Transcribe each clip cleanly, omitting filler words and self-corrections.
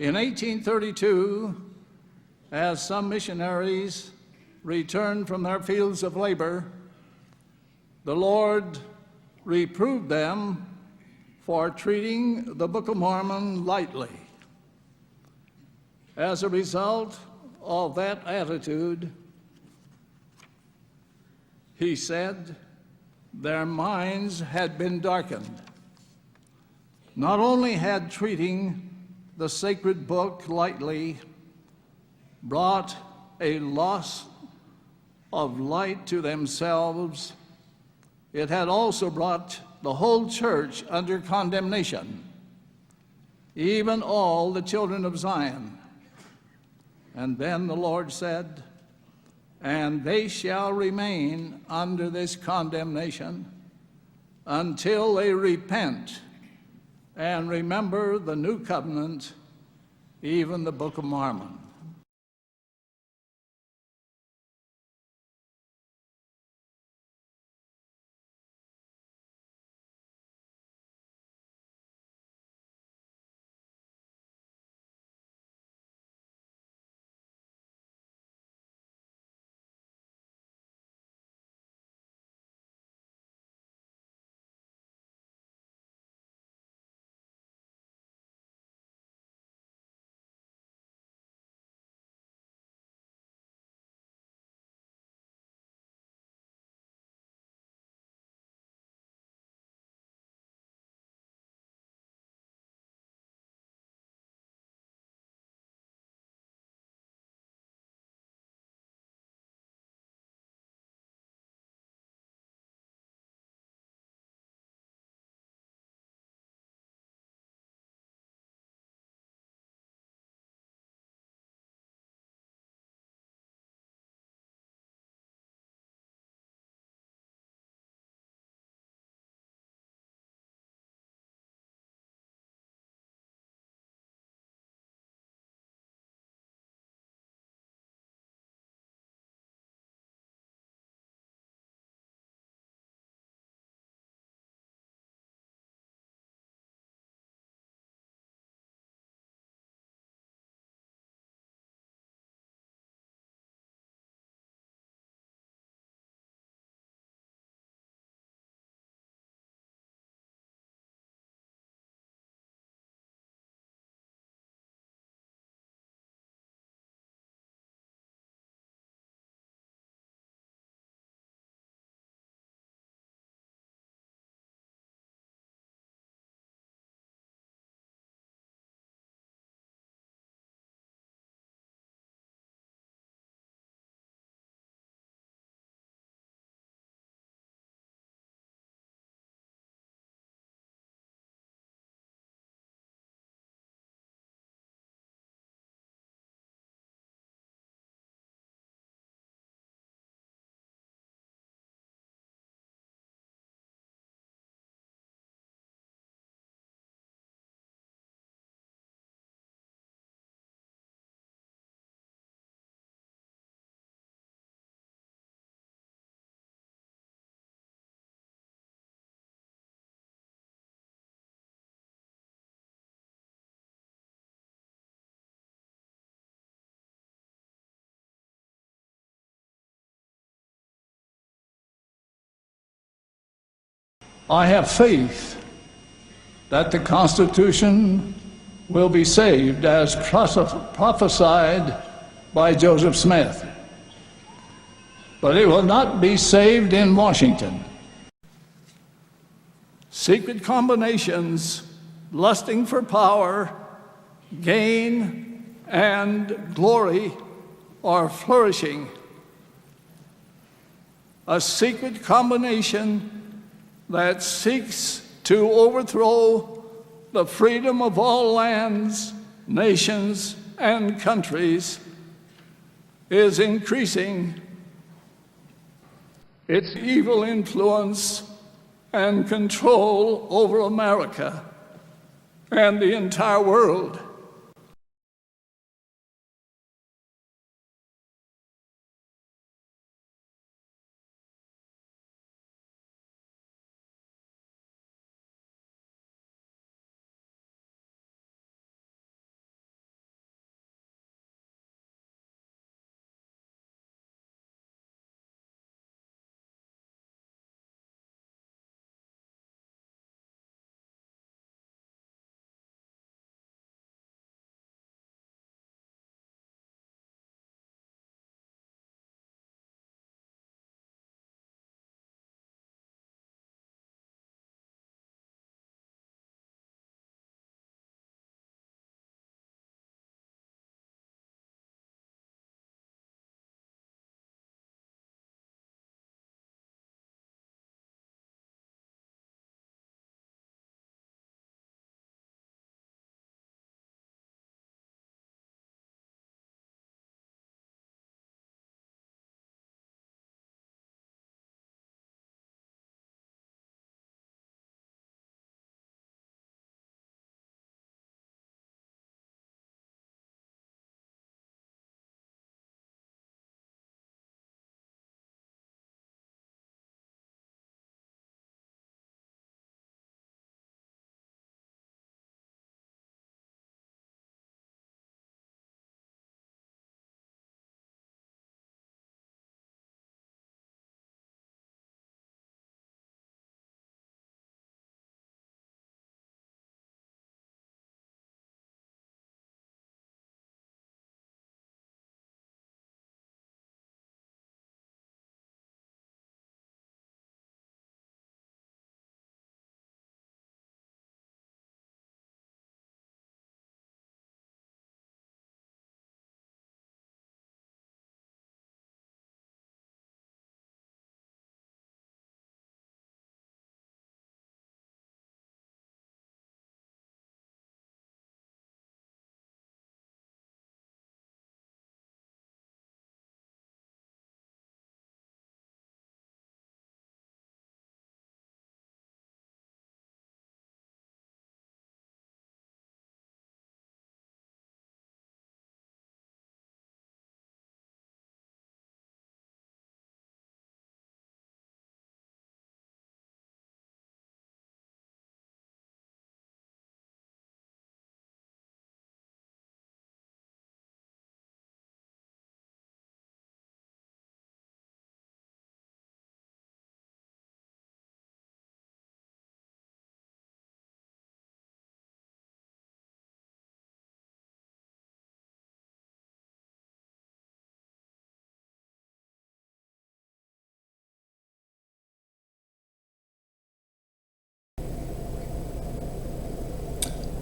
In 1832, as some missionaries returned from their fields of labor, the Lord reproved them for treating the Book of Mormon lightly. As a result of that attitude, he said, their minds had been darkened. Not only had treating the sacred book lightly brought a loss of light to themselves, it had also brought the whole church under condemnation, even all the children of Zion. And then the Lord said, and they shall remain under this condemnation until they repent and remember the new covenant, even the Book of Mormon. I have faith that the Constitution will be saved as prophesied by Joseph Smith. But it will not be saved in Washington. Secret combinations, lusting for power, gain, and glory are flourishing. A secret combination that seeks to overthrow the freedom of all lands, nations, and countries is increasing its evil influence and control over America and the entire world.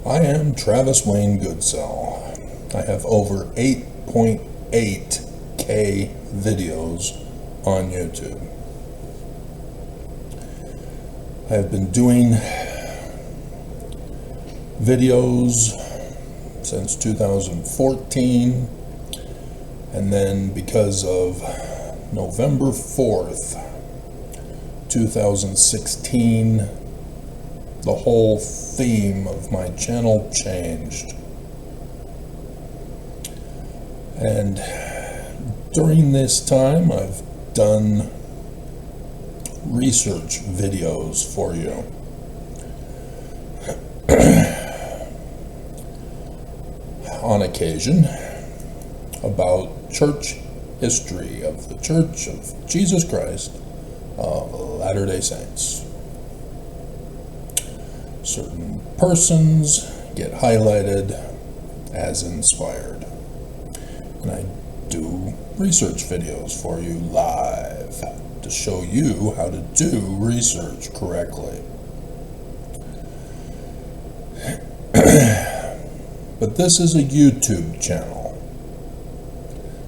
I am Travis Wayne Goodsell. I have over 8.8K videos on YouTube. I have been doing videos since 2014, and then because of November 4th, 2016, the whole theme of my channel changed. And during this time, I've done research videos for you. On occasion, about church history of the Church of Jesus Christ of Latter-day Saints. Certain persons get highlighted as inspired. And I do research videos for you live to show you how to do research correctly. But this is a YouTube channel.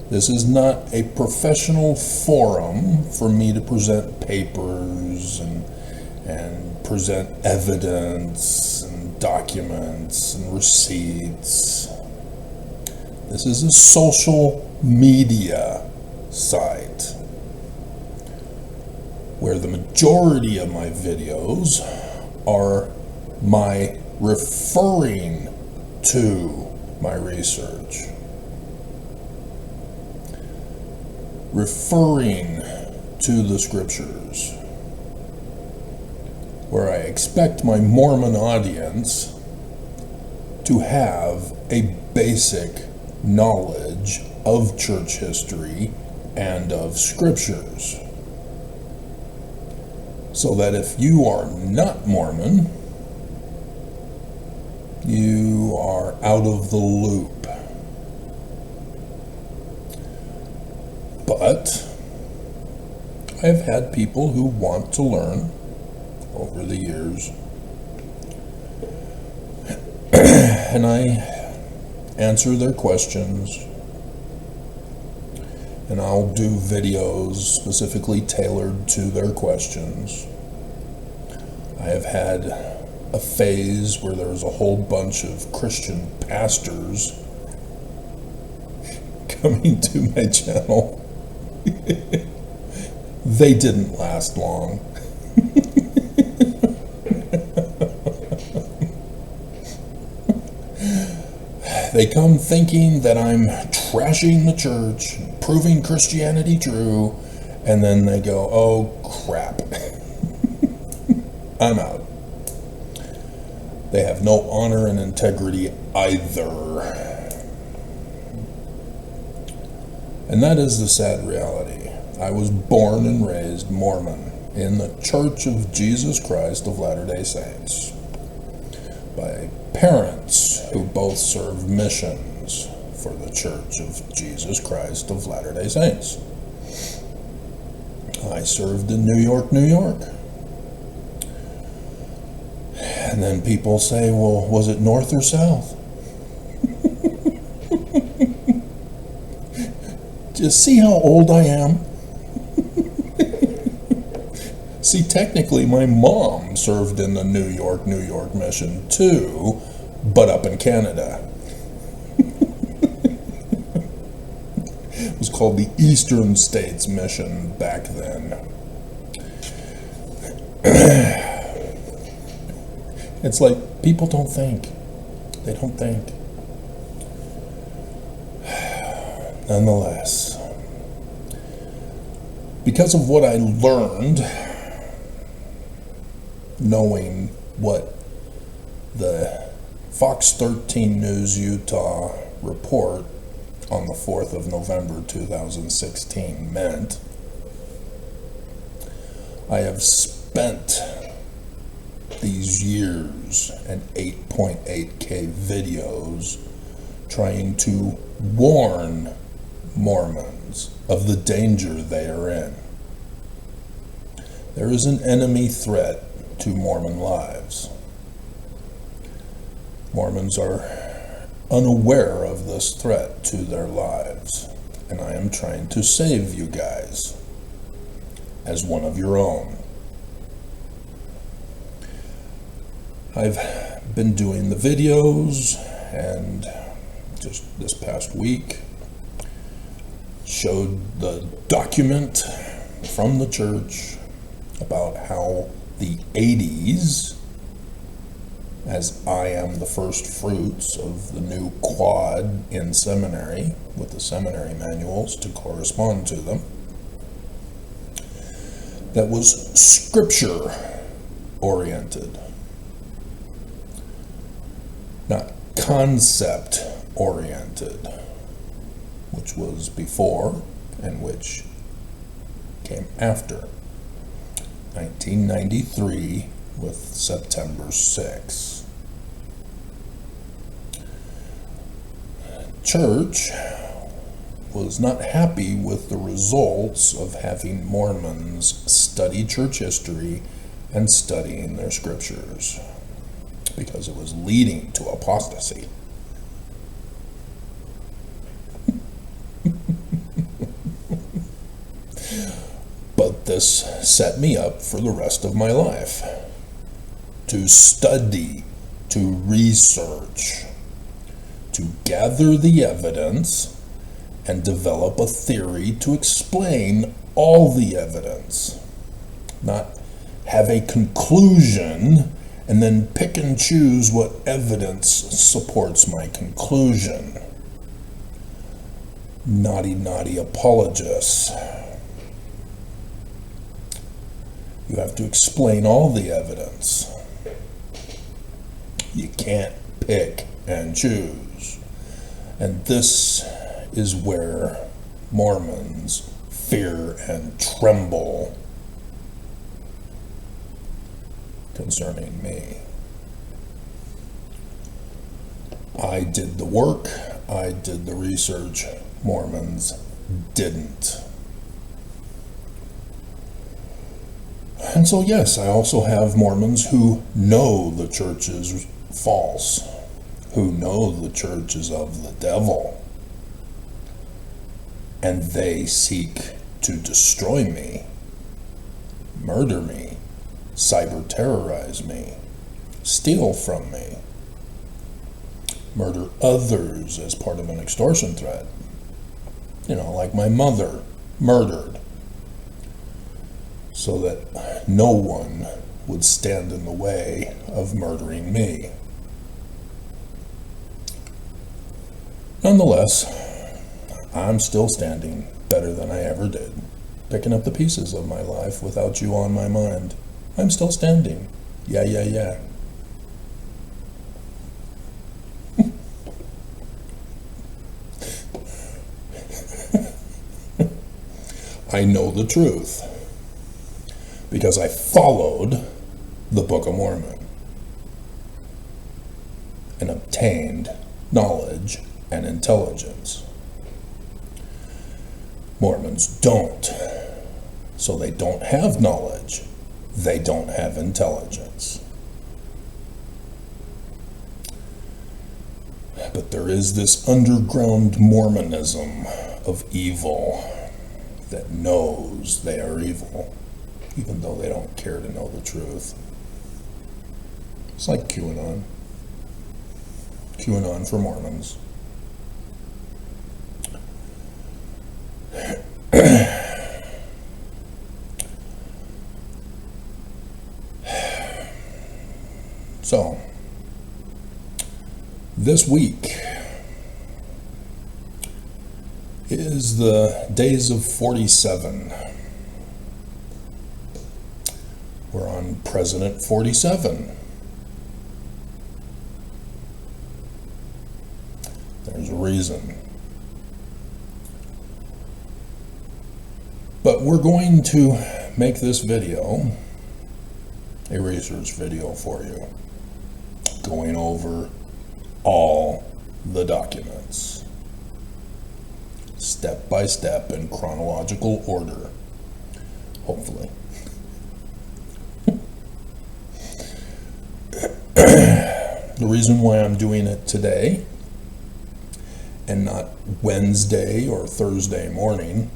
This is not a professional forum for me to present papers and present evidence and documents and receipts. This is a social media site where the majority of my videos are my referring to my research, referring to the scriptures, where I expect my Mormon audience to have a basic knowledge of church history and of scriptures, so that if you are not Mormon, you are out of the loop. But I've had people who want to learn over the years, and I answer their questions, and I'll do videos specifically tailored to their questions. I have had a phase where there was a whole bunch of Christian pastors coming to my channel. They didn't last long. They come thinking that I'm trashing the church, proving Christianity true, and then they go, oh crap, I'm out. They have no honor and integrity either. And that is the sad reality. I was born and raised Mormon in the Church of Jesus Christ of Latter-day Saints by parents who both served missions for the Church of Jesus Christ of Latter-day Saints. I served in New York, New York. And then people say, well, was it north or south? Just see how old I am? See, technically, my mom served in the New York, New York mission too, but up in Canada. It was called the Eastern States Mission back then. It's like people don't think. They don't think. Nonetheless, because of what I learned, knowing what the Fox 13 News Utah report on the 4th of November 2016 meant, I have spent these years and 8.8K videos trying to warn Mormons of the danger they are in. There is an enemy threat to Mormon lives. Mormons are unaware of this threat to their lives, and I am trying to save you guys as one of your own. I've been doing the videos, and just this past week showed the document from the church about how the 80s, as I am the first fruits of the new quad in seminary, with the seminary manuals to correspond to them, that was scripture oriented, not concept oriented, which was before and which came after 1993 with September 6. Church was not happy with the results of having Mormons study church history and studying their scriptures, because it was leading to apostasy. But this set me up for the rest of my life to study, to research, to gather the evidence and develop a theory to explain all the evidence, not have a conclusion and then pick and choose what evidence supports my conclusion. Naughty apologists. You have to explain all the evidence. You can't pick and choose. And this is where Mormons fear and tremble concerning me. I did the work, I did the research, Mormons didn't. And so yes, I also have Mormons who know the church is false, who know the church is of the devil, and they seek to destroy me, murder me, cyber terrorize me, steal from me, murder others as part of an extortion threat. You know, like my mother murdered, so that no one would stand in the way of murdering me. Nonetheless, I'm still standing better than I ever did, picking up the pieces of my life without you on my mind. I'm still standing. Yeah. I know the truth because I followed the Book of Mormon and obtained knowledge and intelligence. Mormons don't. So they don't have knowledge. They don't have intelligence. But there is this underground Mormonism of evil that knows they are evil, even though they don't care to know the truth. It's like QAnon. QAnon for Mormons. So, this week is the days of 47. We're on President 47. There's a reason. But we're going to make this video a research video for you, going over all the documents, step by step in chronological order, hopefully. The reason why I'm doing it today and not Wednesday or Thursday morning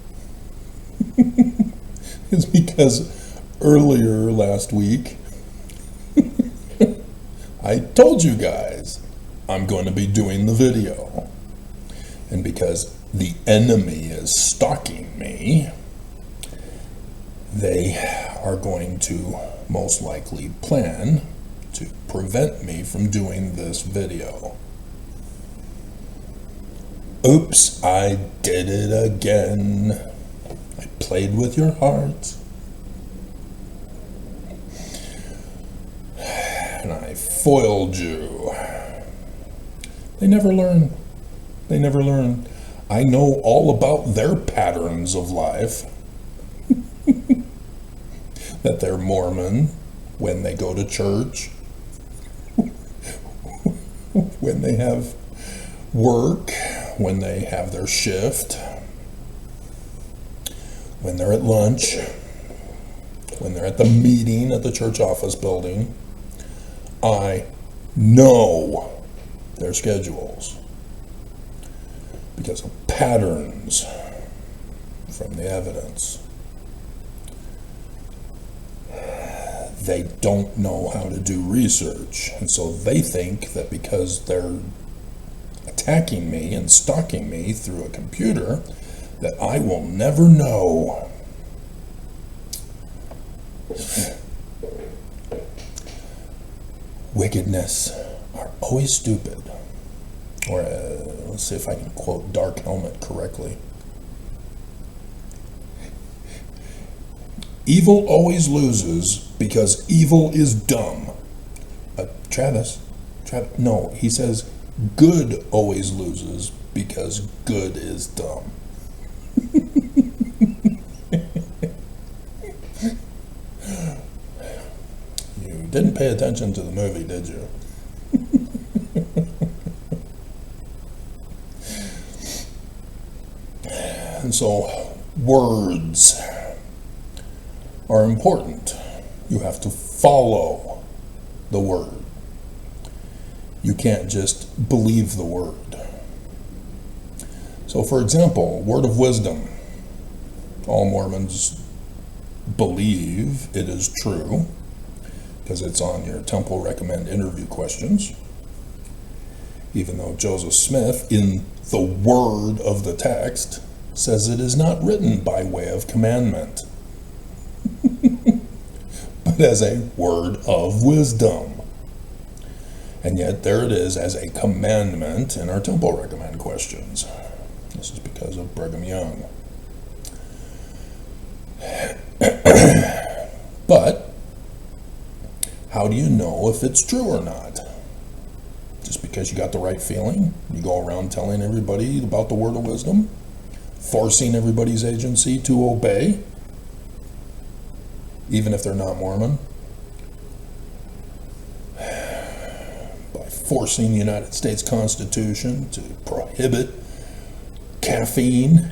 is because earlier last week I told you guys I'm going to be doing the video. And because the enemy is stalking me, they are going to most likely plan to prevent me from doing this video. Oops, I did it again. I played with your heart. And I foiled you. They never learn. They never learn. I know all about their patterns of life. That they're Mormon when they go to church, when they have work, when they have their shift, when they're at lunch, when they're at the meeting at the church office building. I know their schedules because of patterns from the evidence. They don't know how to do research, and so they think that because they're attacking me and stalking me through a computer, that I will never know. Wickedness are always stupid. Or let's see if I can quote Dark Helmet correctly. Evil always loses because evil is dumb. Travis, no, he says good always loses because good is dumb. You didn't pay attention to the movie, did you? And so, words are important. You have to follow the word. You can't just believe the word. So, for example, word of wisdom. All Mormons believe it is true because it's on your Temple Recommend interview questions. Even though Joseph Smith, in the word of the text, says it is not written by way of commandment, but as a word of wisdom. And yet there it is as a commandment in our Temple Recommend questions. This is because of Brigham Young. But how do you know if it's true or not? Just because you got the right feeling? You go around telling everybody about the word of wisdom? Forcing everybody's agency to obey? Even if they're not Mormon? By forcing the United States Constitution to prohibit caffeine,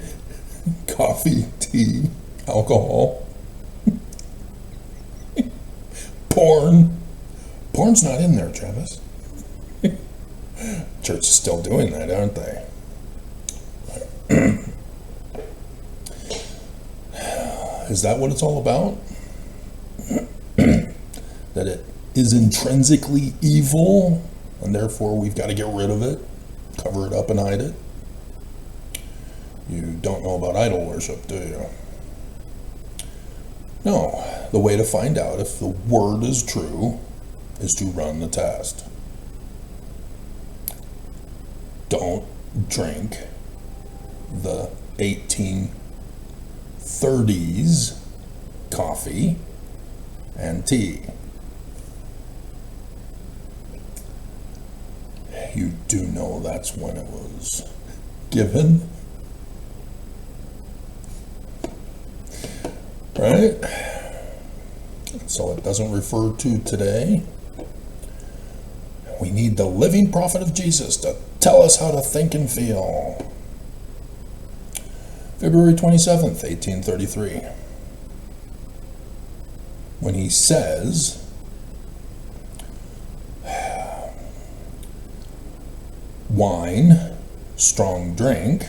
coffee, tea, alcohol, porn. Porn's not in there, Travis. Church is still doing that, aren't they? Is that what it's all about? That it is intrinsically evil, and therefore we've got to get rid of it, cover it up and hide it? You don't know about idol worship, do you? No. The way to find out if the word is true is to run the test. Don't drink the 1830s coffee and tea. You do know that's when it was given, right? So it doesn't refer to today. We need the living prophet of Jesus to tell us how to think and feel. February 27th, 1833. When he says, wine, strong drink,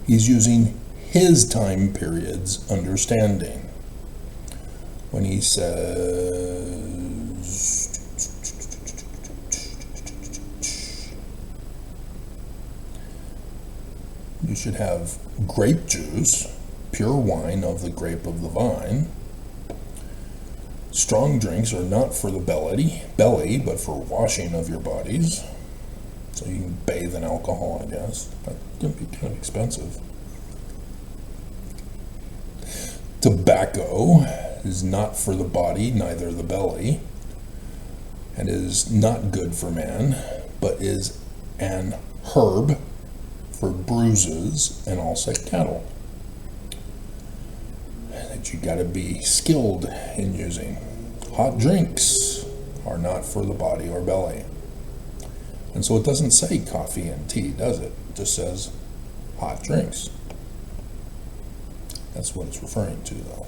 he's using his time period's understanding. When he says, you should have grape juice, pure wine of the grape of the vine. Strong drinks are not for the belly, but for washing of your bodies. So you can bathe in alcohol, I guess. That can be kind of expensive. Tobacco is not for the body, neither the belly, and is not good for man, but is an herb for bruises and all sick cattle. That you got to be skilled in using. Hot drinks are not for the body or belly. And so it doesn't say coffee and tea, does it? It just says hot drinks. That's what it's referring to, though.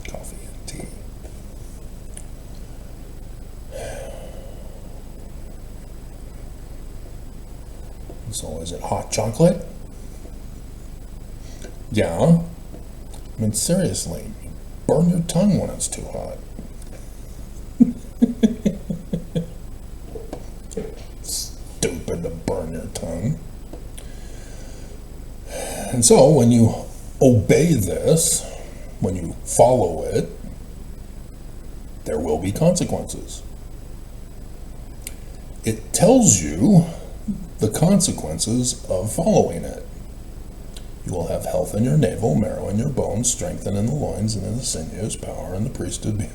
Coffee and tea. So is it hot chocolate? Yeah. I mean, seriously, you burn your tongue when it's too hot. Stupid to burn your tongue. And so when you obey this, when you follow it, there will be consequences. It tells you the consequences of following it. You will have health in your navel, marrow in your bones, strengthen in the loins and in the sinews, power in the priesthood be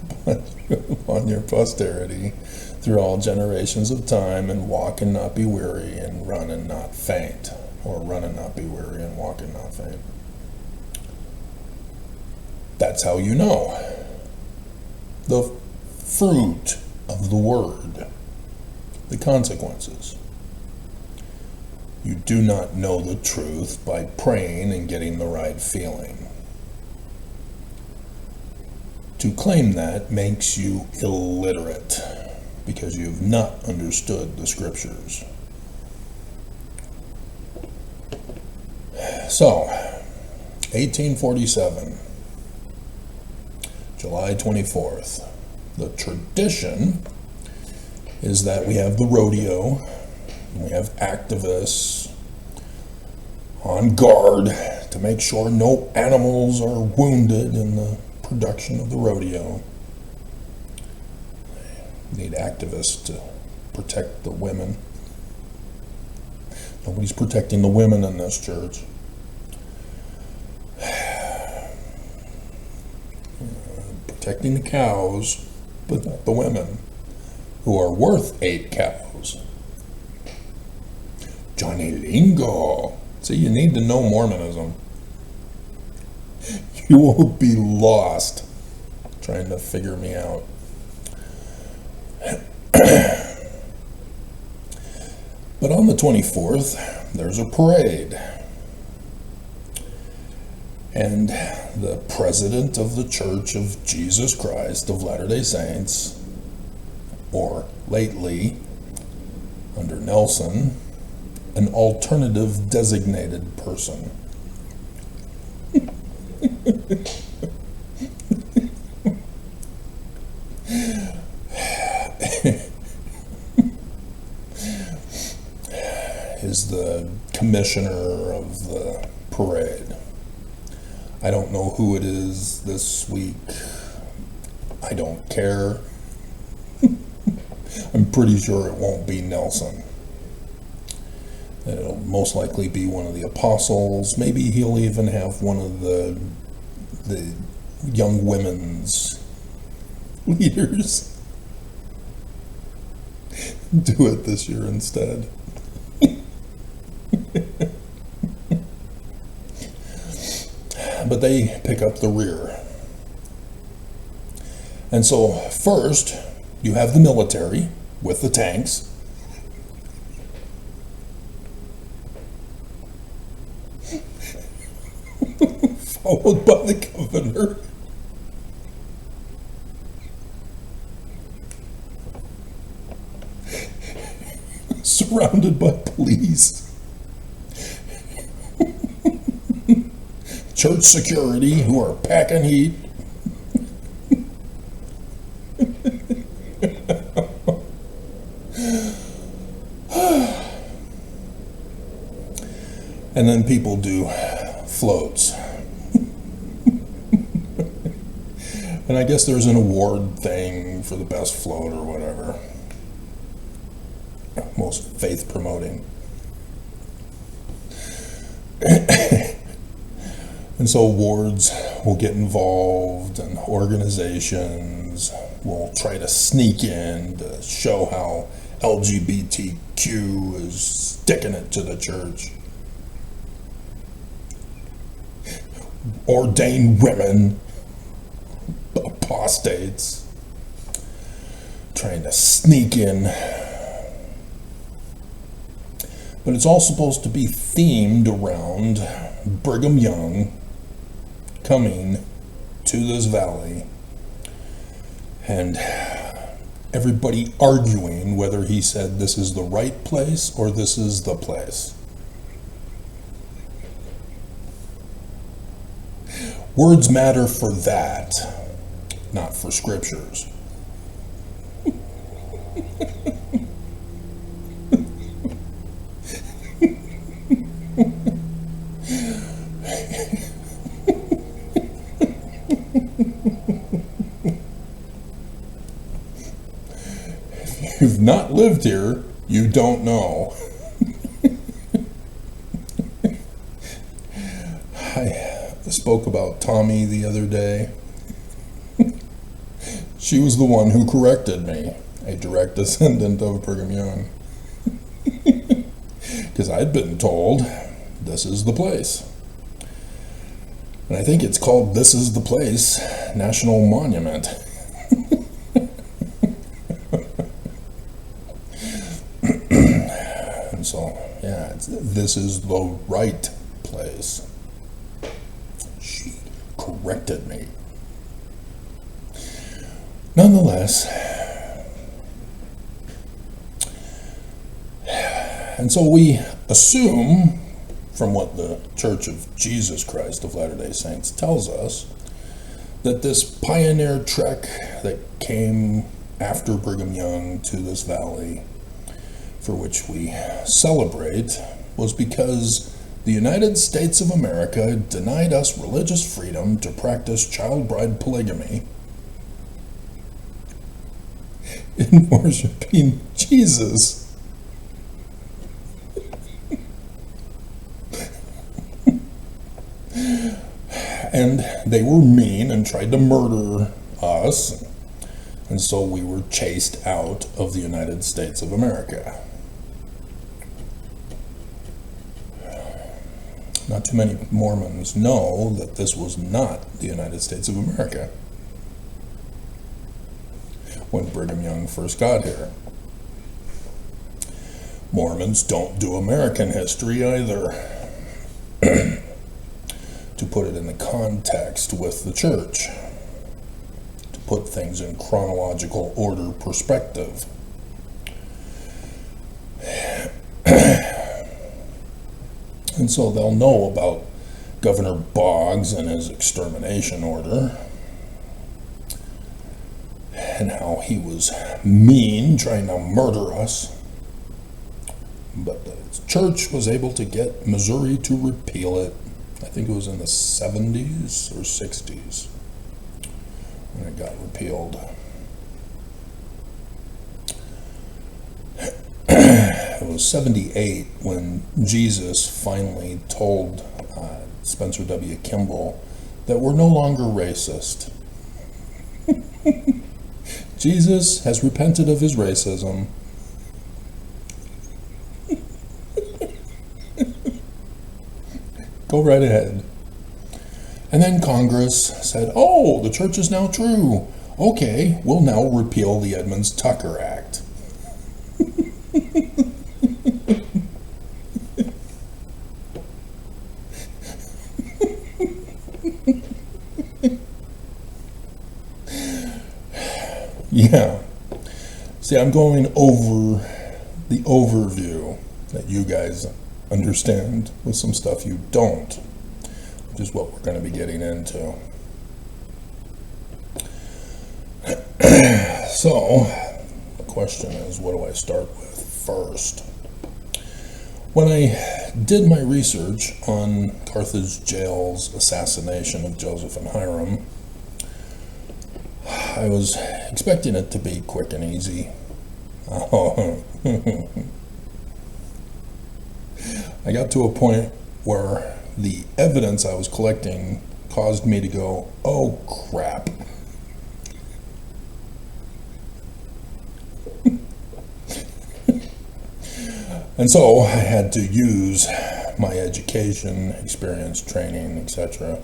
upon your posterity through all generations of time, and walk and not be weary, and run and not faint. Or run and not be weary, and walk and not faint. That's how you know the fruit of the word, the consequences. You do not know the truth by praying and getting the right feeling. To claim that makes you illiterate because you have not understood the scriptures. So, 1847, July 24th. The tradition is that we have the rodeo. We have activists on guard to make sure no animals are wounded in the production of the rodeo. We need activists to protect the women. Nobody's protecting the women in this church. Protecting the cows, but not the women, who are worth 8 cows. Johnny Lingo. See, you need to know Mormonism. You will be lost trying to figure me out. But on the 24th, there's a parade. And the president of the Church of Jesus Christ of Latter-day Saints, or lately, under Nelson, an alternative designated person. Is the commissioner of the parade. I don't know who it is this week. I don't care. I'm pretty sure it won't be Nelson. It'll most likely be one of the apostles. Maybe he'll even have one of the young women's leaders do it this year instead. But they pick up the rear. And so first, you have the military with the tanks. Followed by the governor. surrounded by police, church security who are packing heat. And then people do floats. And I guess there's an award thing for the best float or whatever. Most faith promoting. And so awards will get involved, and organizations will try to sneak in to show how LGBTQ is sticking it to the church. Ordained women, apostates, trying to sneak in. But it's all supposed to be themed around Brigham Young coming to this valley and everybody arguing whether he said this is the right place or this is the place. Words matter for that, not for scriptures. If you've not lived here, you don't know. I spoke about Tommy the other day. She was the one who corrected me, a direct descendant of Brigham Young. Because I'd been told, this is the place. And I think it's called This Is the Place National Monument. And so, yeah, this is the right place. She corrected me. Nonetheless, and so we assume, from what the Church of Jesus Christ of Latter-day Saints tells us, that this pioneer trek that came after Brigham Young to this valley, for which we celebrate, was because the United States of America denied us religious freedom to practice child bride polygamy in worshiping Jesus. And they were mean and tried to murder us, and so we were chased out of the United States of America. Not too many Mormons know that this was not the United States of America when Brigham Young first got here. Mormons don't do American history either. To put it in the context with the church, to put things in chronological order perspective. And so they'll know about Governor Boggs and his extermination order, and how he was mean, trying to murder us. But the church was able to get Missouri to repeal it. I think it was in the 70s or 60s when it got repealed. It was 78 when Jesus finally told Spencer W. Kimball that we're no longer racist. Jesus has repented of his racism. Go right ahead. And then Congress said, oh, the church is now true. Okay, we'll now repeal the Edmunds-Tucker Act. Yeah. See, I'm going over the overview that you guys understand with some stuff you don't, which is what we're going to be getting into. So, the question is, what do I start with first? When I did my research on Carthage jail's assassination of Joseph and Hiram, I was expecting it to be quick and easy. I got to a point where the evidence I was collecting caused me to go, oh crap. And so I had to use my education, experience, training, etc.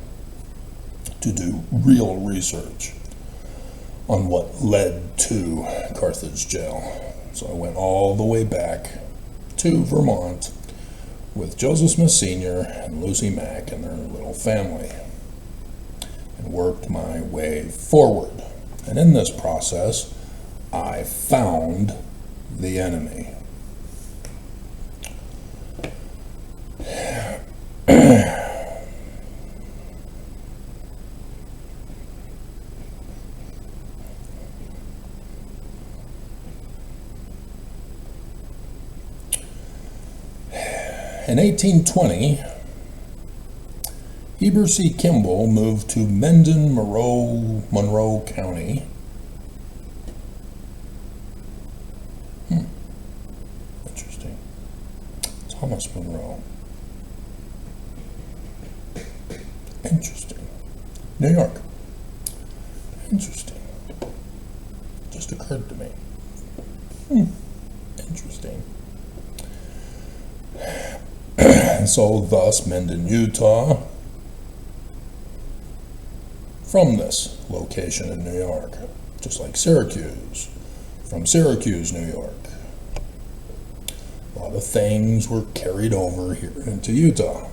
to do real research on what led to Carthage jail. So I went all the way back to Vermont with Joseph Smith Sr. and Lucy Mack and their little family, and worked my way forward. And in this process, I found the enemy. In 1820, Heber C. Kimball moved to Mendon, Monroe County. Interesting. Thomas Monroe. Interesting. New York. Interesting. Just occurred to me. Interesting. And so thus Mendon, Utah, from this location in New York, just like Syracuse, from Syracuse, New York. A lot of things were carried over here into Utah.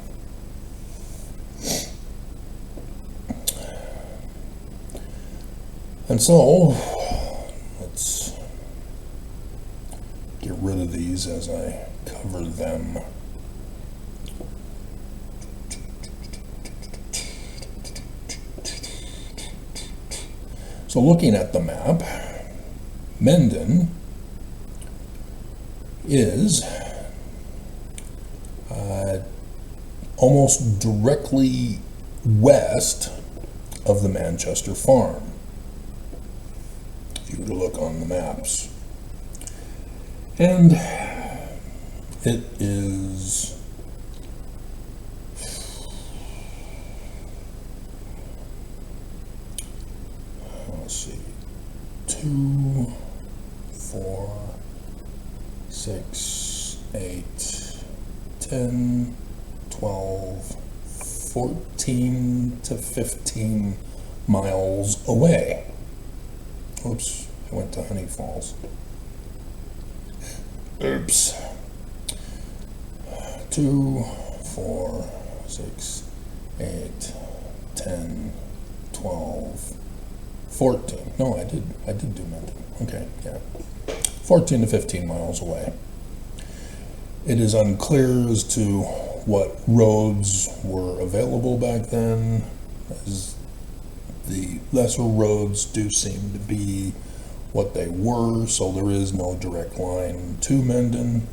And so, let's get rid of these as I cover them. So looking at the map, Mendon is almost directly west of the Manchester farm, if you were to look on the maps. And it is let's see, 2, 4, 6, 8, 10, 12, 14 to 15 miles away. Oops, I went to Honey Falls. Oops. 2, 4, 6, 8, 10, 12, 14. No, I did do Mendon. Okay, yeah. 14 to 15 miles away. It is unclear as to what roads were available back then, as the lesser roads do seem to be what they were, so there is no direct line to Mendon.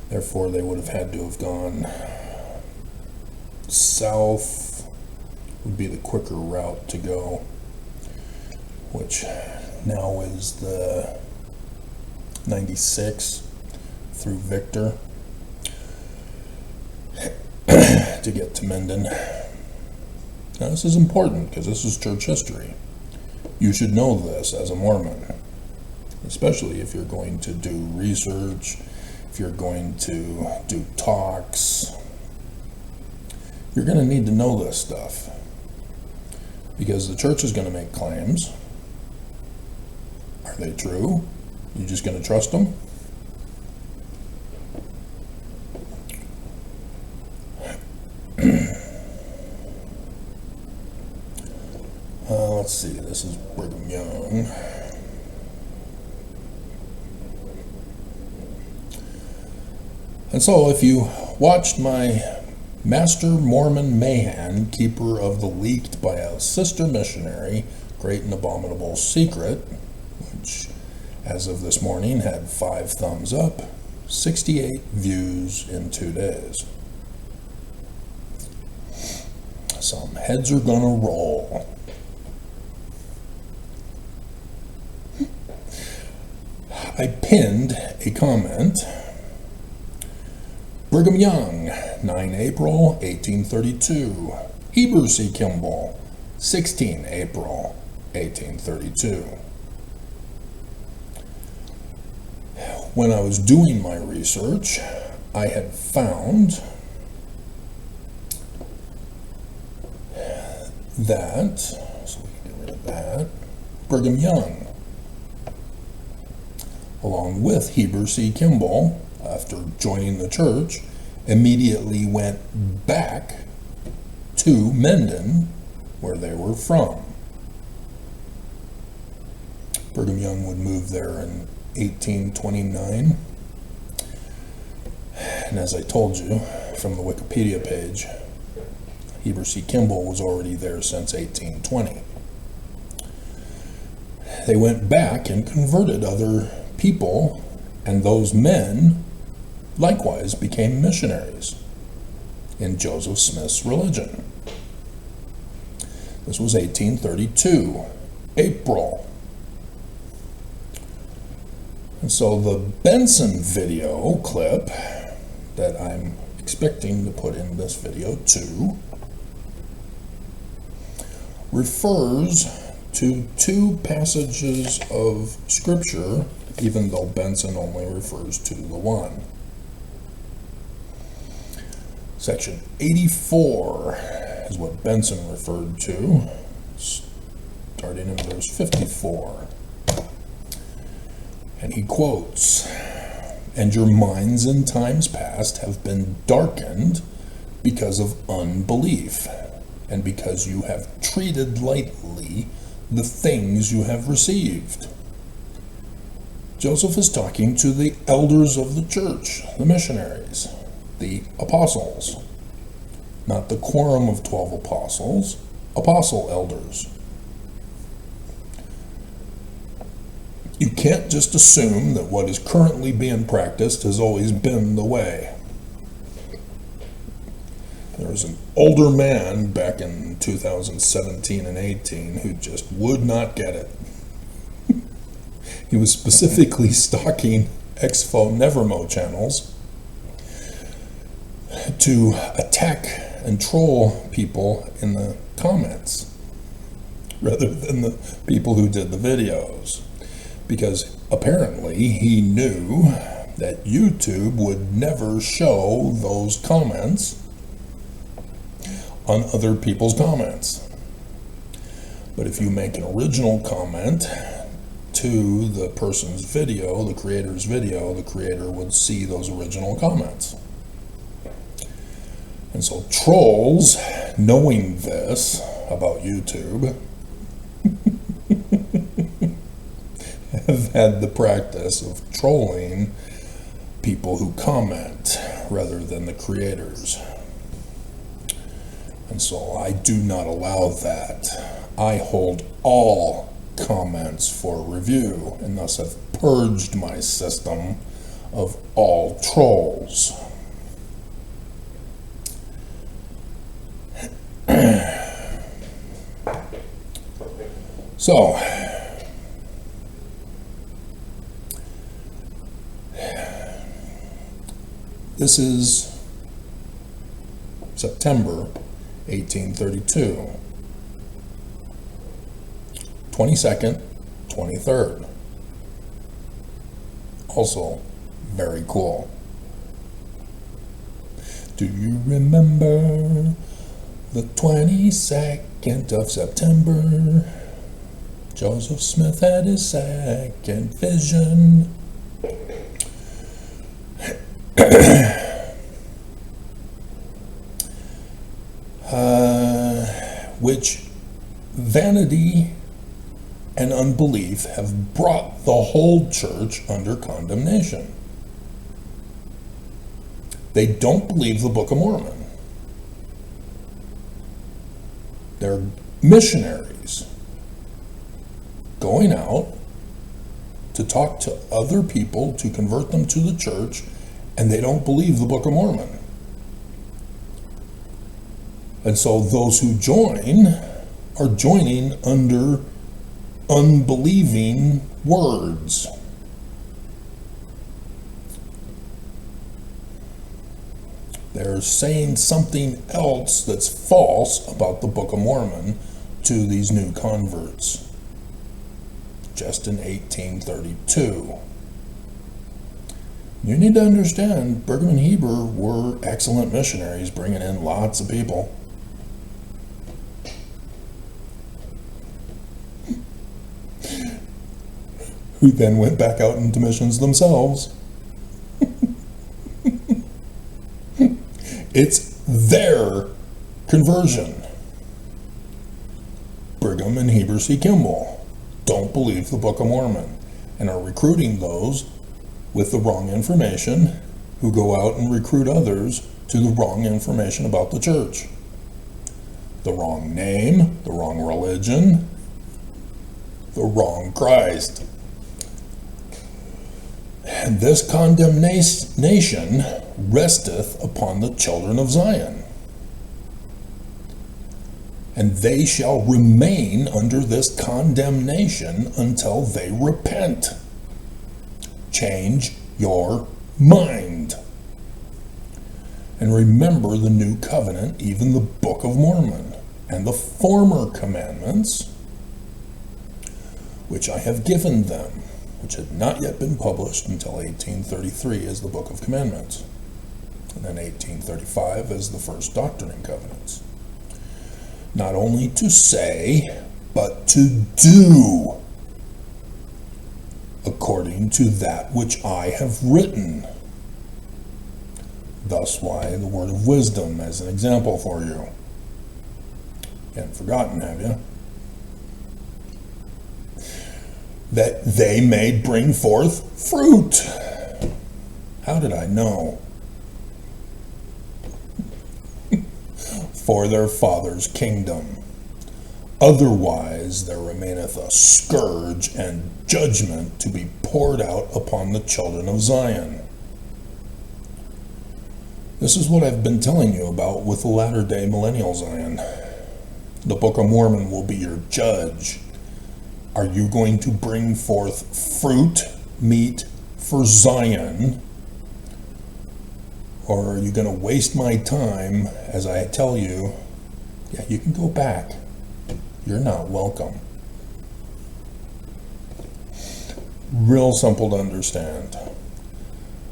Therefore, they would have had to have gone south, would be the quicker route to go, which now is the 96 through Victor to get to Mendon. Now, this is important because this is church history. You should know this as a Mormon, especially if you're going to do research, if you're going to do talks. You're going to need to know this stuff because the church is going to make claims. Are they true? You just going to trust them? Let's see, this is Brigham Young. And so if you watched my Master Mormon Mahan, keeper of the leaked by a sister missionary, Great and Abominable Secret, which as of this morning had 5 thumbs up, 68 views in 2 days. Some heads are gonna roll. I pinned a comment. Brigham Young, 9 April 1832. Heber C. Kimball, 16 April 1832. When I was doing my research, I had found that, so we can get rid of that, Brigham Young, along with Heber C. Kimball, after joining the church, immediately went back to Mendon, where they were from. Brigham Young would move there in 1829. And as I told you from the Wikipedia page, Heber C. Kimball was already there since 1820. They went back and converted other people, and those men likewise became missionaries in Joseph Smith's religion. This was 1832, April. And so the Benson video clip that I'm expecting to put in this video too refers to 2 passages of scripture, even though Benson only refers to the one. Section 84 is what Benson referred to, starting in verse 54. And he quotes, "And your minds in times past have been darkened because of unbelief, and because you have treated lightly the things you have received." Joseph is talking to the elders of the church, the missionaries, the apostles, not the quorum of 12 apostles, apostle elders. You can't just assume that what is currently being practiced has always been the way. There was an older man back in 2017 and 18 who just would not get it. He was specifically stalking Exfo Nevermo channels to attack and troll people in the comments rather than the people who did the videos, because apparently he knew that YouTube would never show those comments on other people's comments. But if you make an original comment to the person's video, the creator's video, the creator would see those original comments. And so trolls, knowing this about YouTube, have had the practice of trolling people who comment rather than the creators. And so I do not allow that. I hold all comments for review, and thus have purged my system of all trolls. So, this is September 1832, 22nd, 23rd. Also very cool. Do you remember the 22nd of September? Joseph Smith had his second vision. Which vanity and unbelief have brought the whole church under condemnation. They don't believe the Book of Mormon. They're missionaries going out to talk to other people to convert them to the church, and they don't believe the Book of Mormon. And so those who join are joining under unbelieving words. They're saying something else that's false about the Book of Mormon to these new converts, just in 1832. You need to understand, Brigham and Heber were excellent missionaries, bringing in lots of people. Who then went back out into missions themselves. It's their conversion. Brigham and Heber C. Kimball don't believe the Book of Mormon and are recruiting those with the wrong information who go out and recruit others to the wrong information about the church. The wrong name, the wrong religion, the wrong Christ. And this condemnation resteth upon the children of Zion. And they shall remain under this condemnation until they repent. Change your mind. And remember the new covenant, even the Book of Mormon, and the former commandments, which I have given them, which had not yet been published until 1833 as the Book of Commandments, and then 1835 as the first Doctrine and Covenants. Not only to say, but to do according to that which I have written. Thus why the word of wisdom as an example for you. You haven't forgotten, have you? That they may bring forth fruit. How did I know? For their Father's kingdom. Otherwise there remaineth a scourge and judgment to be poured out upon the children of Zion. This is what I've been telling you about with the latter-day millennial Zion. The Book of Mormon will be your judge. Are you going to bring forth fruit, meat for Zion? Or are you going to waste my time as I tell you, yeah, you can go back. You're not welcome. Real simple to understand.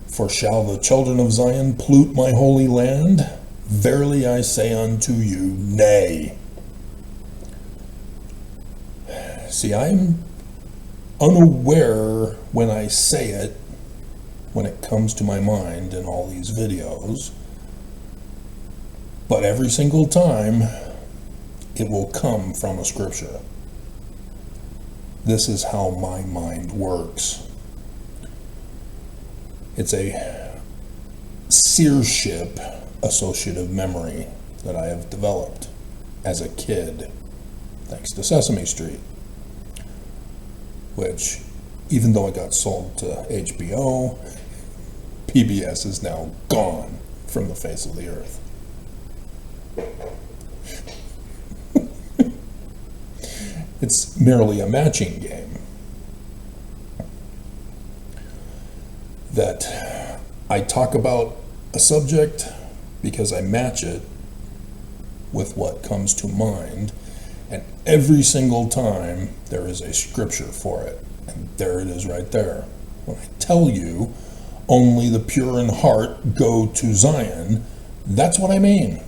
For shall the children of Zion pollute my holy land? Verily I say unto you, nay. See, I'm unaware when I say it, when it comes to my mind in all these videos, but every single time it will come from a scripture. This is how my mind works. It's a seership associative memory that I have developed as a kid, thanks to Sesame Street, which, even though it got sold to HBO, PBS is now gone from the face of the earth. It's merely a matching game that I talk about a subject because I match it with what comes to mind, and every single time there is a scripture for it, and there it is right there. When I tell you only the pure in heart go to Zion, that's what I mean.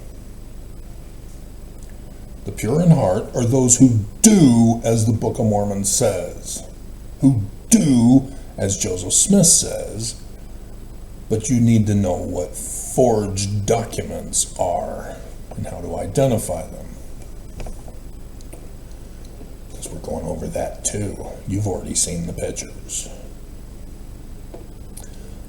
The pure in heart are those who do as the Book of Mormon says, who do as Joseph Smith says, but you need to know what forged documents are and how to identify them. Because we're going over that too. You've already seen the pictures.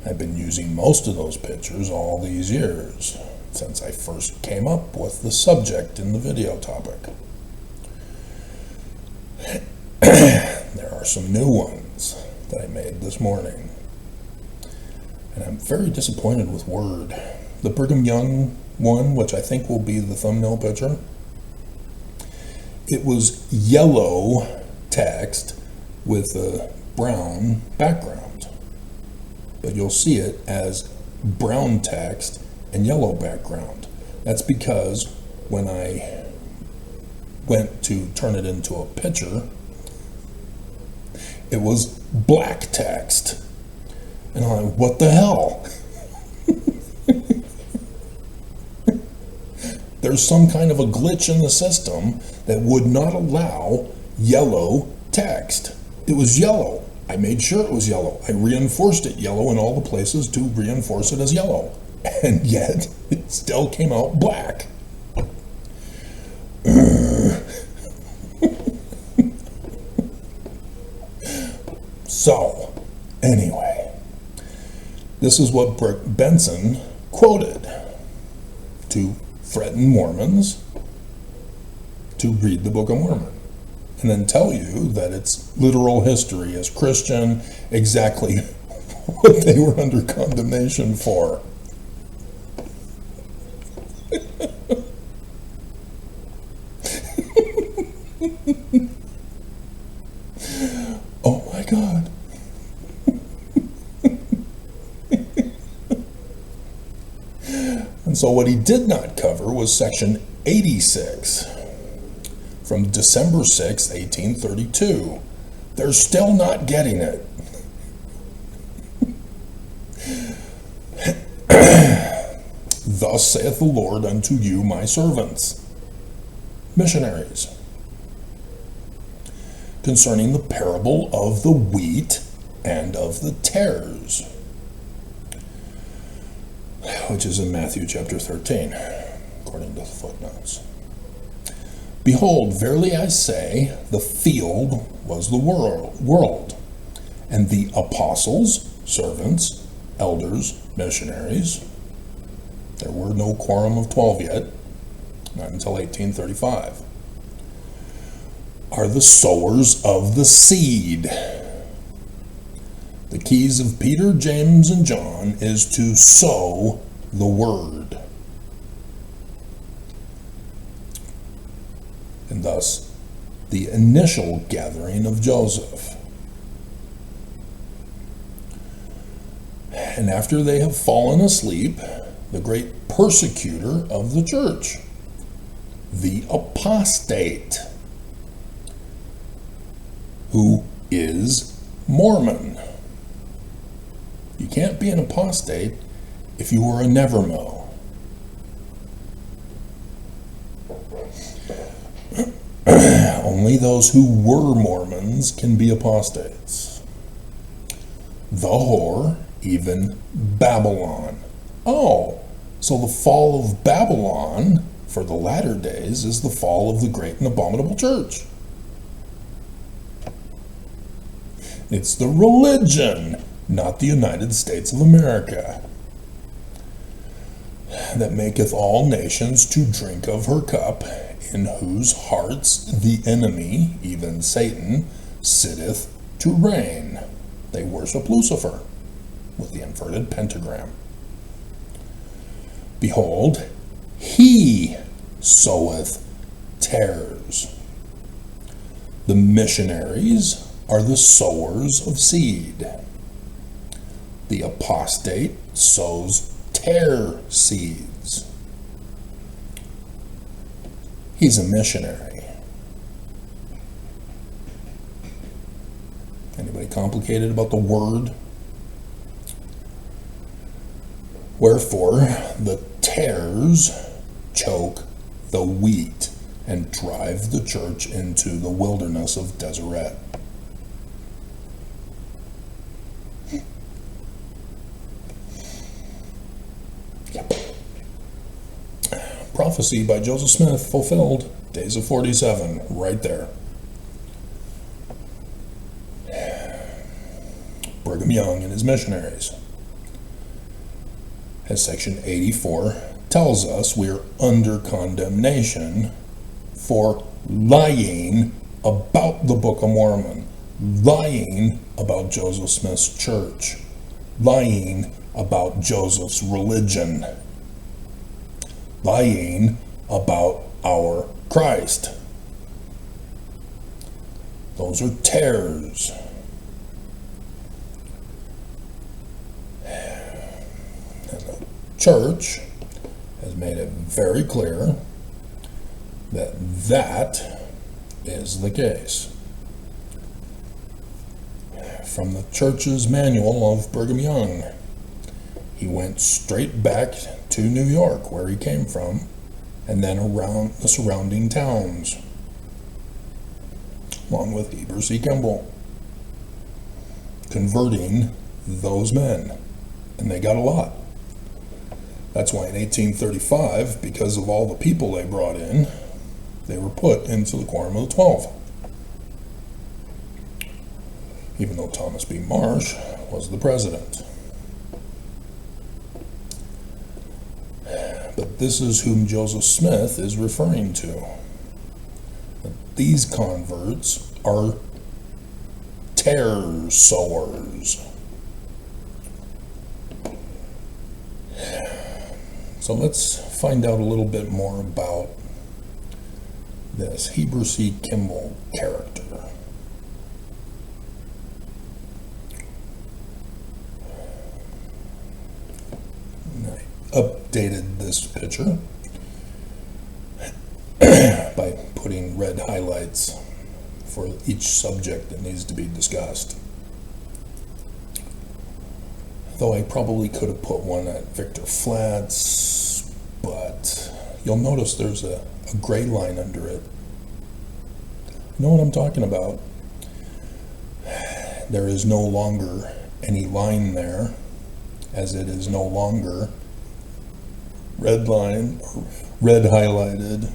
I've been using most of those pictures all these years, since I first came up with the subject in the video topic. There are some new ones that I made this morning, and I'm very disappointed with Word. The Brigham Young one, which I think will be the thumbnail picture, it was yellow text with a brown background, but you'll see it as brown text and yellow background. That's because when I went to turn it into a picture, it was black text. And I'm like, what the hell? There's some kind of a glitch in the system that would not allow yellow text. It was yellow. I made sure it was yellow. I reinforced it yellow in all the places to reinforce it as yellow. And yet, it still came out black. So, anyway, this is what Brooke Benson quoted to threaten Mormons to read the Book of Mormon, and then tell you that it's literal history as Christian, exactly what they were under condemnation for. Oh my God. And so what he did not cover was section 86 from December 6, 1832. They're still not getting it. Thus saith the Lord unto you, my servants, missionaries, concerning the parable of the wheat and of the tares, which is in Matthew chapter 13, according to the footnotes. Behold, verily I say, the field was the world, and the apostles, servants, elders, missionaries, there were no quorum of 12 yet, not until 1835, are the sowers of the seed. The keys of Peter, James, and John is to sow the word. And thus, the initial gathering of Joseph. And after they have fallen asleep, the great persecutor of the church, the apostate, who is Mormon. You can't be an apostate if you were a nevermo. Only those who were Mormons can be apostates. The whore, even Babylon. Oh, so the fall of Babylon for the latter days is the fall of the great and abominable church. It's the religion, not the United States of America, that maketh all nations to drink of her cup, in whose hearts the enemy, even Satan, sitteth to reign. They worship Lucifer with the inverted pentagram. Behold, he soweth tares. The missionaries are the sowers of seed. The apostate sows tare seeds. He's a missionary. Anybody complicated about the word? Wherefore the tares choke the wheat and drive the church into the wilderness of Deseret. Prophecy by Joseph Smith fulfilled, days of 47, right there. Brigham Young and his missionaries. as section 84 tells us, we are under condemnation for lying about the Book of Mormon, lying about Joseph Smith's church, lying about Joseph's religion, lying about our Christ. Those are tares. And the church has made it very clear that that is the case. From the church's manual of Brigham Young, he went straight back to New York, where he came from, and then around the surrounding towns, along with Heber C. Kimball, converting those men, and they got a lot. That's why in 1835, because of all the people they brought in, they were put into the Quorum of the 12. Even though Thomas B. Marsh was the president. But this is whom Joseph Smith is referring to. These converts are tare sowers. So let's find out a little bit more about this Heber C. Kimball character. I updated this picture by putting red highlights for each subject that needs to be discussed. Though I probably could have put one at Victor Flats, but you'll notice there's a gray line under it. You know what I'm talking about? There is no longer any line there, as it is no longer red line, red highlighted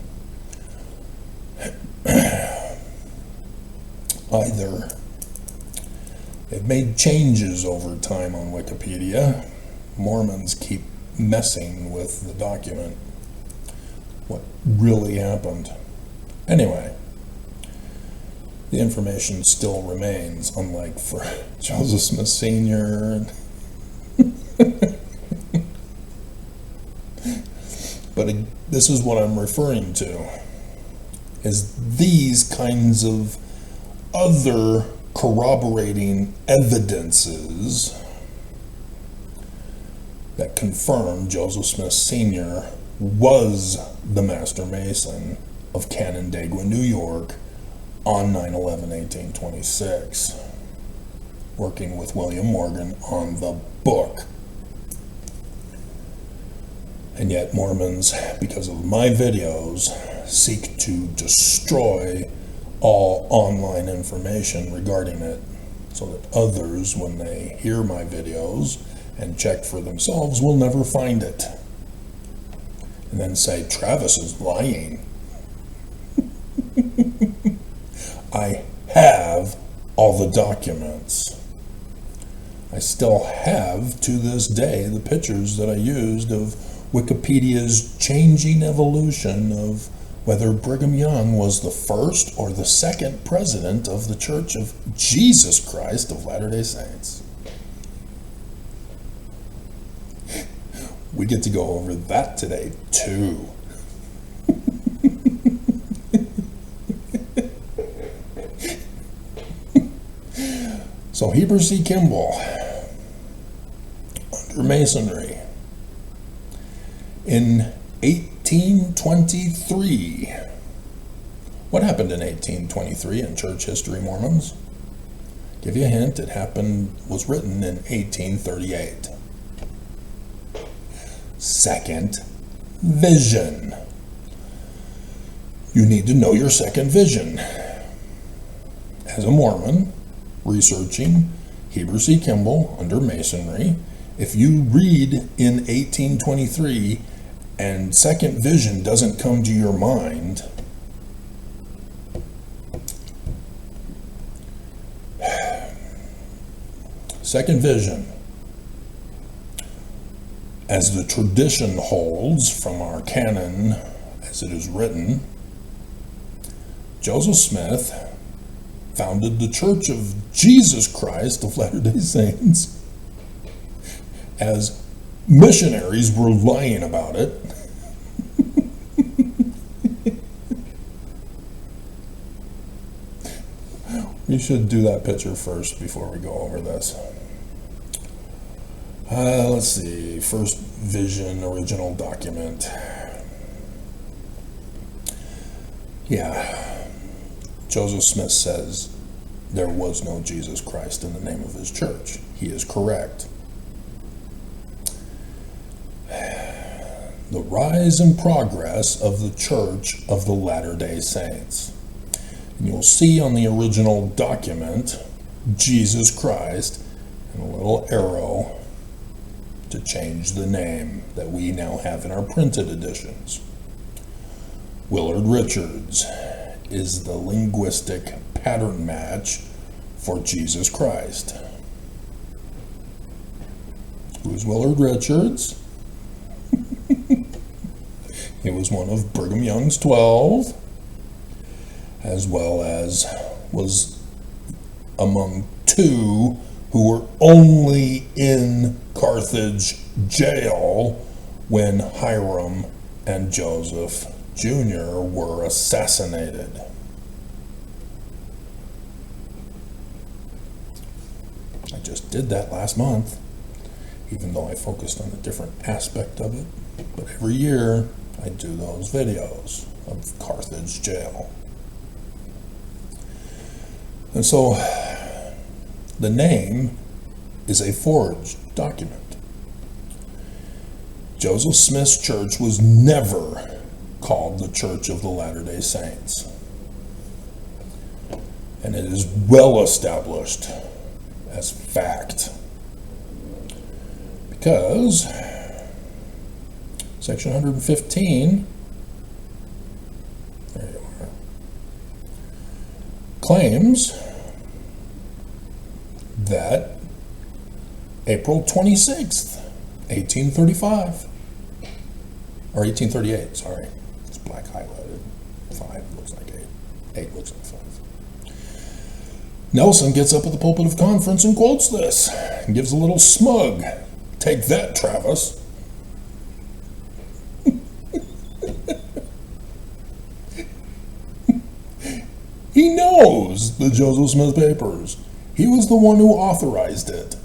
either. They've made changes over time on Wikipedia. Mormons keep messing with the document. What really happened. Anyway, the information still remains, unlike for Joseph Smith Sr. But this is what I'm referring to, is these kinds of other corroborating evidences that confirm Joseph Smith Sr. was the Master Mason of Canandaigua, New York on 9/11/1826, working with William Morgan on the book. And yet Mormons, because of my videos, seek to destroy all online information regarding it, so that others, when they hear my videos and check for themselves, will never find it. And then say, Travis is lying. I have all the documents. I still have, to this day, the pictures that I used of Wikipedia's changing evolution of whether Brigham Young was the first or the second president of the Church of Jesus Christ of Latter-day Saints. We get to go over that today, too. So Heber C. Kimball, under Masonry, in 1823. What happened in 1823 in church history, Mormons? Give you a hint, was written in 1838. Second vision. You need to know your second vision. As a Mormon, researching Heber C. Kimball under Masonry, if you read in 1823 and second vision doesn't come to your mind, second vision, As the tradition holds from our canon as it is written, Joseph Smith founded the Church of Jesus Christ of Latter-day Saints as missionaries were lying about it. We should do that picture first before we go over this. Let's see, first vision, original document. Yeah, Joseph Smith says there was no Jesus Christ in the name of his church. He is correct. The rise and progress of the Church of the Latter-day Saints. And you'll see on the original document, Jesus Christ, and a little arrow to change the name that we now have in our printed editions. Willard Richards is the linguistic pattern match for Jesus Christ. Who's Willard Richards? He was one of Brigham Young's 12, as well as was among two who were only in Carthage jail when Hiram and Joseph Jr. were assassinated. I just did that last month, even though I focused on a different aspect of it. But every year I do those videos of Carthage jail. And so the name is a forged document. Joseph Smith's church was never called the Church of the Latter-day Saints. And it is well established as fact. Because Section 115, there you are, claims that April 26th, 1835, or 1838, sorry, it's black highlighted, 5 looks like 8, 8 looks like 5. Nelson gets up at the pulpit of conference and quotes this, and gives a little smug, "Take that, Travis." He knows the Joseph Smith papers. He was the one who authorized it.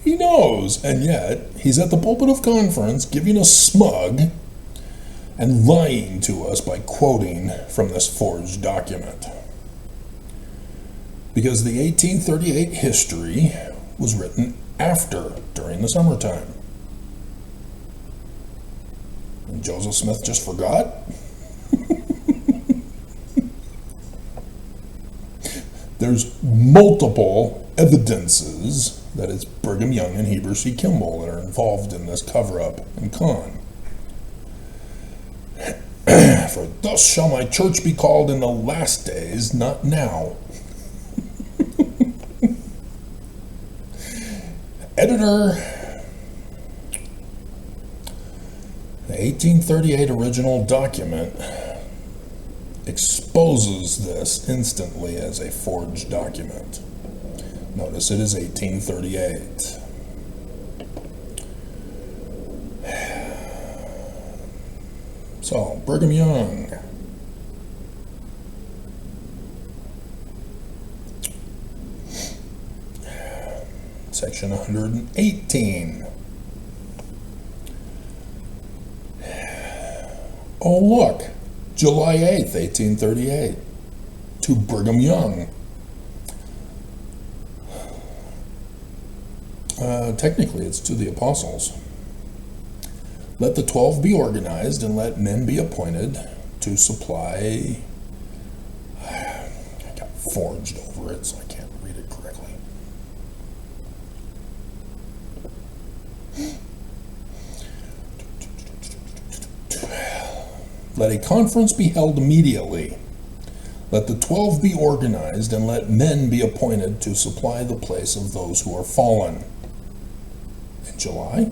He knows, and yet he's at the pulpit of conference giving a smug and lying to us by quoting from this forged document. Because the 1838 history was written during the summertime. And Joseph Smith just forgot? There's multiple evidences that it's Brigham Young and Heber C. Kimball that are involved in this cover-up and con. For thus shall my church be called in the last days, not now. Editor, the 1838 original document exposes this instantly as a forged document. Notice it is 1838. So, Brigham Young. Section 118. Oh, look. July 8th, 1838, to Brigham Young. Technically, it's to the apostles. Let the 12 be organized and let men be appointed to supply. I got forged over it, so I can't read it correctly. Let a conference be held immediately. Let the 12 be organized, and let men be appointed to supply the place of those who are fallen. July.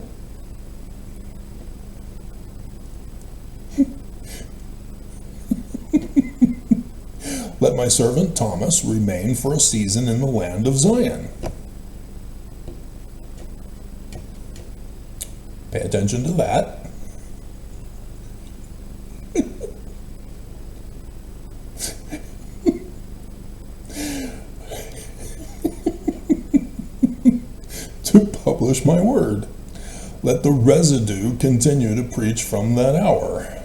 Let my servant Thomas remain for a season in the land of Zion. Pay attention to that. To publish my word. Let the residue continue to preach from that hour.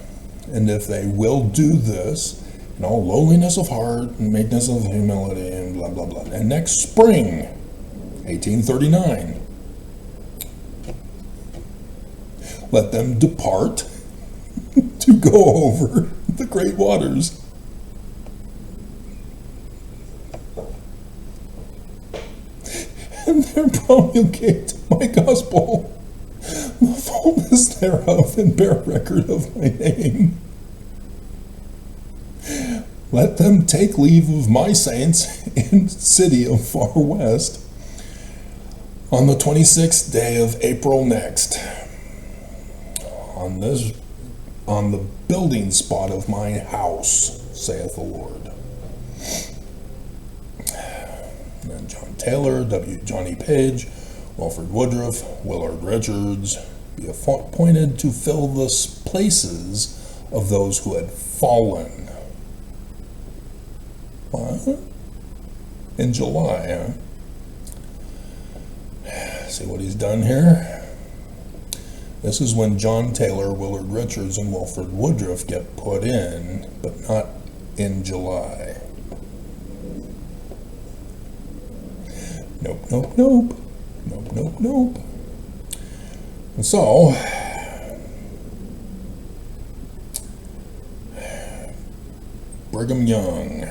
And if they will do this, in all lowliness of heart and meekness of humility and blah, blah, blah. And next spring, 1839, let them depart to go over the great waters. And there promulgate my gospel, the fullness thereof, and bear record of my name. Let them take leave of my saints in city of far west on the 26th day of April next, on the building spot of my house, saith the Lord. And then John Taylor, Johnny Page, Wilford Woodruff, Willard Richards be appointed to fill the places of those who had fallen. What? In July, huh? See what he's done here? This is when John Taylor, Willard Richards, and Wilford Woodruff get put in, but not in July. Nope, nope, nope. Nope, nope, nope. And so, Brigham Young.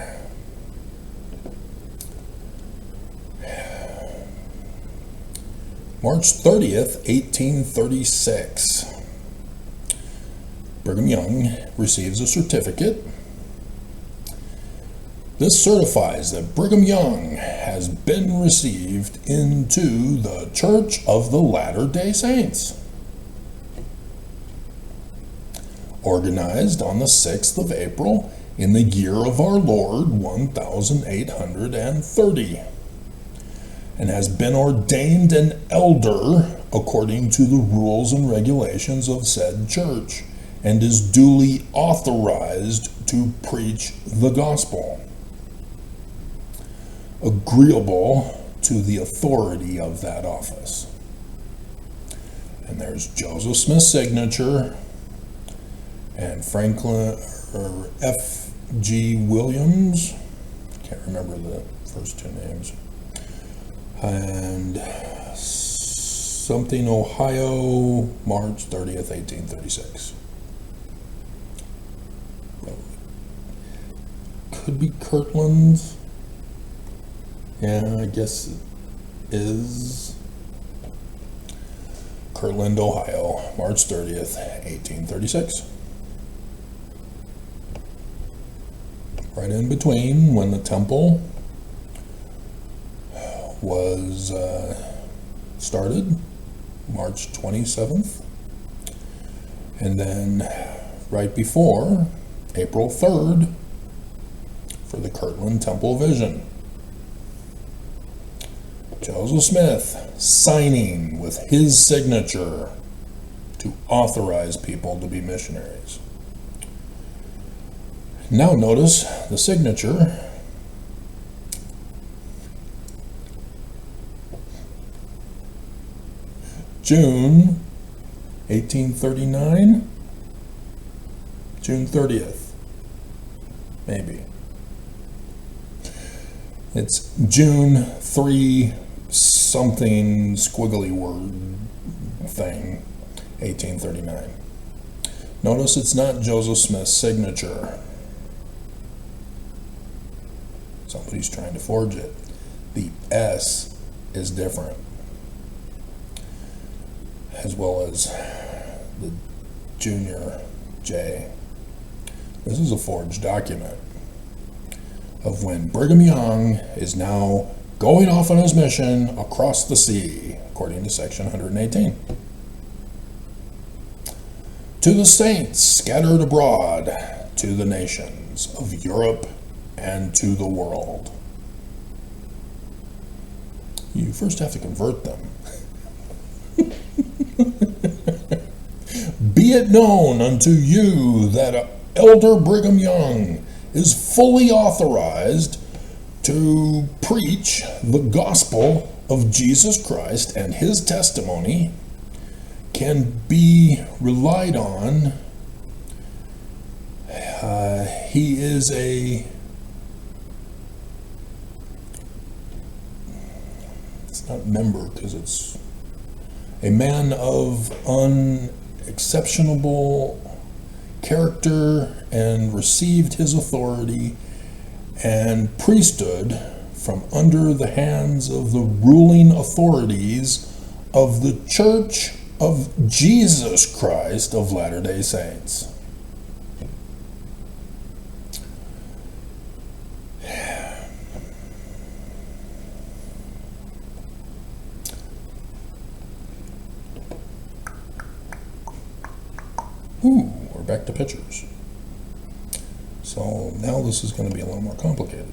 March 30th, 1836. Brigham Young receives a certificate. This certifies that Brigham Young has been received into the Church of the Latter-day Saints, organized on the 6th of April in the year of our Lord 1830, and has been ordained an elder according to the rules and regulations of said church, and is duly authorized to preach the gospel, agreeable to the authority of that office. And there's Joseph Smith's signature, and Franklin or F.G. Williams, can't remember the first two names, and something Ohio, March 30th, 1836. Could be Kirtland's. Yeah, I guess it is. Kirtland, Ohio, March 30th, 1836. Right in between when the temple was started, March 27th, and then right before, April 3rd, for the Kirtland Temple Vision. Joseph Smith signing with his signature to authorize people to be missionaries. Now notice the signature. June 1839, June 30th, maybe. It's June 3 something squiggly word thing, 1839. Notice it's not Joseph Smith's signature. Somebody's trying to forge it. The S is different, as well as the junior J. This is a forged document of when Brigham Young is now going off on his mission across the sea, according to section 118. To the saints scattered abroad, to the nations of Europe and to the world. You first have to convert them. Be it known unto you that Elder Brigham Young is fully authorized to preach the gospel of Jesus Christ, and his testimony can be relied on. He is it's not member because it's a man of unexceptionable character, and received his authority and priesthood from under the hands of the ruling authorities of the Church of Jesus Christ of Latter-day Saints. Ooh, we're back to pictures. So now this is going to be a little more complicated.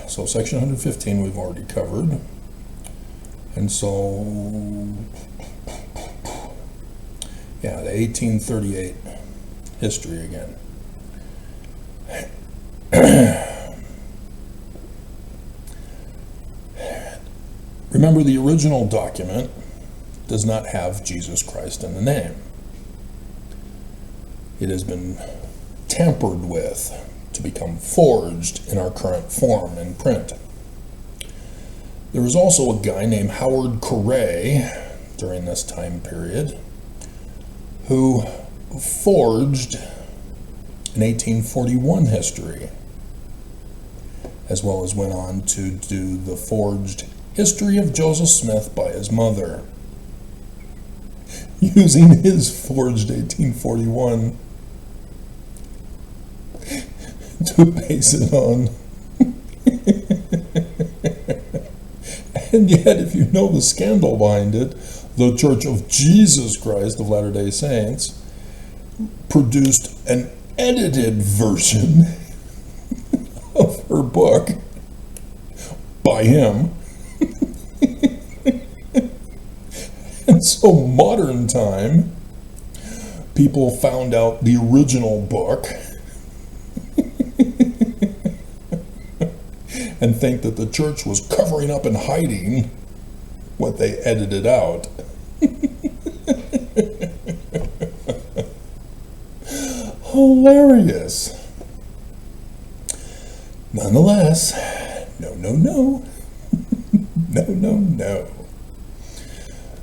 So section 115 we've already covered. And so, yeah, the 1838 history again. Remember, the original document does not have Jesus Christ in the name. It has been tampered with to become forged in our current form in print. There was also a guy named Howard Corray during this time period who forged an 1841 history, as well as went on to do the forged history of Joseph Smith by his mother, using his forged 1841 to base it on. And yet, if you know the scandal behind it, the Church of Jesus Christ of Latter-day Saints produced an edited version of her book by him. And so modern time, people found out the original book and think that the church was covering up and hiding what they edited out. Hilarious. Nonetheless, no. No.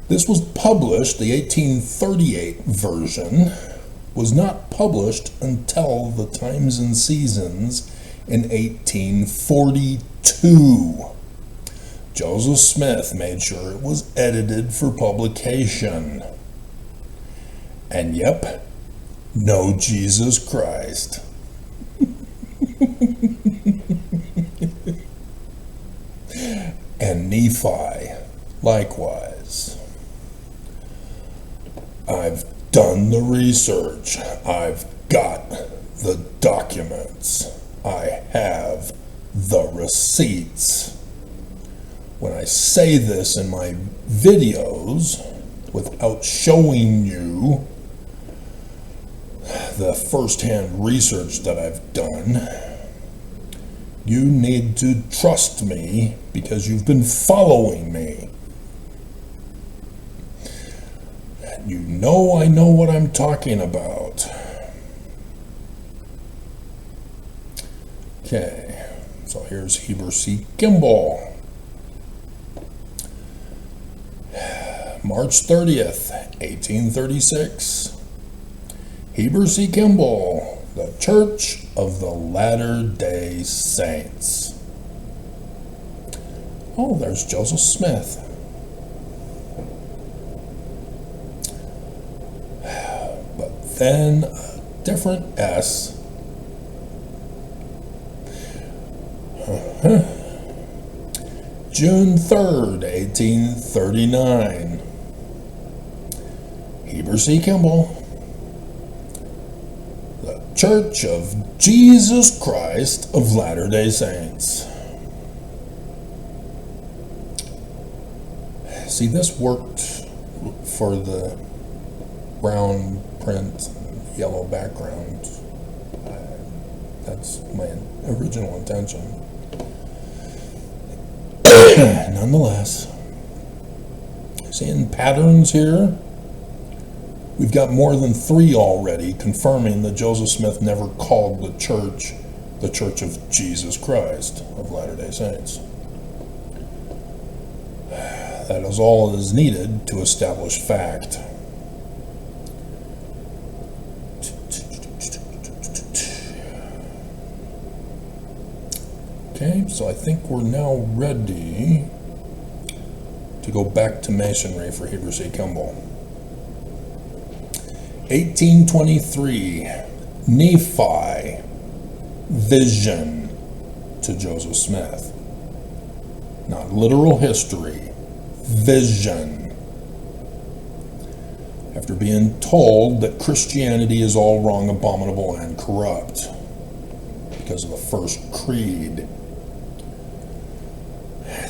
This was published, the 1838 version was not published until the Times and Seasons in 1842. Joseph Smith made sure it was edited for publication. And yep, no Jesus Christ. And Nephi, likewise. I've done the research. I've got the documents. I have the receipts. When I say this in my videos, without showing you the first-hand research that I've done, you need to trust me because you've been following me. You know I know what I'm talking about. Okay, so here's Heber C. Kimball. March 30th, 1836. Heber C. Kimball, the Church of the Latter-day Saints. Oh, there's Joseph Smith. But then different S. June 3rd, 1839. Heber C. Kimball. The Church of Jesus Christ of Latter-day Saints. See, this worked for the brown print, yellow background. That's my original intention. Nonetheless, seeing patterns here, we've got more than 3 already confirming that Joseph Smith never called the Church of Jesus Christ of Latter-day Saints. That is all that is needed to establish fact. Okay, so I think we're now ready to go back to Masonry for Heber C. Kimball. 1823, Nephi, vision to Joseph Smith. Not literal history, vision. After being told that Christianity is all wrong, abominable, and corrupt because of the first creed,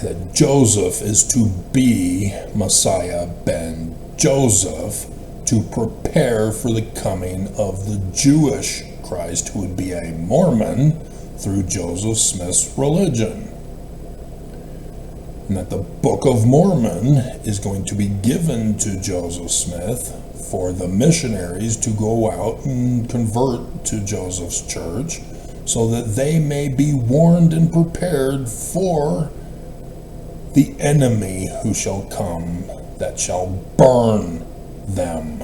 that Joseph is to be Messiah ben Joseph, to prepare for the coming of the Jewish Christ, who would be a Mormon through Joseph Smith's religion. And that the Book of Mormon is going to be given to Joseph Smith for the missionaries to go out and convert to Joseph's church, so that they may be warned and prepared for the enemy who shall come, that shall burn them.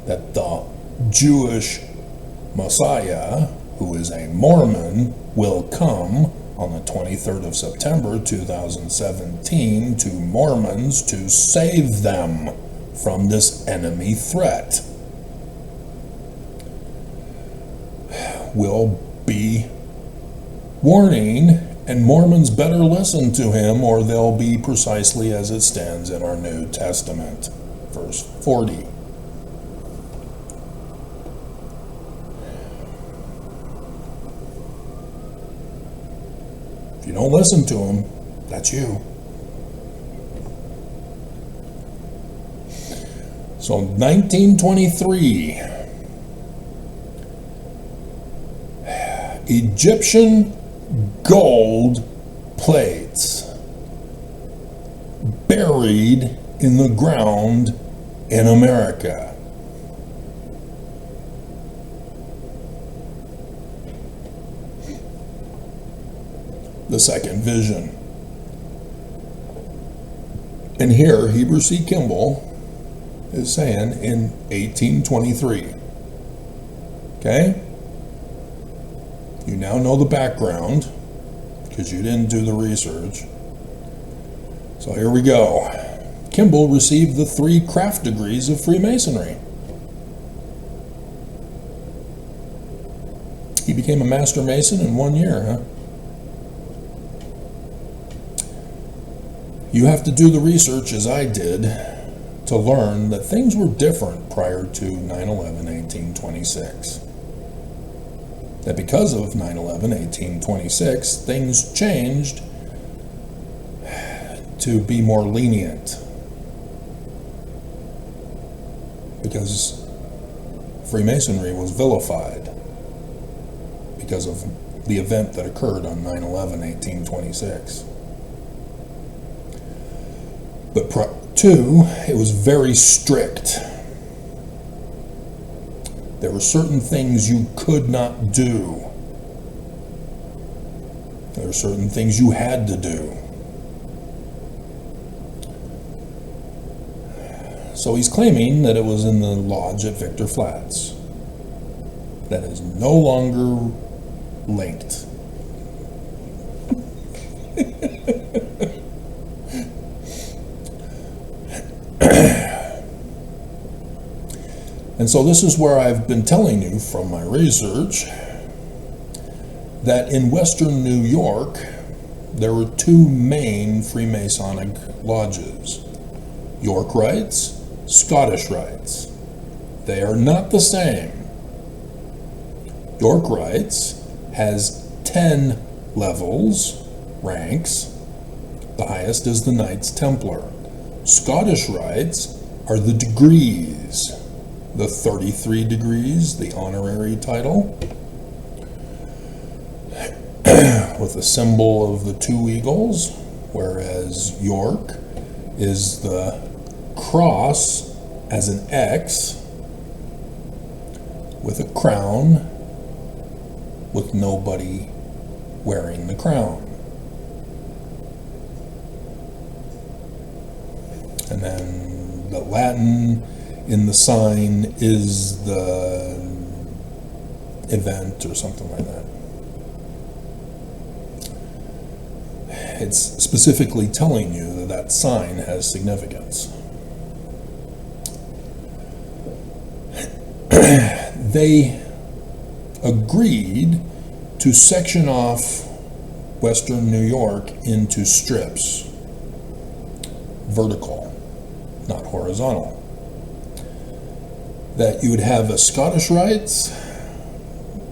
That the Jewish Messiah, who is a Mormon, will come on the 23rd of September 2017 to Mormons to save them from this enemy threat. Will be warning, and Mormons better listen to him, or they'll be precisely as it stands in our New Testament. Verse 40. If you don't listen to him, that's you. So 1923, Egyptian gold plates buried in the ground in America. The second vision. And here, Heber C. Kimball is saying in 1823. Okay? You now know the background because you didn't do the research. So here we go. Kimball received the 3 craft degrees of Freemasonry. He became a Master Mason in 1 year, huh? You have to do the research as I did to learn that things were different prior to 9/11/1826. That because of 9/11/1826, things changed to be more lenient. Because Freemasonry was vilified because of the event that occurred on 9/11/1826. But it was very strict. There were certain things you could not do. There were certain things you had to do. So he's claiming that it was in the lodge at Victor Flats. That is no longer linked. And so this is where I've been telling you from my research that in Western New York, there were two main Freemasonic lodges: York Rites, Scottish Rites. They are not the same. York Rites has 10 levels, ranks. The highest is the Knights Templar. Scottish Rites are the degrees, the 33 degrees, the honorary title, with the symbol of the two eagles, whereas York is the cross as an X with a crown with nobody wearing the crown. And then the Latin in the sign is the event or something like that. It's specifically telling you that that sign has significance. They agreed to section off Western New York into strips, vertical, not horizontal. That you would have a Scottish Rites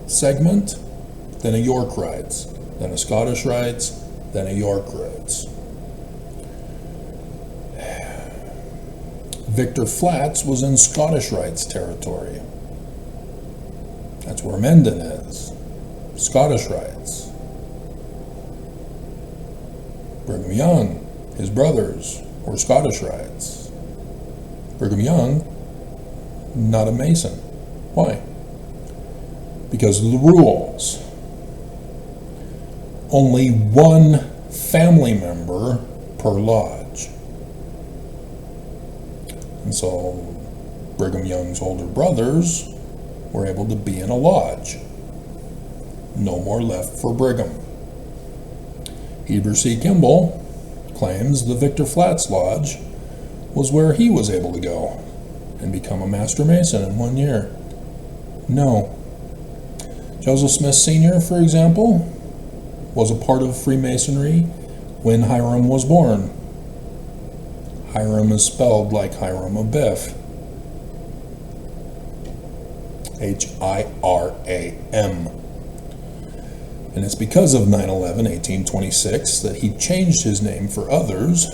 segment, then a York Rites, then a Scottish Rites, then a York Rites. Victor Flats was in Scottish Rites territory. That's where Menden is. Scottish Rites. Brigham Young, his brothers, were Scottish Rites. Brigham Young, not a Mason. Why? Because of the rules. Only one family member per lodge. And so Brigham Young's older brothers were able to be in a lodge. No more left for Brigham. Heber C. Kimball claims the Victor Flats Lodge was where he was able to go and become a Master Mason in 1 year. No. Joseph Smith Sr., for example, was a part of Freemasonry when Hiram was born. Hiram is spelled like Hiram Abiff. Hiram. And it's because of 9/11/1826 that he changed his name for others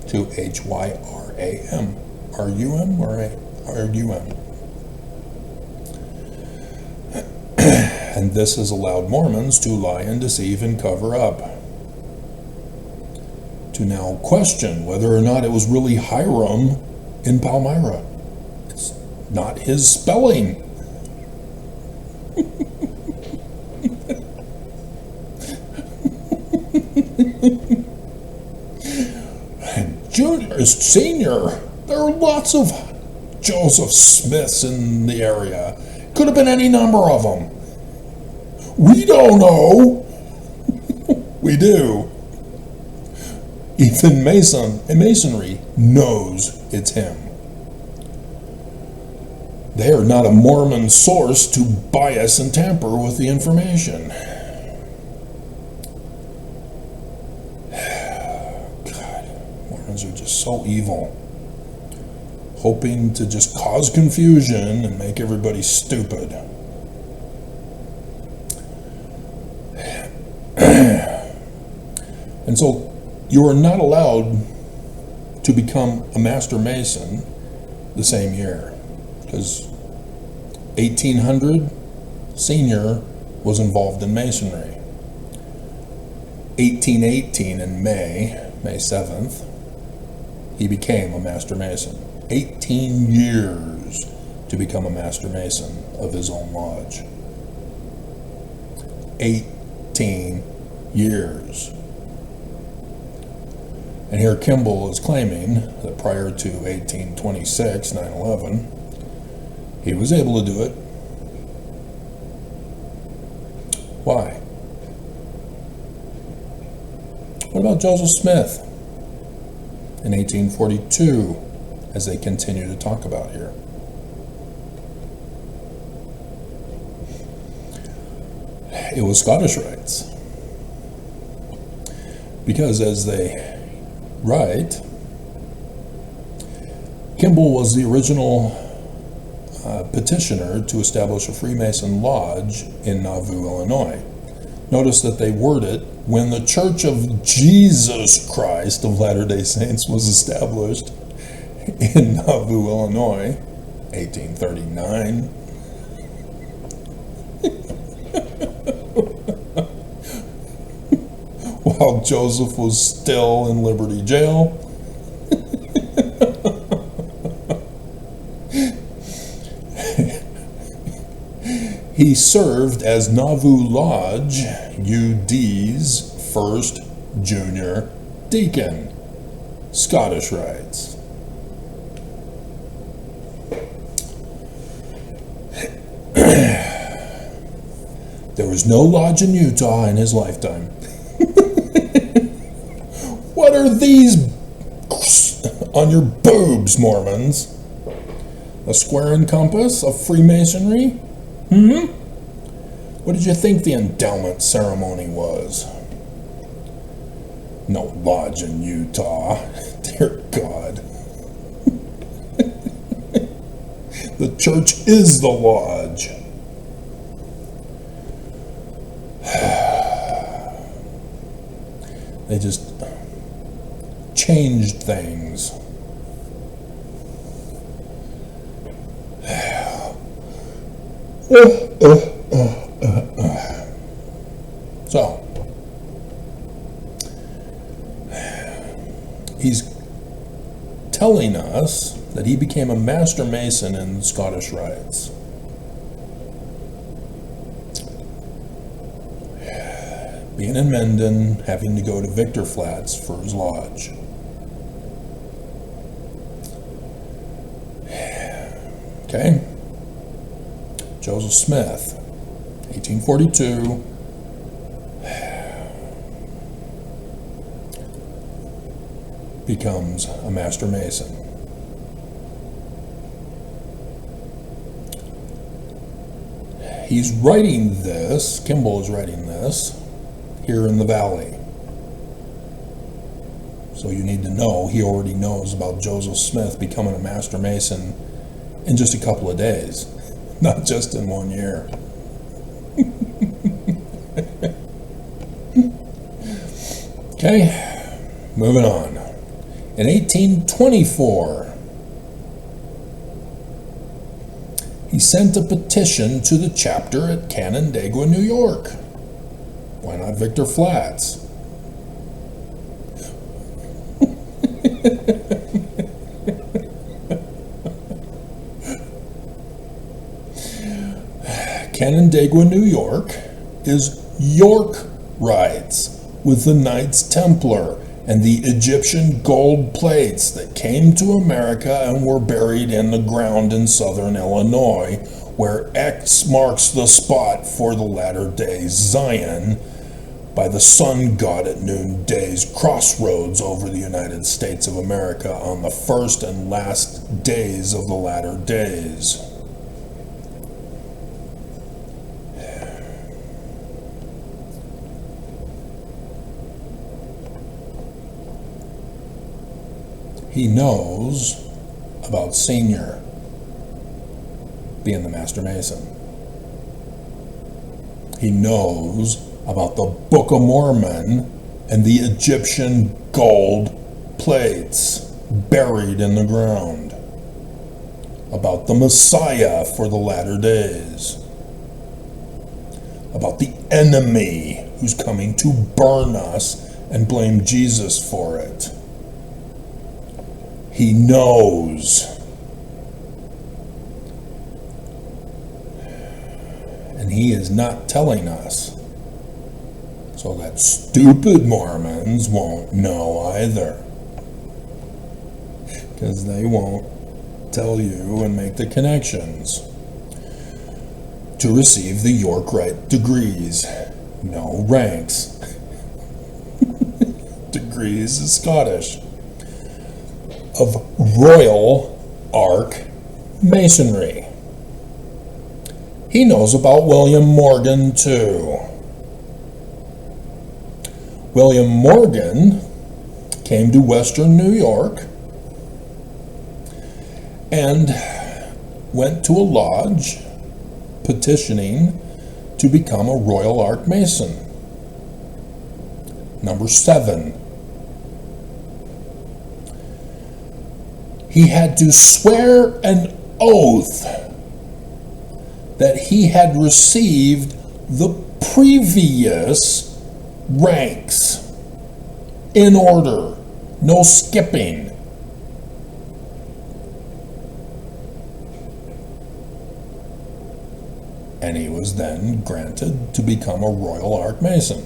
to Hyram. R-U-M or R-U-M. And this has allowed Mormons to lie and deceive and cover up. To now question whether or not it was really Hiram in Palmyra. It's not his spelling. Junior, senior, there are lots of Joseph Smiths in the area. Could have been any number of them. We don't know. We do. Even Masonry knows it's him. They are not a Mormon source to bias and tamper with the information. God, Mormons are just so evil. Hoping to just cause confusion and make everybody stupid. And so you are not allowed to become a Master Mason the same year, because 1800, Senior was involved in Masonry. 1818 in May 7th, he became a Master Mason. 18 years to become a Master Mason of his own lodge. 18 years. And here Kimball is claiming that prior to 1826, 9/11, he was able to do it. Why? What about Joseph Smith in 1842, as they continue to talk about here? It was Scottish rites. Because as they write, Kimball was the original petitioner to establish a Freemason lodge in Nauvoo, Illinois. Notice that they word it, when the Church of Jesus Christ of Latter-day Saints was established in Nauvoo, Illinois, 1839. While Joseph was still in Liberty Jail. He served as Nauvoo Lodge UD's first junior deacon. Scottish rites. There was no lodge in Utah in his lifetime. What are these on your boobs, Mormons? A square and compass of Freemasonry? What did you think the endowment ceremony was? No lodge in Utah. Dear God. The church is the lodge. They just changed things. So, he's telling us that he became a master mason in Scottish rites. Being in Mendon, having to go to Victor Flats for his lodge. Okay. Joseph Smith, 1842. Becomes a master mason. He's writing this, Kimball is writing this, here in the valley. So you need to know, he already knows about Joseph Smith becoming a master mason in just a couple of days, not just in 1 year. Okay, moving on. In 1824, he sent a petition to the chapter at Canandaigua, New York. Why not Victor Flats? Canandaigua, New York is York rites with the Knights Templar and the Egyptian gold plates that came to America and were buried in the ground in southern Illinois, where X marks the spot for the latter-day Zion by the sun god at noonday's crossroads over the United States of America on the first and last days of the latter days. He knows about Senior being the Master Mason. He knows about the Book of Mormon and the Egyptian gold plates buried in the ground. About the Messiah for the latter days. About the enemy who's coming to burn us and blame Jesus for it. He knows. And he is not telling us. So that stupid Mormons won't know either. Because they won't tell you and make the connections. To receive the York Rite degrees. No ranks. Degrees is Scottish. Of Royal Ark Masonry. He knows about William Morgan too. William Morgan came to Western New York and went to a lodge petitioning to become a Royal Arch Mason. Number 7. He had to swear an oath that he had received the previous ranks in order, no skipping. And he was then granted to become a Royal Arch Mason.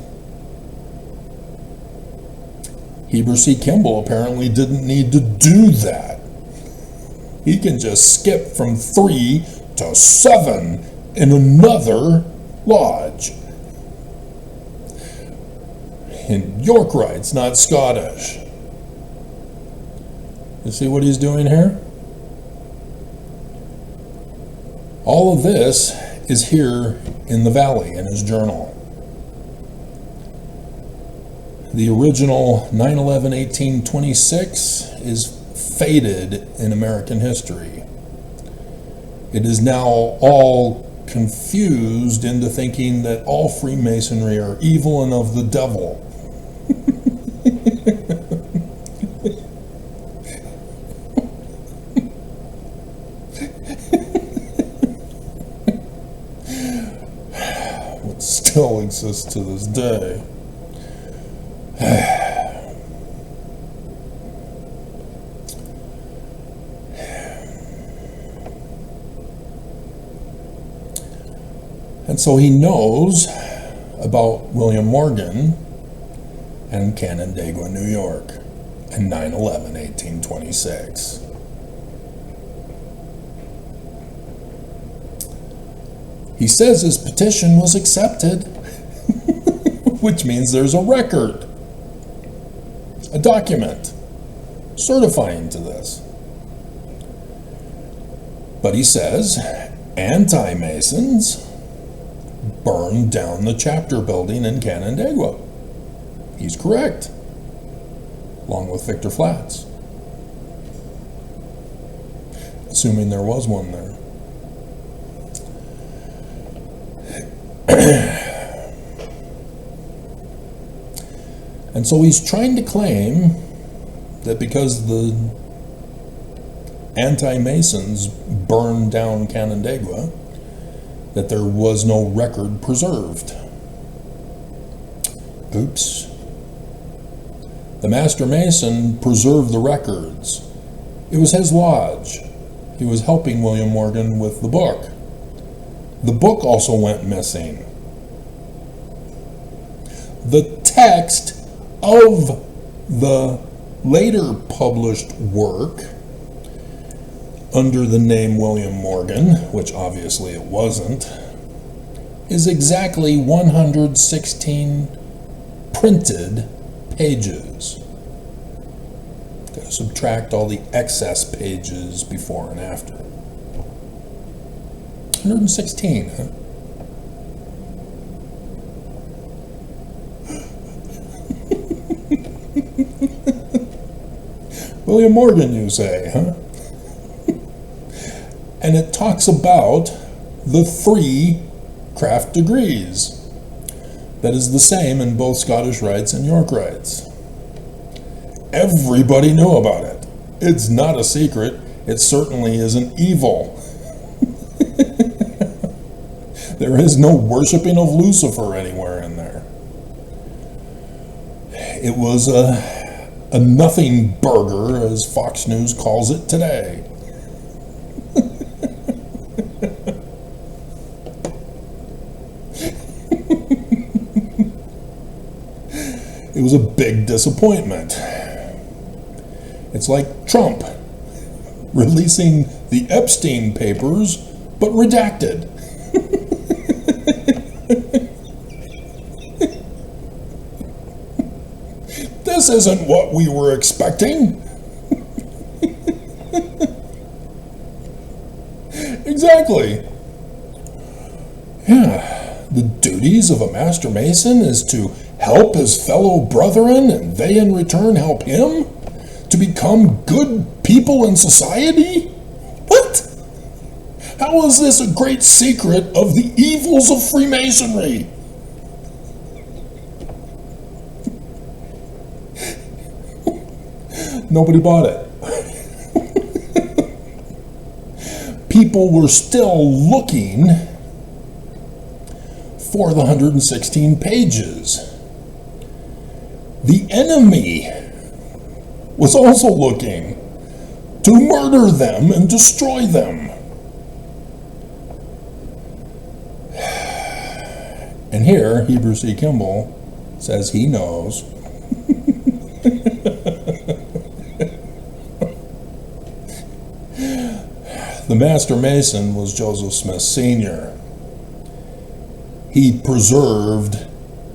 Heber C. Kimball apparently didn't need to do that. He can just skip from 3 to 7 in another lodge. And Yorkites, not Scottish. You see what he's doing here? All of this is here in the Valley in his journal. The original 9/11/1826 is faded in American history. It is now all confused into thinking that all Freemasonry are evil and of the devil. What still exists to this day. And so he knows about William Morgan and Canandaigua, New York, and 9/11/1826. He says his petition was accepted, which means there's a record, a document certifying to this. But he says anti-Masons burned down the chapter building in Canandaigua. He's correct, along with Victor Flats, assuming there was one there. And so he's trying to claim that because the anti-Masons burned down Canandaigua, that there was no record preserved. Oops. The Master Mason preserved the records. It was his lodge. He was helping William Morgan with the book. The book also went missing. The text of the later published work under the name William Morgan, which obviously it wasn't, is exactly 116 printed pages. Got to subtract all the excess pages before and after. 116, huh? William Morgan, you say, huh? And it talks about the 3 craft degrees. That is the same in both Scottish Rites and York Rites. Everybody knew about it. It's not a secret. It certainly isn't evil. There is no worshiping of Lucifer anywhere in there. It was a nothing burger, as Fox News calls it today. It was a big disappointment. It's like Trump releasing the Epstein papers, but redacted. This isn't what we were expecting. Exactly. Yeah, the duties of a Master Mason is to help his fellow brethren, and they in return help him to become good people in society? What? How is this a great secret of the evils of Freemasonry? Nobody bought it. People were still looking for the 116 pages. The enemy was also looking to murder them and destroy them. And here, Heber C. Kimball says he knows. The Master Mason was Joseph Smith Sr. He preserved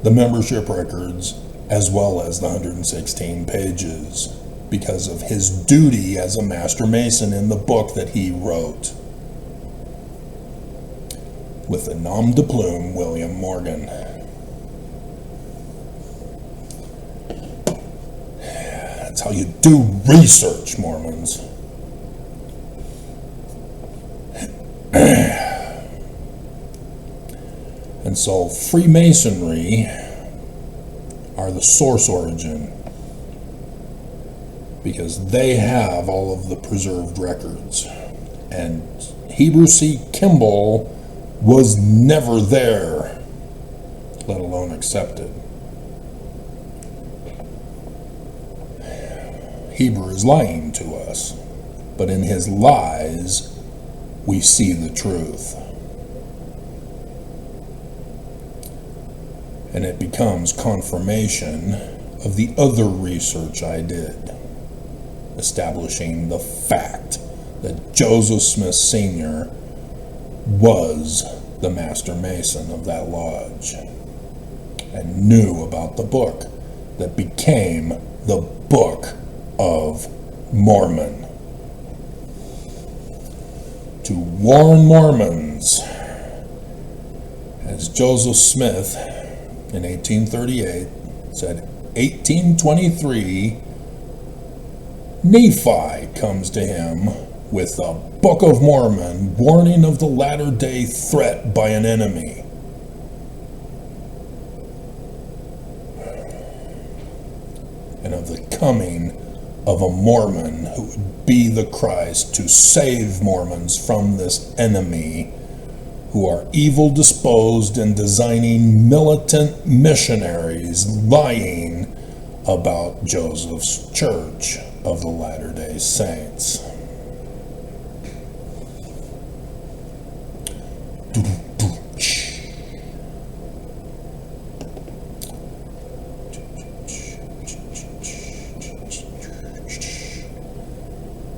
the membership records as well as the 116 pages because of his duty as a Master Mason in the book that he wrote with the nom de plume William Morgan. That's how you do research, Mormons. And so Freemasonry are the source origin because they have all of the preserved records. And Heber C. Kimball was never there, let alone accepted. Heber is lying to us, but in his lies, we see the truth. And it becomes confirmation of the other research I did, establishing the fact that Joseph Smith Sr. was the Master Mason of that lodge and knew about the book that became the Book of Mormon. To warn Mormons, as Joseph Smith in 1838 said, 1823, Nephi comes to him with the Book of Mormon, warning of the latter-day threat by an enemy. And of the coming of a Mormon who would be the Christ to save Mormons from this enemy who are evil disposed and designing militant missionaries lying about Joseph's Church of the Latter-day Saints.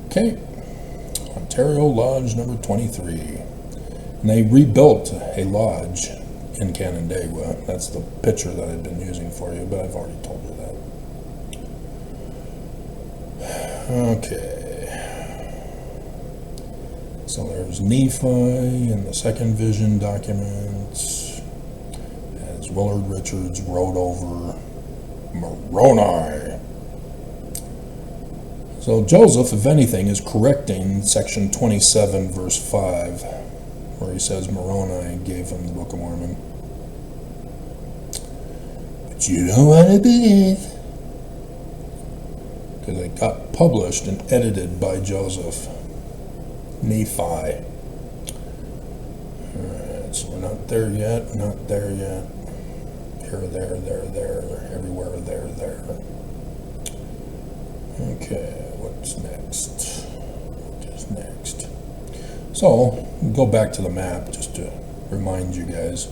Okay, Ontario Lodge number 23. And they rebuilt a lodge in Canandaigua. That's the picture that I've been using for you, but I've already told you that. Okay. So there's Nephi in the second vision documents as Willard Richards wrote over Moroni. So Joseph, if anything, is correcting section 27, verse 5, where he says Moroni gave him the Book of Mormon. But you don't want to believe. Because it got published and edited by Joseph. Nephi. Alright, so we're not there yet, not there yet. Here, there, everywhere, there. Okay, what's next? What is next? So, we'll go back to the map just to remind you guys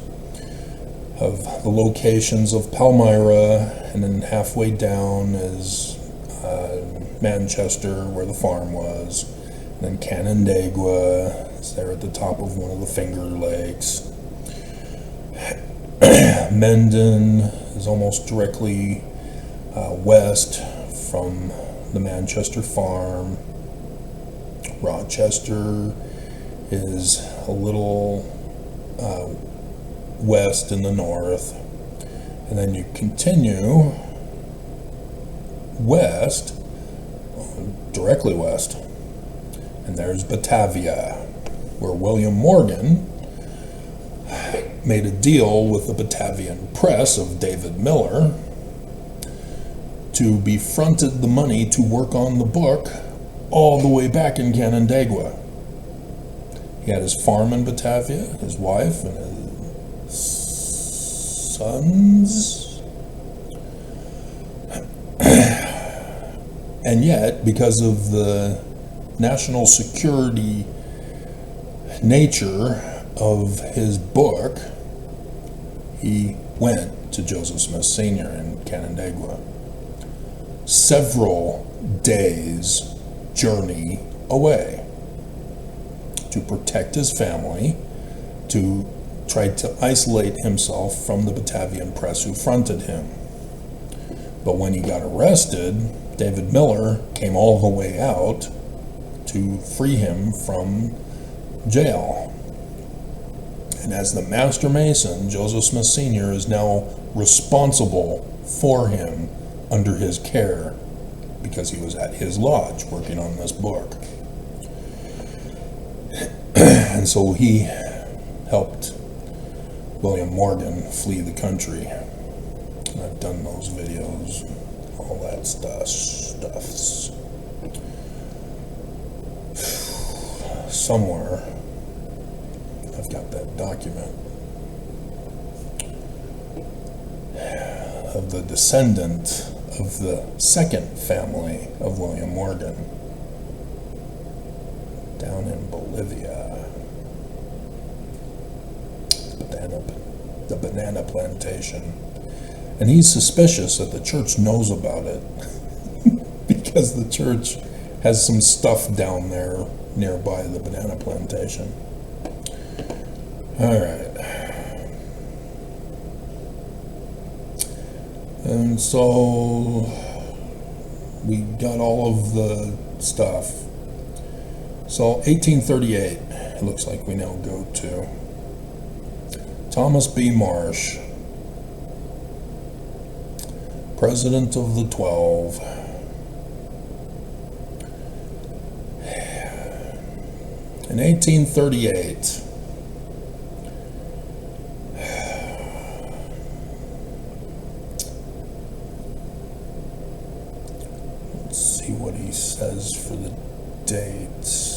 of the locations of Palmyra, and then halfway down is Manchester, where the farm was, and then Canandaigua is there at the top of one of the Finger Lakes. Mendon is almost directly west from the Manchester farm. Rochester is a little west in the north, And then you continue west, directly west, and there's Batavia, where William Morgan made a deal with the Batavian press of David Miller to be fronted the money to work on the book all the way back in Canandaigua. He had his farm in Batavia, his wife, and his sons. And yet, because of the national security nature of his book, he went to Joseph Smith Sr. in Canandaigua. Several days' journey away to protect his family, to try to isolate himself from the Batavian press who fronted him. But when he got arrested, David Miller came all the way out to free him from jail. And as the Master Mason, Joseph Smith Sr. is now responsible for him under his care because he was at his lodge working on this book. And so he helped William Morgan flee the country. And I've done those videos, all that stuffs. Somewhere I've got that document of the descendant of the second family of William Morgan down in Bolivia. The banana plantation. And he's suspicious that the church knows about it because the church has some stuff down there nearby the banana plantation. All right. And so we got all of the stuff. So 1838, it looks like we now go to Thomas B. Marsh, President of the 12. In 1838, let's see what he says for the dates.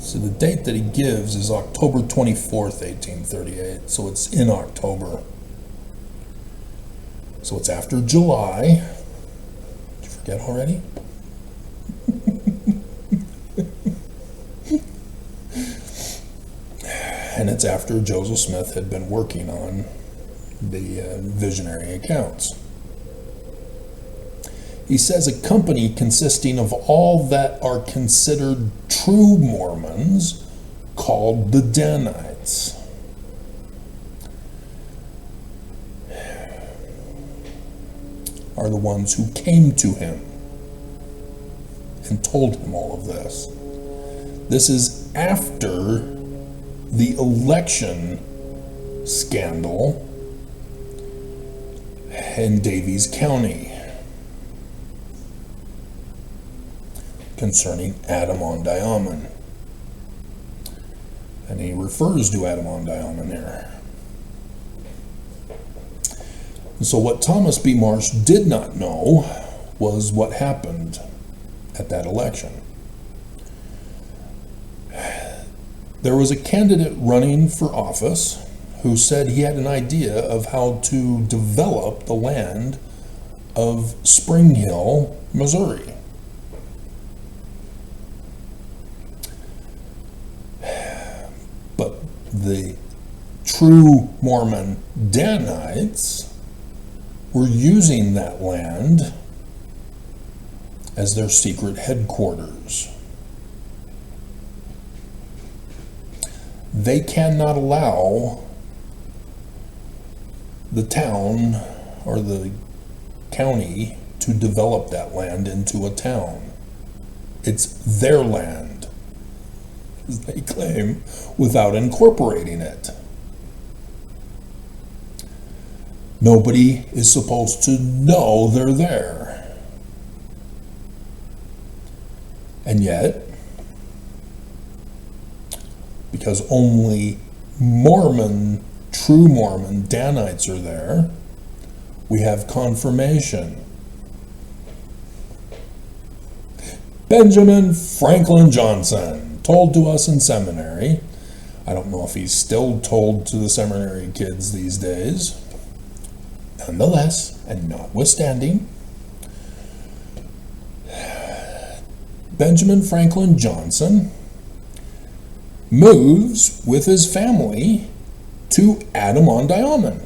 So the date that he gives is October 24th, 1838, so it's in October. So it's after July. Did you forget already? And it's after Joseph Smith had been working on the visionary accounts. He says a company consisting of all that are considered true Mormons, called the Danites, are the ones who came to him and told him all of this. This is after the election scandal in Daviess County concerning Adam-on-Diamond. And he refers to Adam-on-Diamond here. And so what Thomas B. Marsh did not know was what happened at that election. There was a candidate running for office who said he had an idea of how to develop the land of Spring Hill, Missouri. But the true Mormon Danites were using that land as their secret headquarters. They cannot allow the town or the county to develop that land into a town. It's their land, as they claim, without incorporating it. Nobody is supposed to know they're there. And yet, because only Mormon, true Mormon, Danites are there, we have confirmation. Benjamin Franklin Johnson told to us in seminary, I don't know if he's still told to the seminary kids these days, nonetheless, and notwithstanding, Benjamin Franklin Johnson moves with his family to Adam-on-Diomen.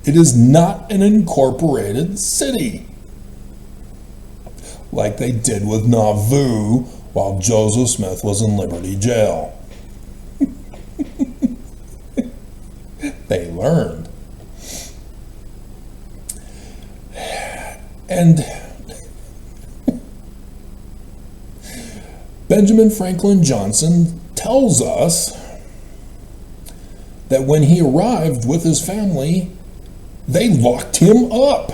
It is not an incorporated city, like they did with Nauvoo while Joseph Smith was in Liberty Jail. They learned. And Benjamin Franklin Johnson tells us that when he arrived with his family, they locked him up.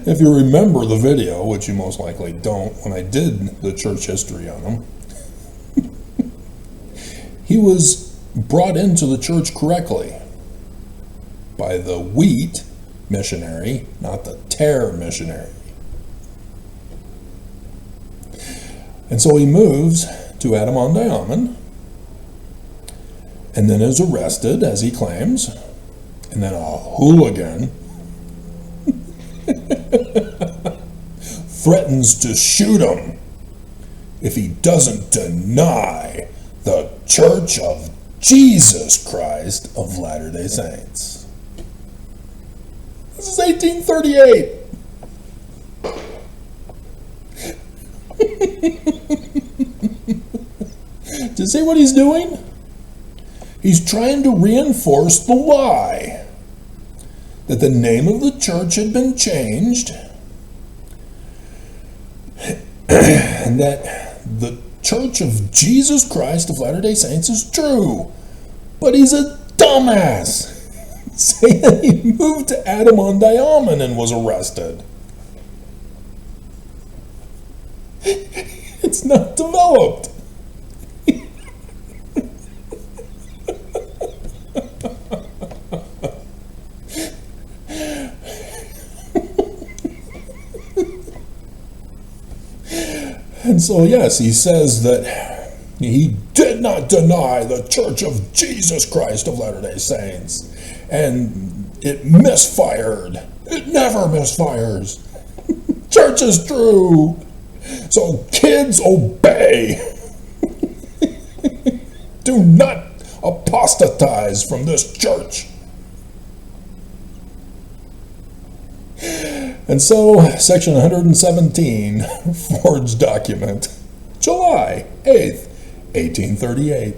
If you remember the video, which you most likely don't, when I did the church history on him, he was brought into the church correctly by the wheat missionary, not the tare missionary. And so he moves to Adam-on-Diomen and then is arrested, as he claims, and then a hooligan threatens to shoot him if he doesn't deny the Church of Jesus Christ of Latter-day Saints. This is 1838. Do you see what he's doing? He's trying to reinforce the lie that the name of the church had been changed and that the Church of Jesus Christ of Latter-day Saints is true. But he's a dumbass, saying that he moved to Adam-on-Diomen and was arrested. It's not developed. And so, yes, he says that he did not deny the Church of Jesus Christ of Latter-day Saints. And it misfired. It never misfires. Church is true. So kids, obey. Do not apostatize from this church. And so, section 117, forged document, July 8th, 1838.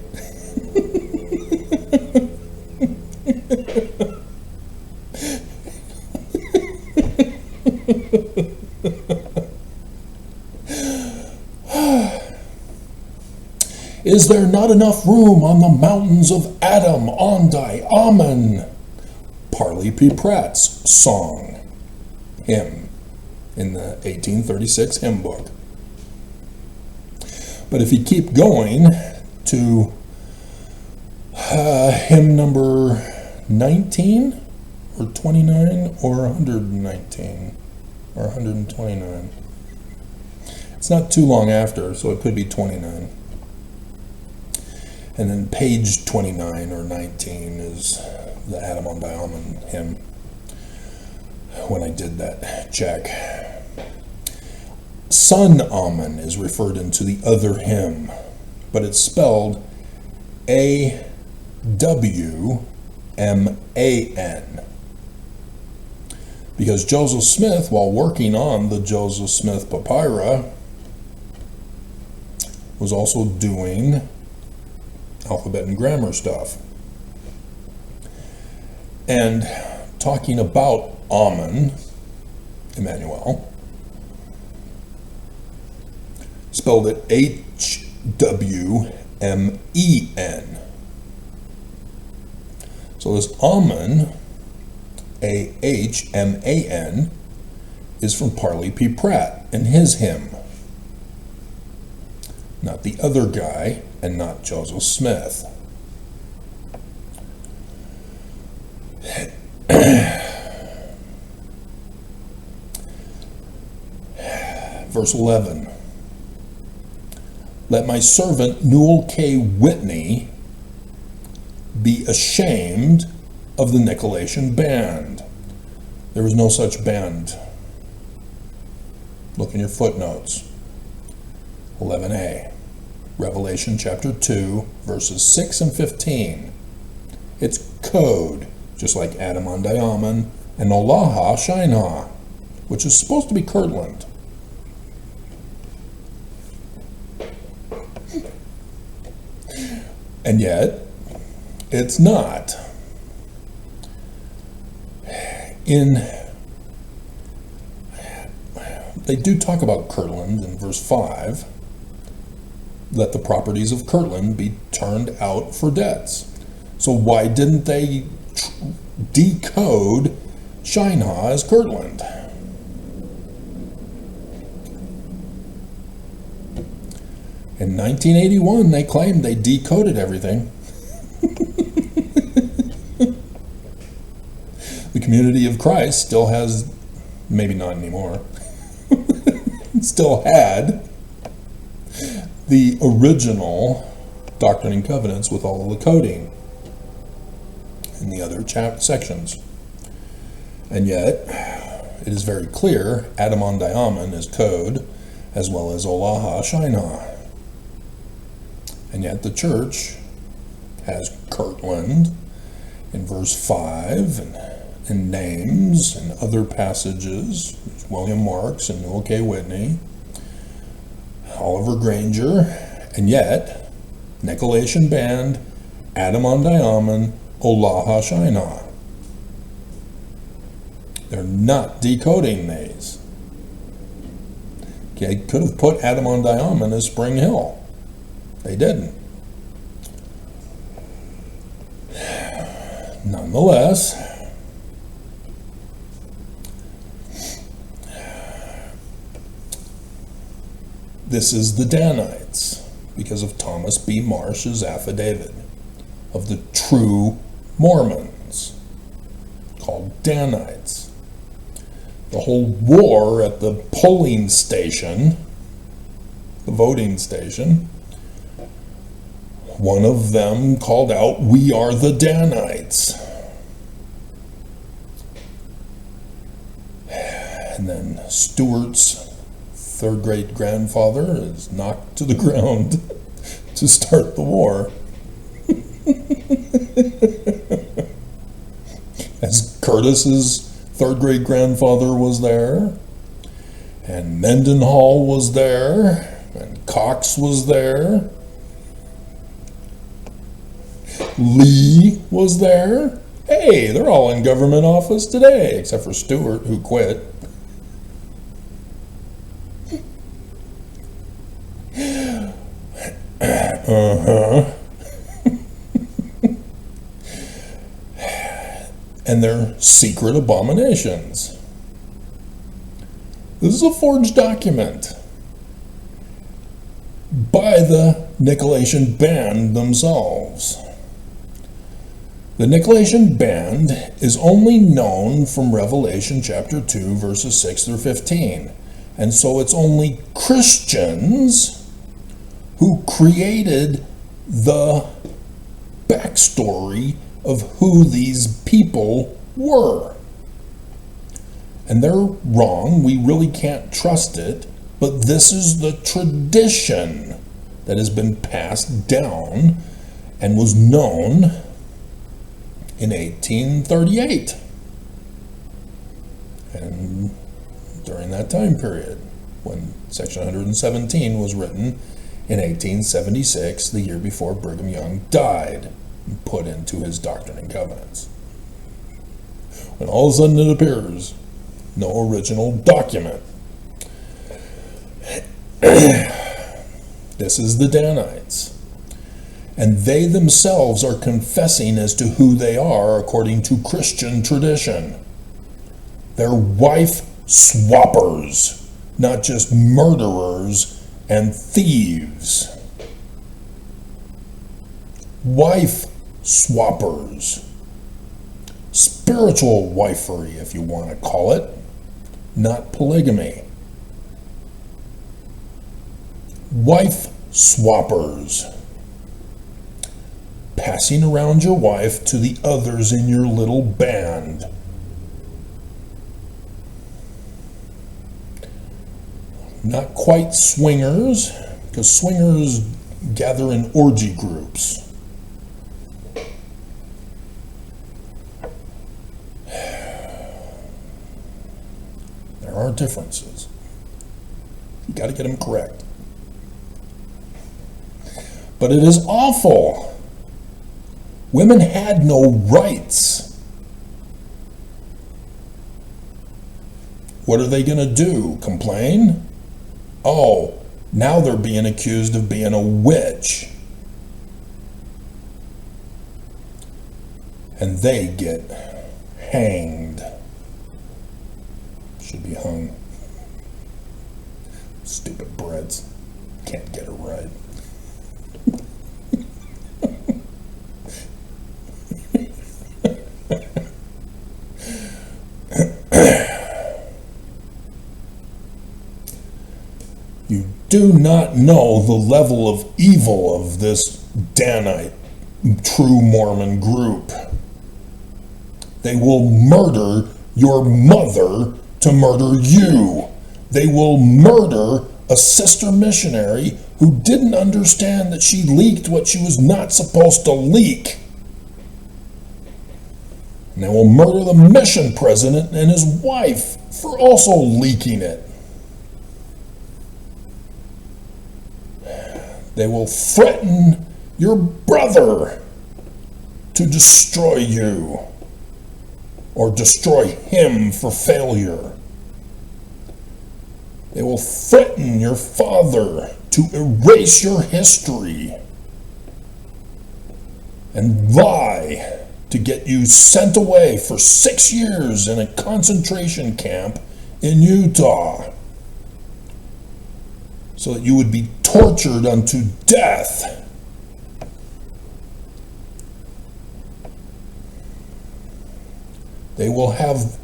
Is there not enough room on the mountains of Adam-on-Diomen? Parley P. Pratt's song. Hymn in the 1836 hymn book. But if you keep going to hymn number 19 or 29 or 119 or 129, it's not too long after, so it could be 29. And then page 29 or 19 is the Adam-on-Diomen hymn. When I did that check, Sun Amen is referred into the other hymn, but it's spelled A-W-M-A-N. Because Joseph Smith, while working on the Joseph Smith Papyri, was also doing alphabet and grammar stuff. And talking about Amen, Emmanuel, spelled spelled it H-W-M-E-N. So this Amen, A-H-M-A-N, is from Parley P. Pratt and his hymn. Not the other guy, and not Joseph Smith. Verse 11. Let my servant Newell K. Whitney be ashamed of the Nicolaitan band. There was no such band. Look in your footnotes. 11a. Revelation chapter 2, verses 6 and 15. It's code, just like Adamon Diamon and Olaha Shinha, which is supposed to be Kirtland. And yet, it's not. They do talk about Kirtland in verse 5. Let the properties of Kirtland be turned out for debts. So why didn't they decode Shinha as Kirtland? In 1981, they claimed they decoded everything. The Community of Christ still has, maybe not anymore, still had the original Doctrine and Covenants with all of the coding in the other sections. And yet, it is very clear Adamon Diamon is code, as well as Olaha Shinha. And yet the church has Kirtland in verse 5 and names and other passages, William Marks and Newell K. Whitney, Oliver Granger, and yet Nicolaitan band, Adamon Diamon, Olaha Shinha. They're not decoding these. Okay, could have put Adamon Diamon as Spring Hill. They didn't. Nonetheless, this is the Danites because of Thomas B. Marsh's affidavit of the true Mormons called Danites. The whole war at the polling station, the voting station, one of them called out, "We are the Danites." And then Stuart's third great grandfather is knocked to the ground to start the war. As Curtis's third great grandfather was there, and Mendenhall was there, and Cox was there. Lee was there. Hey, they're all in government office today, except for Stewart, who quit. And they're secret abominations. This is a forged document by the Nicolaitan band themselves. The Nicolaitan band is only known from Revelation chapter 2, verses 6 through 15. And so it's only Christians who created the backstory of who these people were. And they're wrong. We really can't trust it. But this is the tradition that has been passed down and was known in 1838 and during that time period when section 117 was written in 1876, the year before Brigham Young died and put into his Doctrine and Covenants. When all of a sudden it appears, no original document. This is the Danites. And they themselves are confessing as to who they are according to Christian tradition. They're wife swappers, not just murderers and thieves. Wife swappers. Spiritual wifery, if you want to call it, not polygamy. Wife swappers. Passing around your wife to the others in your little band. Not quite swingers, because swingers gather in orgy groups. There are differences. You got to get them correct. But it is awful. Women had no rights. What are they going to do? Complain? Oh, now they're being accused of being a witch. And they get hanged. Should be hung. Stupid Brits. Can't get it right. You do not know the level of evil of this Danite, true Mormon group. They will murder your mother to murder you. They will murder a sister missionary who didn't understand that she leaked what she was not supposed to leak. And they will murder the mission president and his wife for also leaking it. They will threaten your brother to destroy you or destroy him for failure. They will threaten your father to erase your history and lie to get you sent away for 6 years in a concentration camp in Utah so that you would be tortured unto death. They will have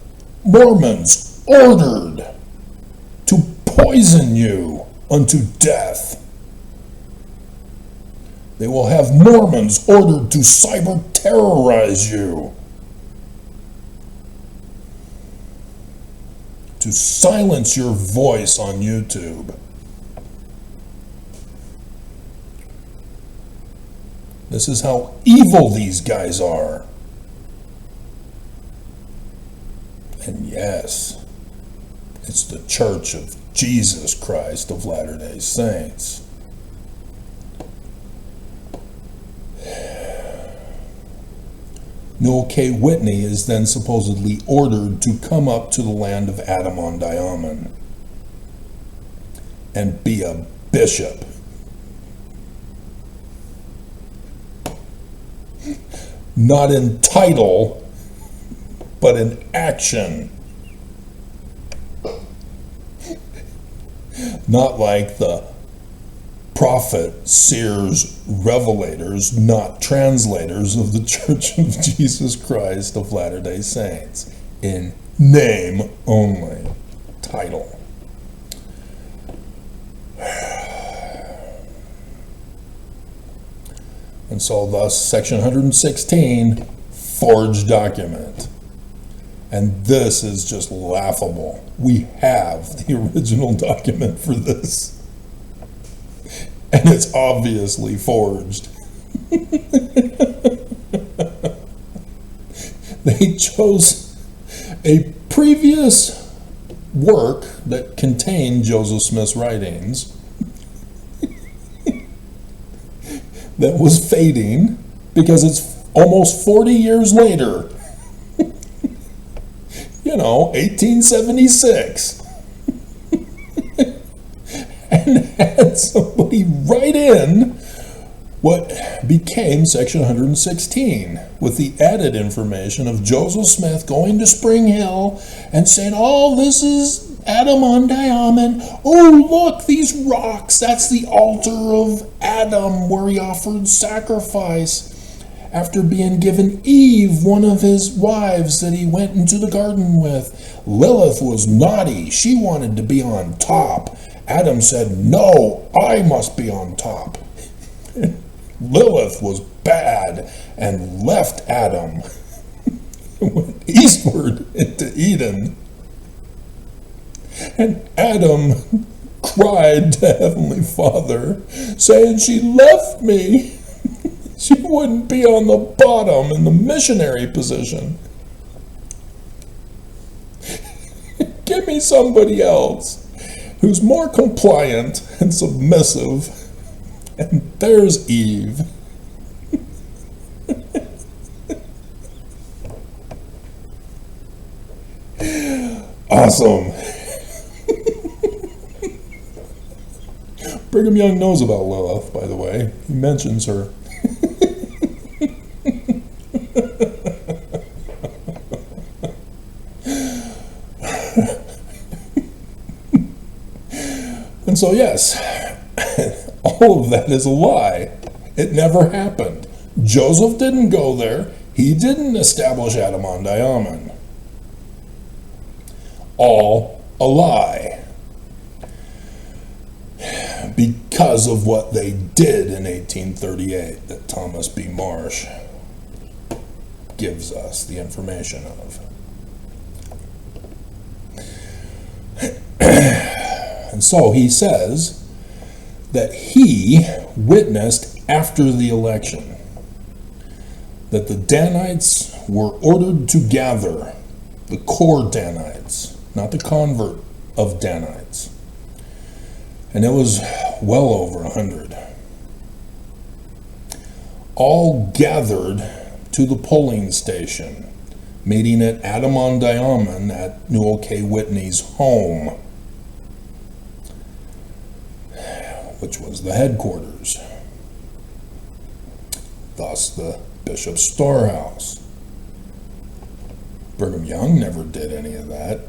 Mormons ordered to poison you unto death. They will have Mormons ordered to cyber terrorize you, to silence your voice on YouTube. This is how evil these guys are. And yes, it's the Church of Jesus Christ of Latter-day Saints. Noel K. Whitney is then supposedly ordered to come up to the land of Adam-on-Diamond and be a bishop. Not in title, but in action. Not like the prophet, seers, revelators, not translators of the Church of Jesus Christ of Latter-day Saints. In name only. Title. And so thus, section 116, forged document. And this is just laughable. We have the original document for this. And it's obviously forged. They chose a previous work that contained Joseph Smith's writings that was fading because it's almost 40 years later. 1876. And had somebody me right in what became Section 116, with the added information of Joseph Smith going to Spring Hill and saying, oh, this is Adam on Diamond. Oh, look, these rocks, that's the altar of Adam where he offered sacrifice after being given Eve, one of his wives that he went into the garden with. Lilith was naughty. She wanted to be on top. Adam said, no, I must be on top. Lilith was bad and left Adam, went eastward into Eden. And Adam cried to Heavenly Father, saying she left me. She wouldn't be on the bottom in the missionary position. Give me somebody else who's more compliant and submissive. And there's Eve. Awesome. Brigham Young knows about Lilith, by the way. He mentions her. And so, yes, all of that is a lie. It never happened. Joseph didn't go there. He didn't establish Adam on Diamond. All a lie. Because of what they did in 1838 that Thomas B. Marsh gives us the information of. And so he says that he witnessed after the election that the Danites were ordered to gather, the core Danites, not the convert of Danites. And it was well over 100. All gathered to the polling station, meeting at Adam on Diamond at Newell K. Whitney's home, which was the headquarters, thus the bishop's storehouse. Brigham Young never did any of that.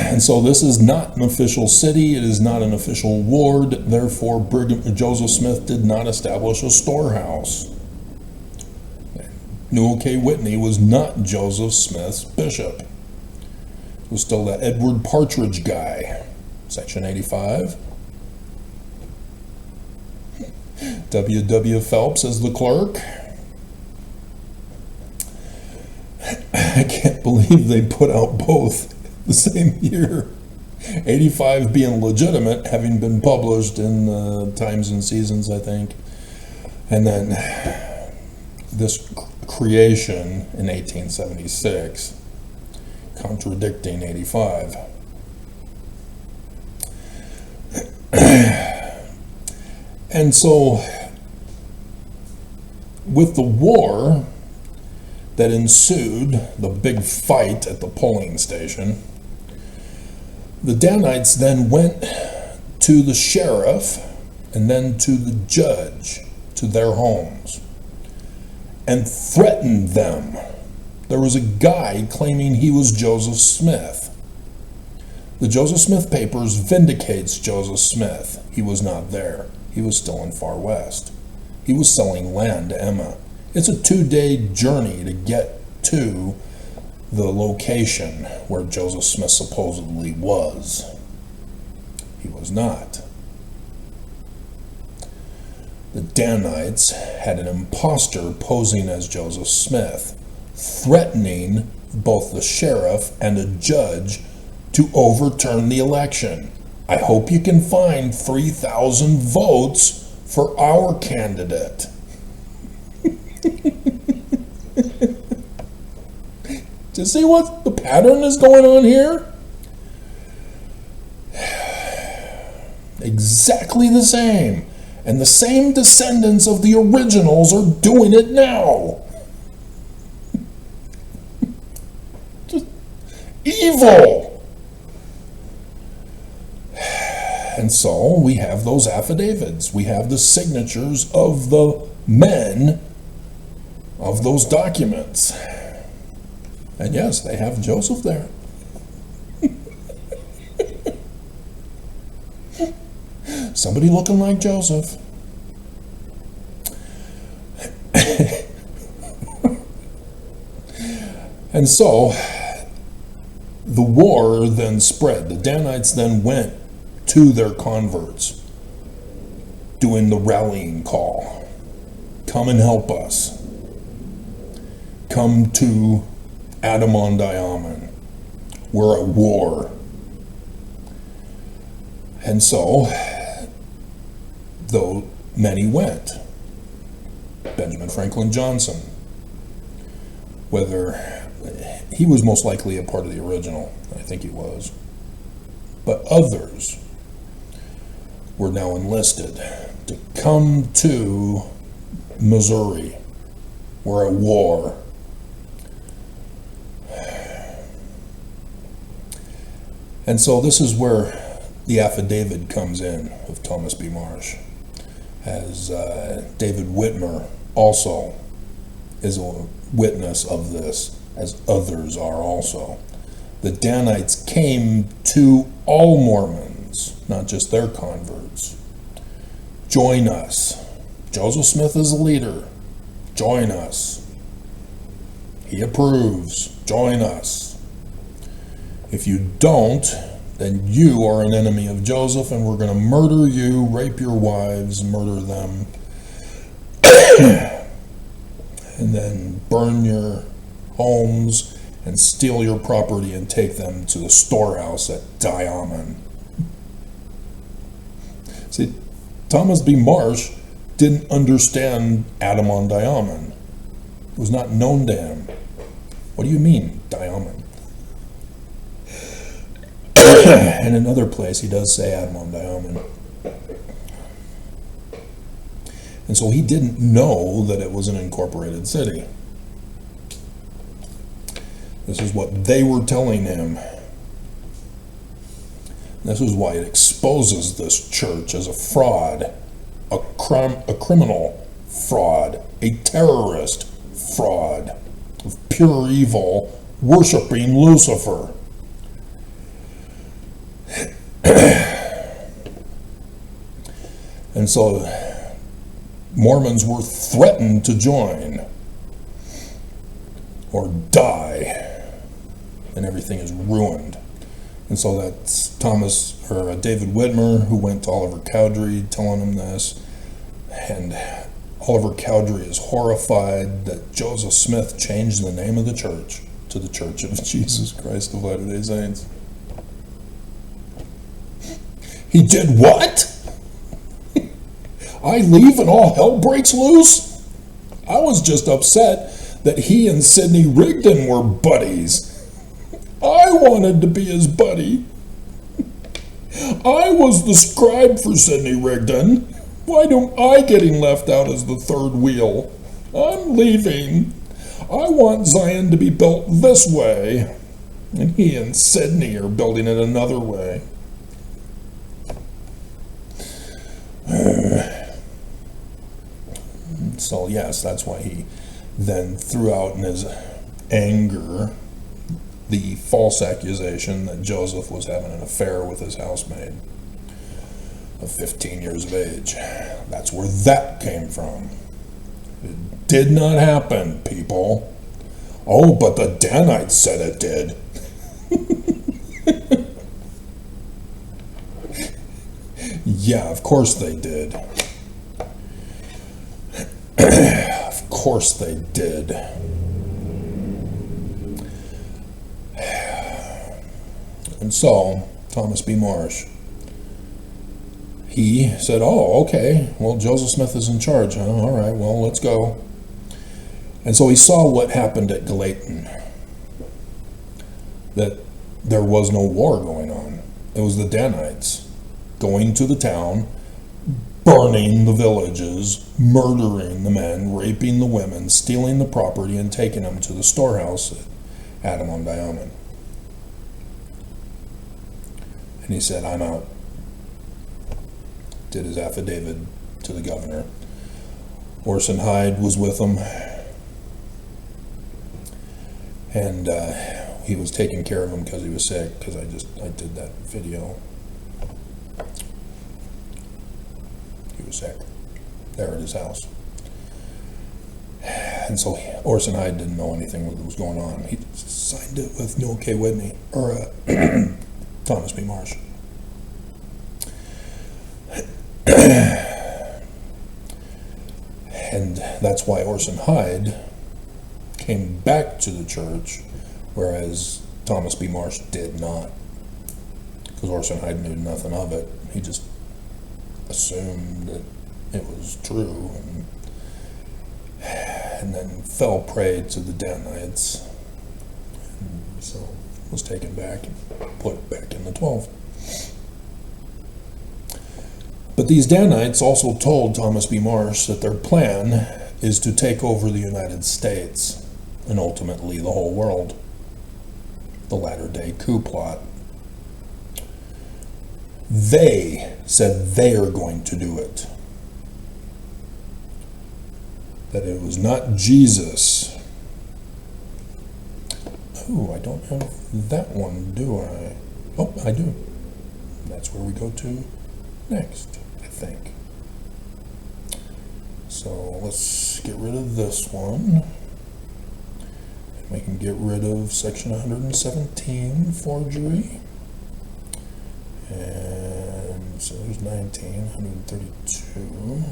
And so this is not an official city, it is not an official ward, therefore Joseph Smith did not establish a storehouse. Newell K. Whitney was not Joseph Smith's bishop. It was still that Edward Partridge guy. Section 85. W. Phelps as the clerk. I can't believe they put out both the same year. 85 being legitimate, having been published in Times and Seasons, I think. And then this creation in 1876, contradicting 85. And so, with the war that ensued, the big fight at the polling station, the Danites then went to the sheriff and then to the judge, to their homes, and threatened them. There was a guy claiming he was Joseph Smith. The Joseph Smith papers vindicates Joseph Smith. He was not there. He was still in Far West. He was selling land to Emma. It's a 2-day journey to get to the location where Joseph Smith supposedly was. He was not. The Danites had an imposter posing as Joseph Smith, threatening both the sheriff and a judge to overturn the election. I hope you can find 3,000 votes for our candidate. Do you see what the pattern is going on here? Exactly the same. And the same descendants of the originals are doing it now. Just evil. And so we have those affidavits. We have the signatures of the men of those documents. And yes, they have Joseph there. Somebody looking like Joseph. And so the war then spread. The Danites then went to their converts, doing the rallying call. Come and help us. Come to Adam-on-Diamond. We're at war. And so, though many went, Benjamin Franklin Johnson, whether he was most likely a part of the original, I think he was, but others were now enlisted to come to Missouri. We're at war. And so this is where the affidavit comes in of Thomas B. Marsh, as David Whitmer also is a witness of this, as others are also. The Danites came to all Mormons, not just their converts. Join us. Joseph Smith is the leader. Join us. He approves. Join us. If you don't, then you are an enemy of Joseph, and we're going to murder you, rape your wives, murder them, and then burn your homes and steal your property and take them to the storehouse at Diamond. See, Thomas B. Marsh didn't understand Adam-on-Diamond. It was not known to him. What do you mean, Diamond? And another place he does say Adam-on-Diamond. And so he didn't know that it was an incorporated city. This is what they were telling him. This is why it exposes this church as a fraud, a criminal fraud, a terrorist fraud of pure evil, worshiping Lucifer. And so Mormons were threatened to join or die, and everything is ruined. And so that's David Whitmer, who went to Oliver Cowdery telling him this, and Oliver Cowdery is horrified that Joseph Smith changed the name of the church to the Church of Jesus Christ of Latter-day Saints. He did what? I leave and all hell breaks loose? I was just upset that he and Sidney Rigdon were buddies. I wanted to be his buddy. I was the scribe for Sidney Rigdon. Why don't I getting left out as the third wheel? I'm leaving. I want Zion to be built this way, and he and Sidney are building it another way. So yes, that's why he then threw out in his anger the false accusation that Joseph was having an affair with his housemaid of 15 years of age. That's where that came from. It did not happen, people. Oh, but the Danites said it did. Yeah, of course they did. Of course they did. And so, Thomas B. Marsh, he said, oh, okay, well, Joseph Smith is in charge, huh? All right, well, let's go. And so he saw what happened at Gallatin, that there was no war going on. It was the Danites going to the town, burning the villages, murdering the men, raping the women, stealing the property, and taking them to the storehouse at Adam-on-Diamond. And he said, I'm out. Did his affidavit to the governor. Orson Hyde was with him. And he was taking care of him because he was sick, because I did that video. He was sick there at his house. And so Orson Hyde didn't know anything that was going on. He signed it with Noel K. Whitney, or Thomas B. Marsh. And that's why Orson Hyde came back to the church, whereas Thomas B. Marsh did not. Because Orson Hyde knew nothing of it. He just assumed that it was true, and then fell prey to the Danites. And so was taken back and put back in the 12. But these Danites also told Thomas B. Marsh that their plan is to take over the United States and ultimately the whole world. The latter-day coup plot. They said they are going to do it. That it was not Jesus. Oh, I don't have that one, do I? Oh, I do. That's where we go to next, I think. So let's get rid of this one. And we can get rid of section 117, forgery. And so there's 19, 132.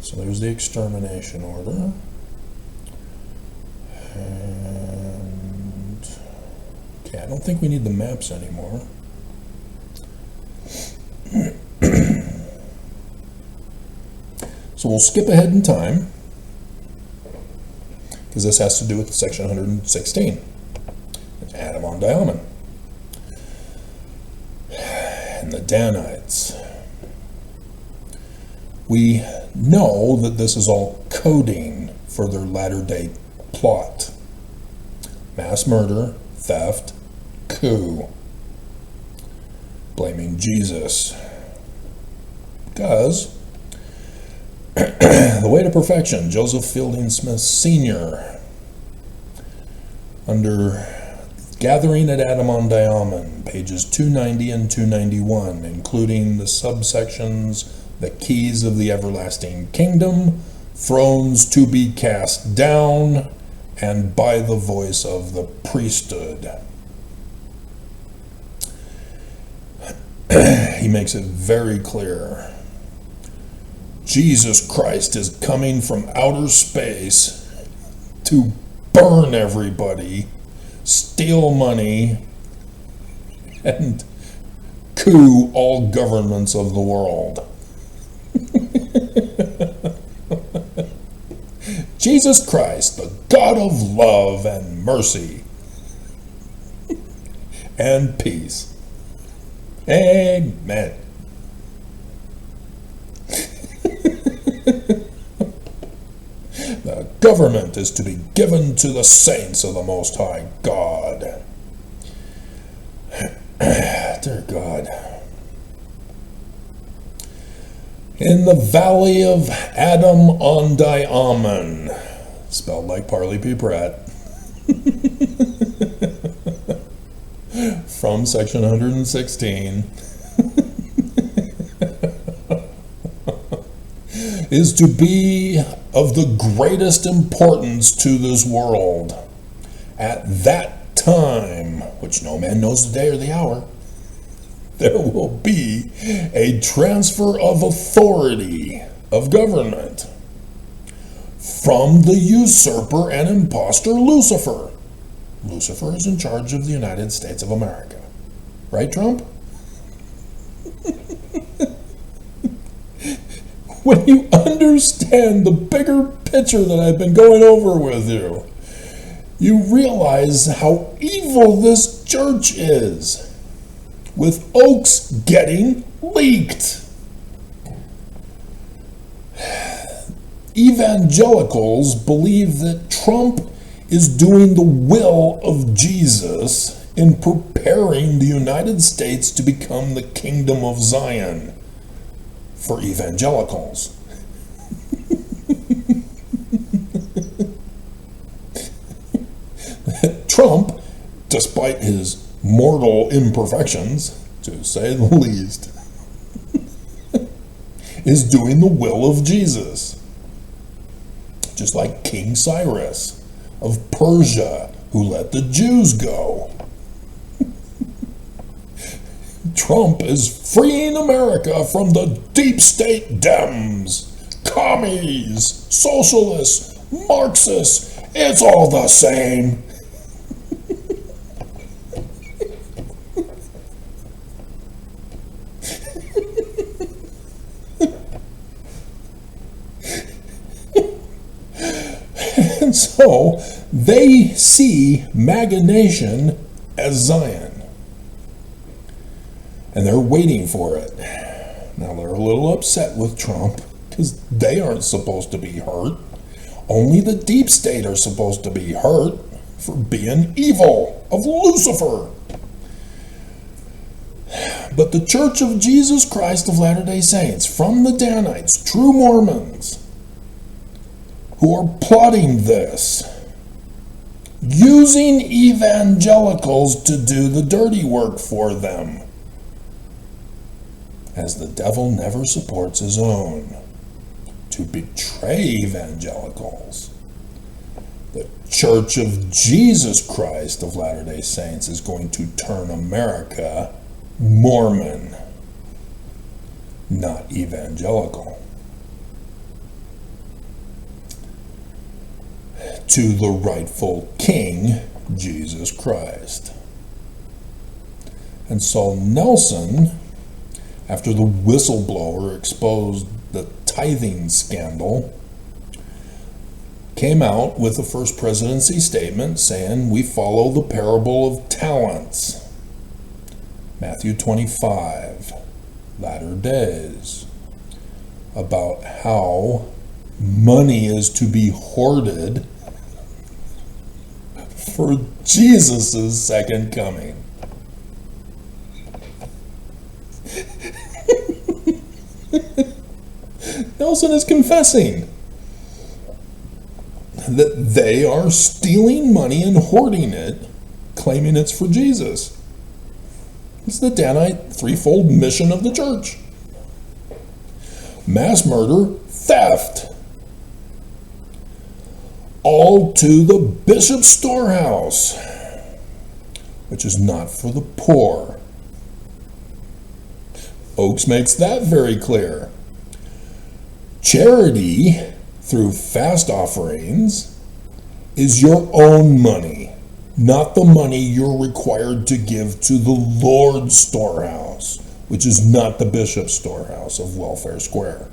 So there's the extermination order. And okay, I don't think we need the maps anymore. So we'll skip ahead in time, because this has to do with section 116. It's Adam on Diamond. And the Danites. We know that this is all coding for their latter-day plot. Mass murder, theft, coup. Blaming Jesus. Because The Way to Perfection, Joseph Fielding Smith Sr. Under Gathering at Adam-on-Diamond, pages 290 and 291, including the subsections, The Keys of the Everlasting Kingdom, Thrones to be Cast Down, and By the Voice of the Priesthood. He makes it very clear. Jesus Christ is coming from outer space to burn everybody, steal money, and coup all governments of the world. Jesus Christ, the God of love and mercy and peace. Amen. The government is to be given to the saints of the Most High God. Dear God. In the valley of Adam-on-Diamond, spelled like Parley P. Pratt, from section 116, is to be of the greatest importance to this world. At that time, which no man knows the day or the hour, there will be a transfer of authority of government from the usurper and impostor Lucifer. Lucifer is in charge of the United States of America. Right, Trump? When you understand the bigger picture that I've been going over with you, you realize how evil this church is, with Oaks getting leaked. Evangelicals believe that Trump is doing the will of Jesus in preparing the United States to become the Kingdom of Zion for evangelicals. Trump, despite his mortal imperfections, to say the least, is doing the will of Jesus. Just like King Cyrus of Persia, who let the Jews go. Trump is freeing America from the deep state Dems, commies, socialists, Marxists. It's all the same. And so they see MAGA Nation as Zion. And they're waiting for it. Now they're a little upset with Trump because they aren't supposed to be hurt. Only the deep state are supposed to be hurt for being evil, of Lucifer. But the Church of Jesus Christ of Latter-day Saints, from the Danites, true Mormons, who are plotting this, using evangelicals to do the dirty work for them, as the devil never supports his own, to betray evangelicals. The Church of Jesus Christ of Latter-day Saints is going to turn America Mormon, not evangelical. To the rightful King, Jesus Christ. And so Nelson, after the whistleblower exposed the tithing scandal, came out with a first presidency statement saying we follow the parable of talents. Matthew 25, latter days, about how money is to be hoarded for Jesus' second coming. Nelson is confessing that they are stealing money and hoarding it, claiming it's for Jesus. It's the Danite threefold mission of the church. Mass murder, theft, all to the bishop's storehouse, which is not for the poor. Oakes makes that very clear. Charity, through fast offerings, is your own money, not the money you're required to give to the Lord's storehouse, which is not the bishop's storehouse of Welfare Square.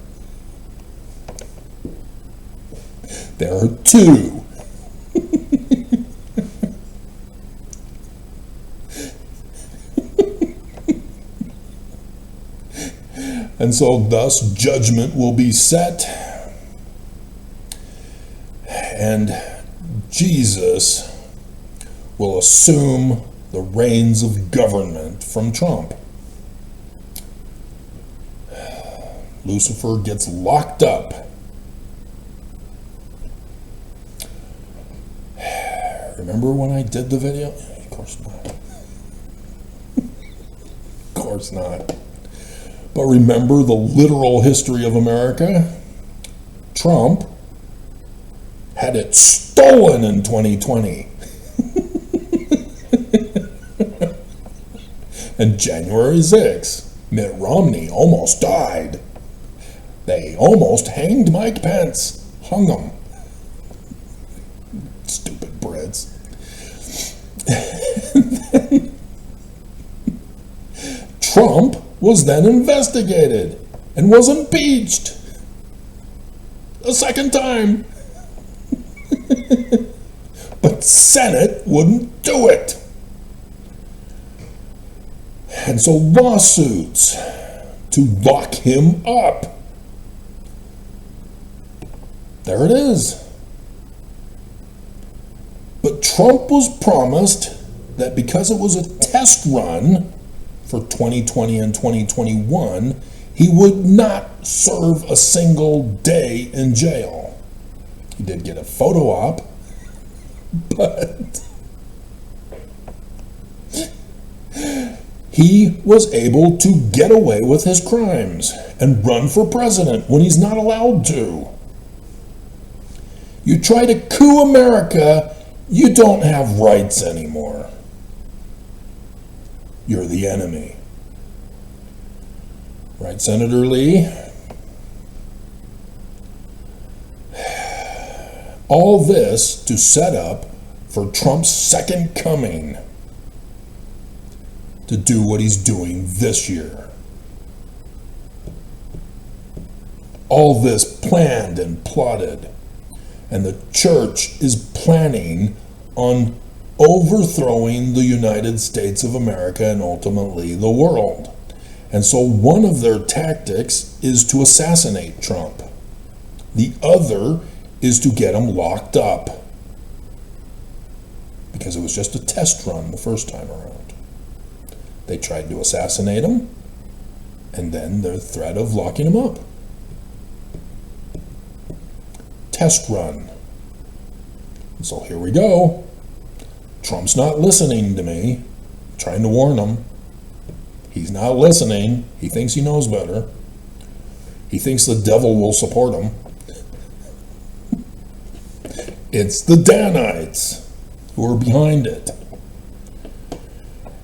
There are two. And so thus judgment will be set, and Jesus will assume the reins of government from Trump. Lucifer gets locked up. Remember when I did the video? Of course not. Of course not. But remember the literal history of America? Trump had it stolen in 2020. And January 6th, Mitt Romney almost died. They almost hanged Mike Pence. Hung him. Stupid Brits. Trump was then investigated and was impeached a second time. But Senate wouldn't do it. And so lawsuits to lock him up. There it is. But Trump was promised that because it was a test run for 2020 and 2021, he would not serve a single day in jail. He did get a photo op, but he was able to get away with his crimes and run for president when he's not allowed to. You try to coup America, you don't have rights anymore. You're the enemy. Right, Senator Lee? All this to set up for Trump's second coming, to do what he's doing this year. All this planned and plotted. And the church is planning on overthrowing the United States of America and ultimately the world. And so one of their tactics is to assassinate Trump. The other is to get him locked up. Because it was just a test run the first time around. They tried to assassinate him, and then the threat of locking him up. Test run. And so here we go. Trump's not listening to me. I'm trying to warn him. He's not listening. He thinks he knows better. He thinks the devil will support him. It's the Danites who are behind it.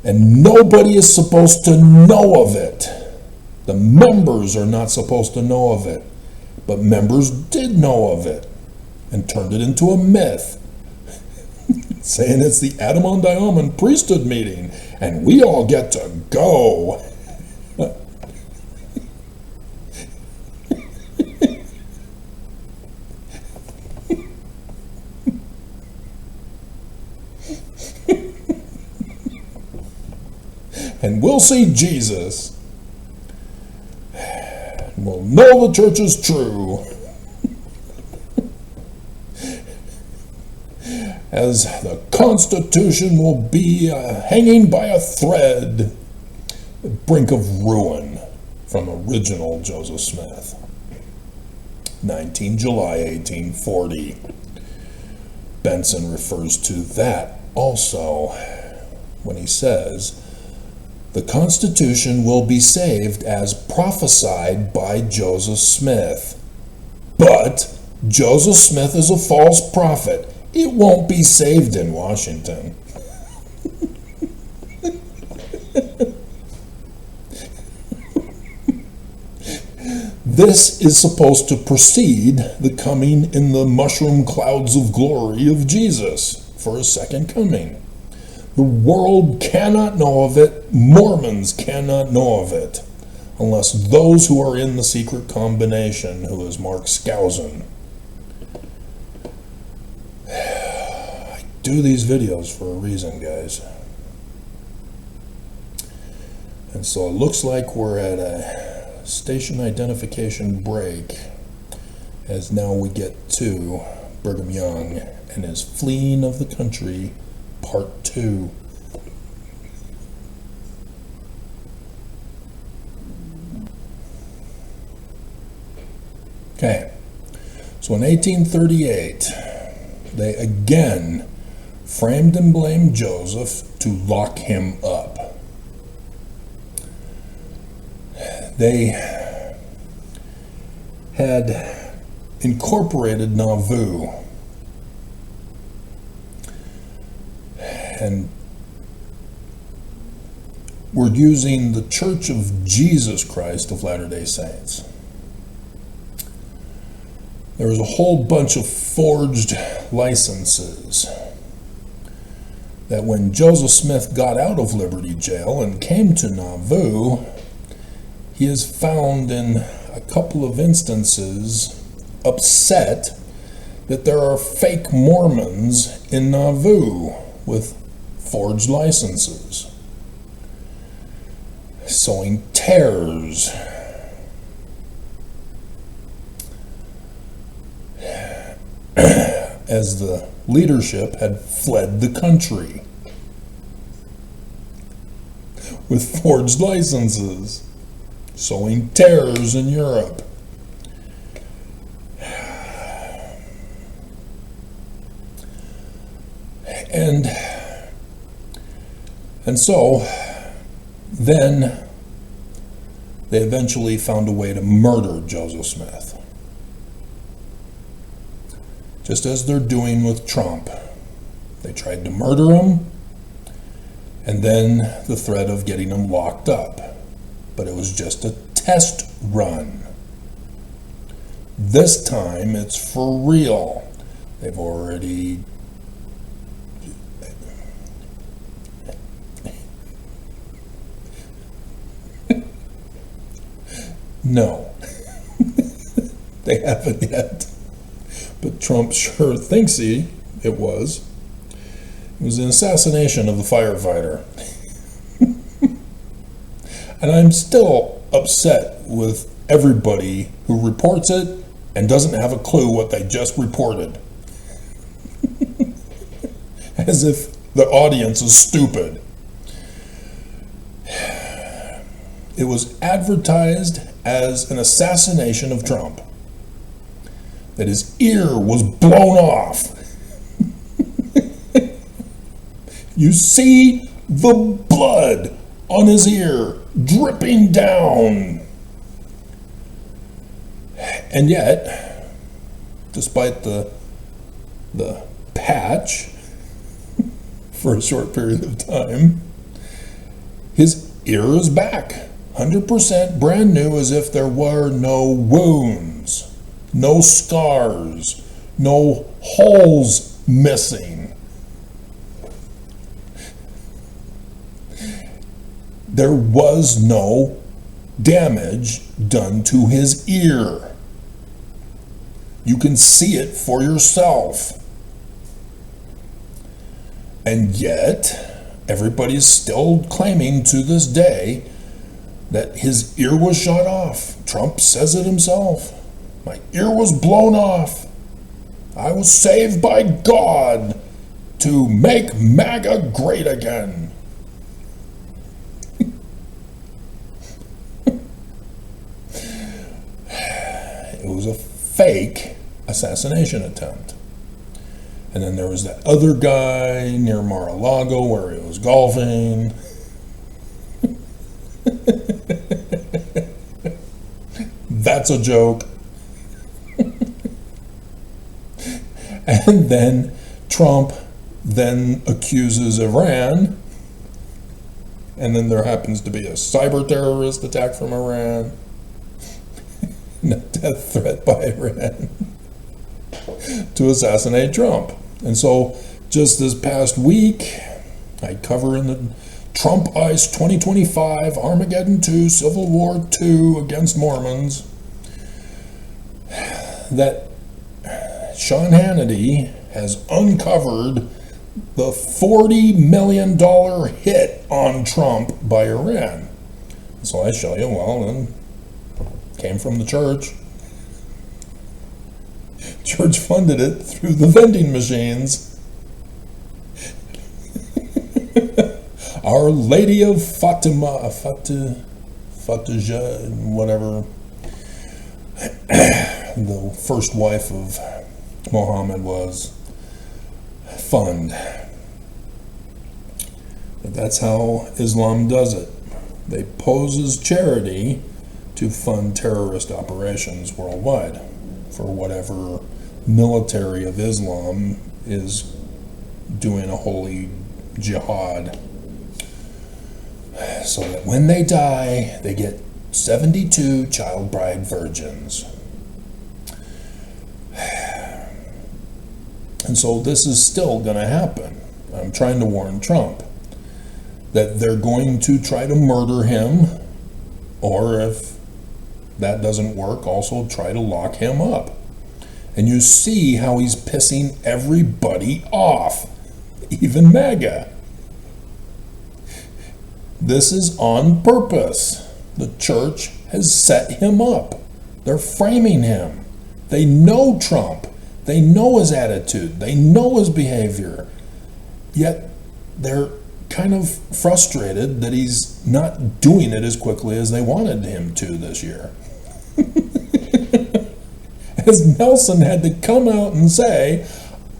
And nobody is supposed to know of it. The members are not supposed to know of it. But members did know of it and turned it into a myth, saying it's the Adam-on-Diamond priesthood meeting and we all get to go. And we'll see Jesus. We'll know the church is true. As the Constitution will be hanging by a thread, the brink of ruin, from original Joseph Smith. 19 July 1840. Benson refers to that also when he says, the Constitution will be saved as prophesied by Joseph Smith. But Joseph Smith is a false prophet. It won't be saved in Washington. This is supposed to precede the coming in the mushroom clouds of glory of Jesus for his second coming. The world cannot know of it. Mormons cannot know of it. Unless those who are in the secret combination, who is Mark Skousen. I do these videos for a reason, guys. And so it looks like we're at a station identification break, as now we get to Brigham Young and his fleeing of the country, part 2. Okay, so in 1838, they again framed and blamed Joseph to lock him up. They had incorporated Nauvoo and were using the Church of Jesus Christ of Latter-day Saints. There was a whole bunch of forged licenses that when Joseph Smith got out of Liberty Jail and came to Nauvoo, he is found in a couple of instances upset that there are fake Mormons in Nauvoo with forged licenses, sowing tares. As the leadership had fled the country. with forged licenses, sowing tares in Europe. And so then they eventually found a way to murder Joseph Smith. Just as they're doing with Trump. They tried to murder him, and then the threat of getting him locked up. But it was just a test run. This time it's for real. They've already no. They haven't yet. But Trump sure thinks it was. It was an assassination of the firefighter. And I'm still upset with everybody who reports it and doesn't have a clue what they just reported. As if the audience is stupid. It was advertised as an assassination of Trump. That his ear was blown off. You see the blood on his ear dripping down. And yet, despite the patch for a short period of time, his ear is back. 100% brand new, as if there were no wounds, no scars, no holes missing. There was no damage done to his ear. You can see it for yourself. And yet, everybody's still claiming to this day that his ear was shot off. Trump says it himself. My ear was blown off. I was saved by God to make MAGA great again. It was a fake assassination attempt. And then there was that other guy near Mar-a-Lago where he was golfing. That's a joke. And then Trump then accuses Iran. And then there happens to be a cyber terrorist attack from Iran. And a death threat by Iran to assassinate Trump. And so just this past week, I cover in the Trump Ice 2025, Armageddon 2, Civil War 2 against Mormons, that Sean Hannity has uncovered the $40 million hit on Trump by Iran. So I show you, well, then came from the church. Church funded it through the vending machines. Our Lady of Fatima, Fatija, whatever, the first wife of Muhammad was, fund. But that's how Islam does it. They pose as charity to fund terrorist operations worldwide for whatever military of Islam is doing a holy jihad, so that when they die, they get 72 child bride virgins. And so this is still going to happen. I'm trying to warn Trump that they're going to try to murder him, or if that doesn't work, also try to lock him up. And you see how he's pissing everybody off, even MAGA. This is on purpose. The church has set him up. They're framing him. They know Trump. They know his attitude. They know his behavior. Yet they're kind of frustrated that he's not doing it as quickly as they wanted him to this year. As Nelson had to come out and say,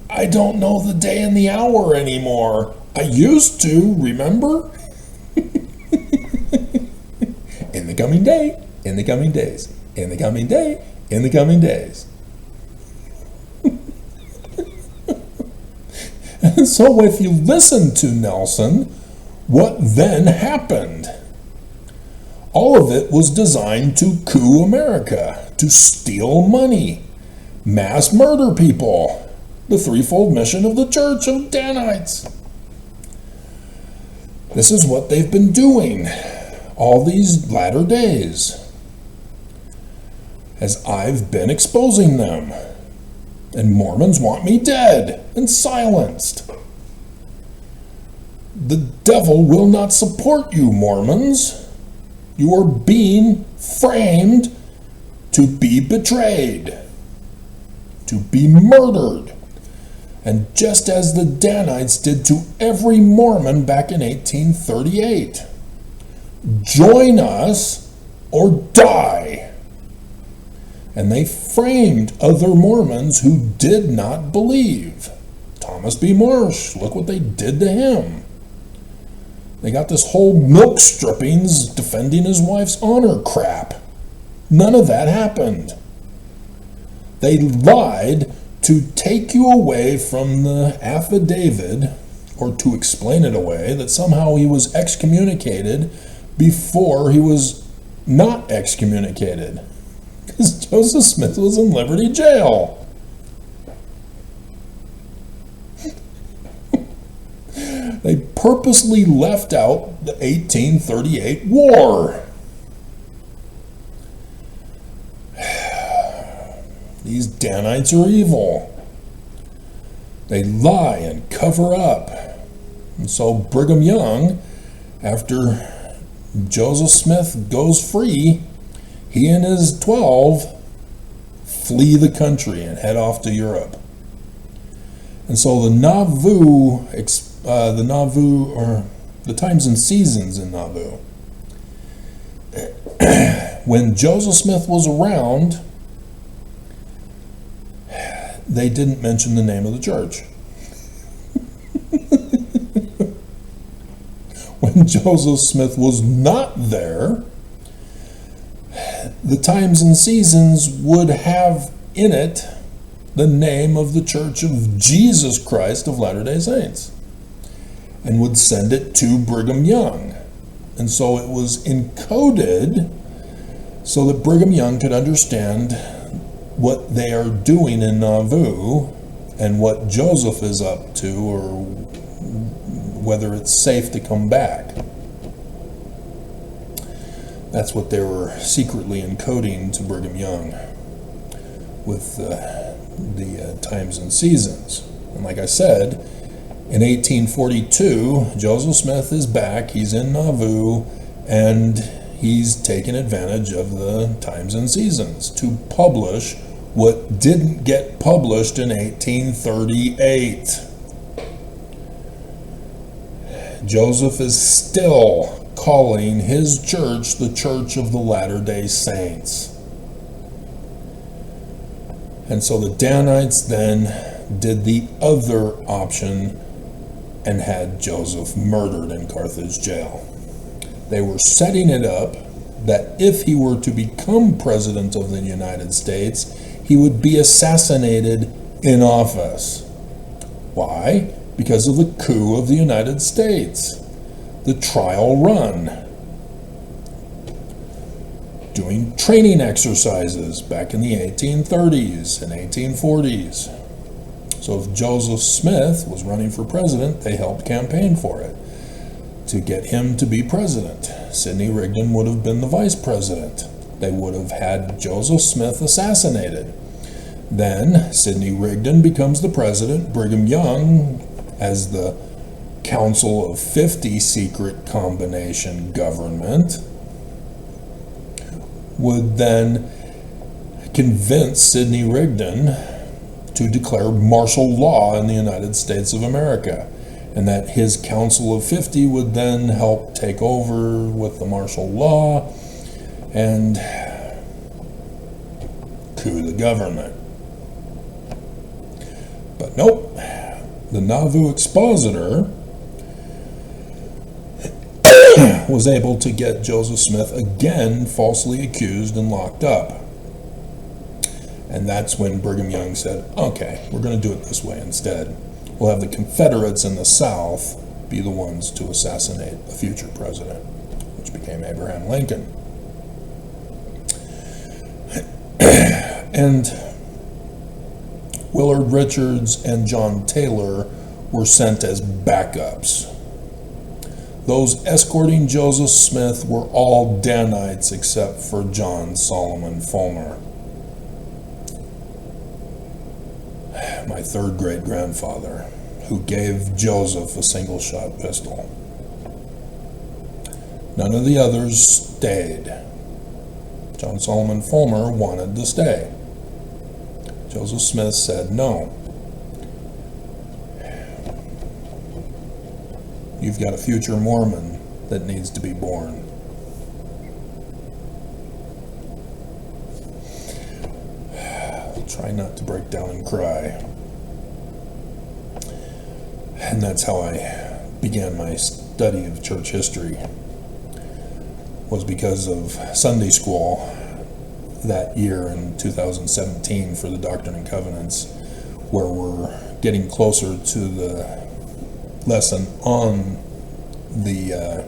I don't know the day and the hour anymore. I used to, remember? In the coming day, in the coming days, in the coming day, in the coming days. And so if you listen to Nelson, what then happened? All of it was designed to coup America, to steal money, mass murder people, the threefold mission of the Church of Danites. This is what they've been doing all these latter days, as I've been exposing them. And Mormons want me dead and silenced. The devil will not support you, Mormons. You are being framed to be betrayed, to be murdered. And just as the Danites did to every Mormon back in 1838. Join us or die. And they framed other Mormons who did not believe. Thomas B. Marsh, look what they did to him. They got this whole milk strippings defending his wife's honor crap. None of that happened. They lied to take you away from the affidavit, or to explain it away, that somehow he was excommunicated before he was not excommunicated. Because Joseph Smith was in Liberty Jail. They purposely left out the 1838 war. These Danites are evil. They lie and cover up. And so Brigham Young, after Joseph Smith goes free, he and his 12 flee the country and head off to Europe. And so the Nauvoo, or the times and seasons in Nauvoo, when Joseph Smith was around, they didn't mention the name of the church. When Joseph Smith was not there, the times and seasons would have in it the name of the Church of Jesus Christ of Latter-day Saints, and would send it to Brigham Young. And so it was encoded so that Brigham Young could understand what they are doing in Nauvoo and what Joseph is up to, or whether it's safe to come back. That's what they were secretly encoding to Brigham Young with the times and seasons. And like I said, in 1842, Joseph Smith is back, he's in Nauvoo, and he's taken advantage of the times and seasons to publish what didn't get published in 1838. Joseph is still calling his church the Church of the Latter-day Saints. And so the Danites then did the other option and had Joseph murdered in Carthage jail. They were setting it up that if he were to become president of the United States, he would be assassinated in office. Why? Because of the coup of the United States, the trial run, doing training exercises back in the 1830s and 1840s. So if Joseph Smith was running for president, they helped campaign for it to get him to be president. Sidney Rigdon would have been the vice president. They would have had Joseph Smith assassinated. Then Sidney Rigdon becomes the president. Brigham Young, as the Council of 50 secret combination government, would then convince Sidney Rigdon to declare martial law in the United States of America. and that his Council of 50 would then help take over with the martial law and coup the government. But nope, the Nauvoo expositor was able to get Joseph Smith again falsely accused and locked up. And that's when Brigham Young said, okay, we're going to do it this way instead. We'll have the Confederates in the South be the ones to assassinate a future president, which became Abraham Lincoln. And Willard Richards and John Taylor were sent as backups. Those escorting Joseph Smith were all Danites except for John Solomon Fulmer, my third great-grandfather, who gave Joseph a single-shot pistol. None of the others stayed. John Solomon Fulmer wanted to stay. Joseph Smith said no. You've got a future Mormon that needs to be born. I'll try not to break down and cry. And that's how I began my study of church history, was because of Sunday school that year in 2017 for the Doctrine and Covenants, where we're getting closer to the lesson on the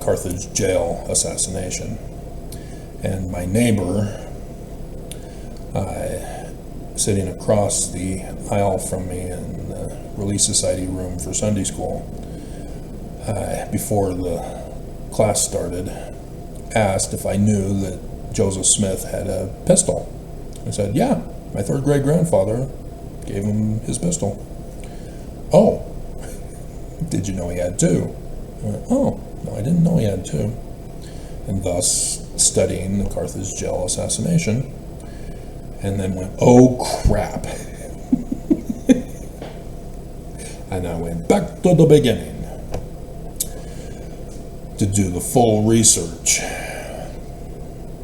Carthage jail assassination. And my neighbor, sitting across the aisle from me in the Relief Society room for Sunday school, before the class started, asked if I knew that Joseph Smith had a pistol. I said, yeah, my third great-grandfather gave him his pistol. Oh, did you know he had two? I went, oh, no, I didn't know he had two. And thus studying the Carthage jail assassination, and then went, oh crap. And I went back to the beginning to do the full research,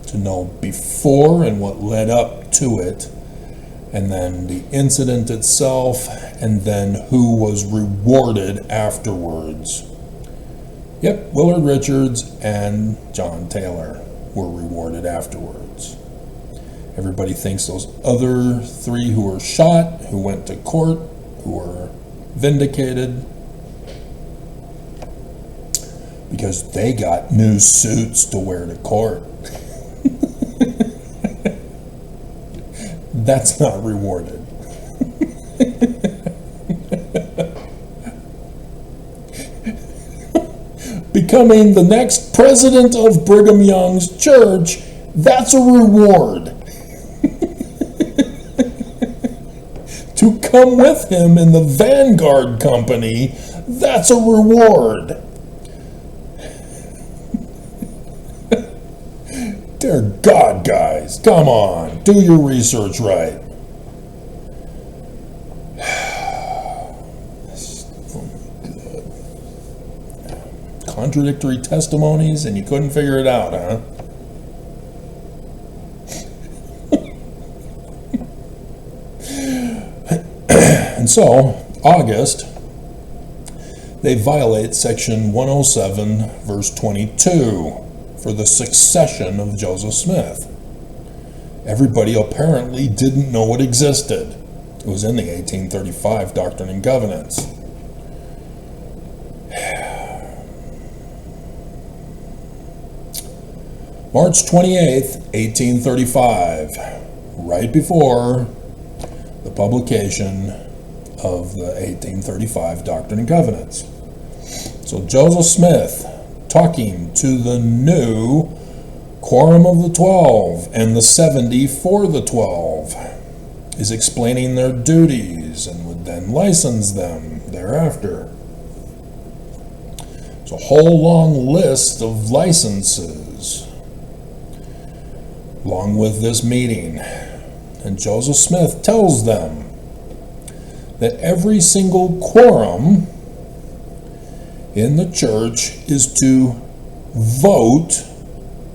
to know before and what led up to it, and then the incident itself, and then who was rewarded afterwards. Yep, Willard Richards and John Taylor were rewarded afterwards. Everybody thinks those other three who were shot, who went to court, who were vindicated, because they got new suits to wear to court. That's not rewarded. Becoming the next president of Brigham Young's church, that's a reward. To come with him in the Vanguard Company, that's a reward. Dear God, guys, come on, do your research right. Oh my God. Contradictory testimonies, and you couldn't figure it out, huh? And so, August, they violate section 107, verse 22, for the succession of Joseph Smith. Everybody apparently didn't know it existed. It was in the 1835 Doctrine and Covenants. March 28th, 1835, right before the publication of the 1835 Doctrine and Covenants. So Joseph Smith, talking to the new Quorum of the 12 and the 70 for the 12, is explaining their duties and would then license them thereafter. It's a whole long list of licenses, along with this meeting. And Joseph Smith tells them that every single quorum in the church is to vote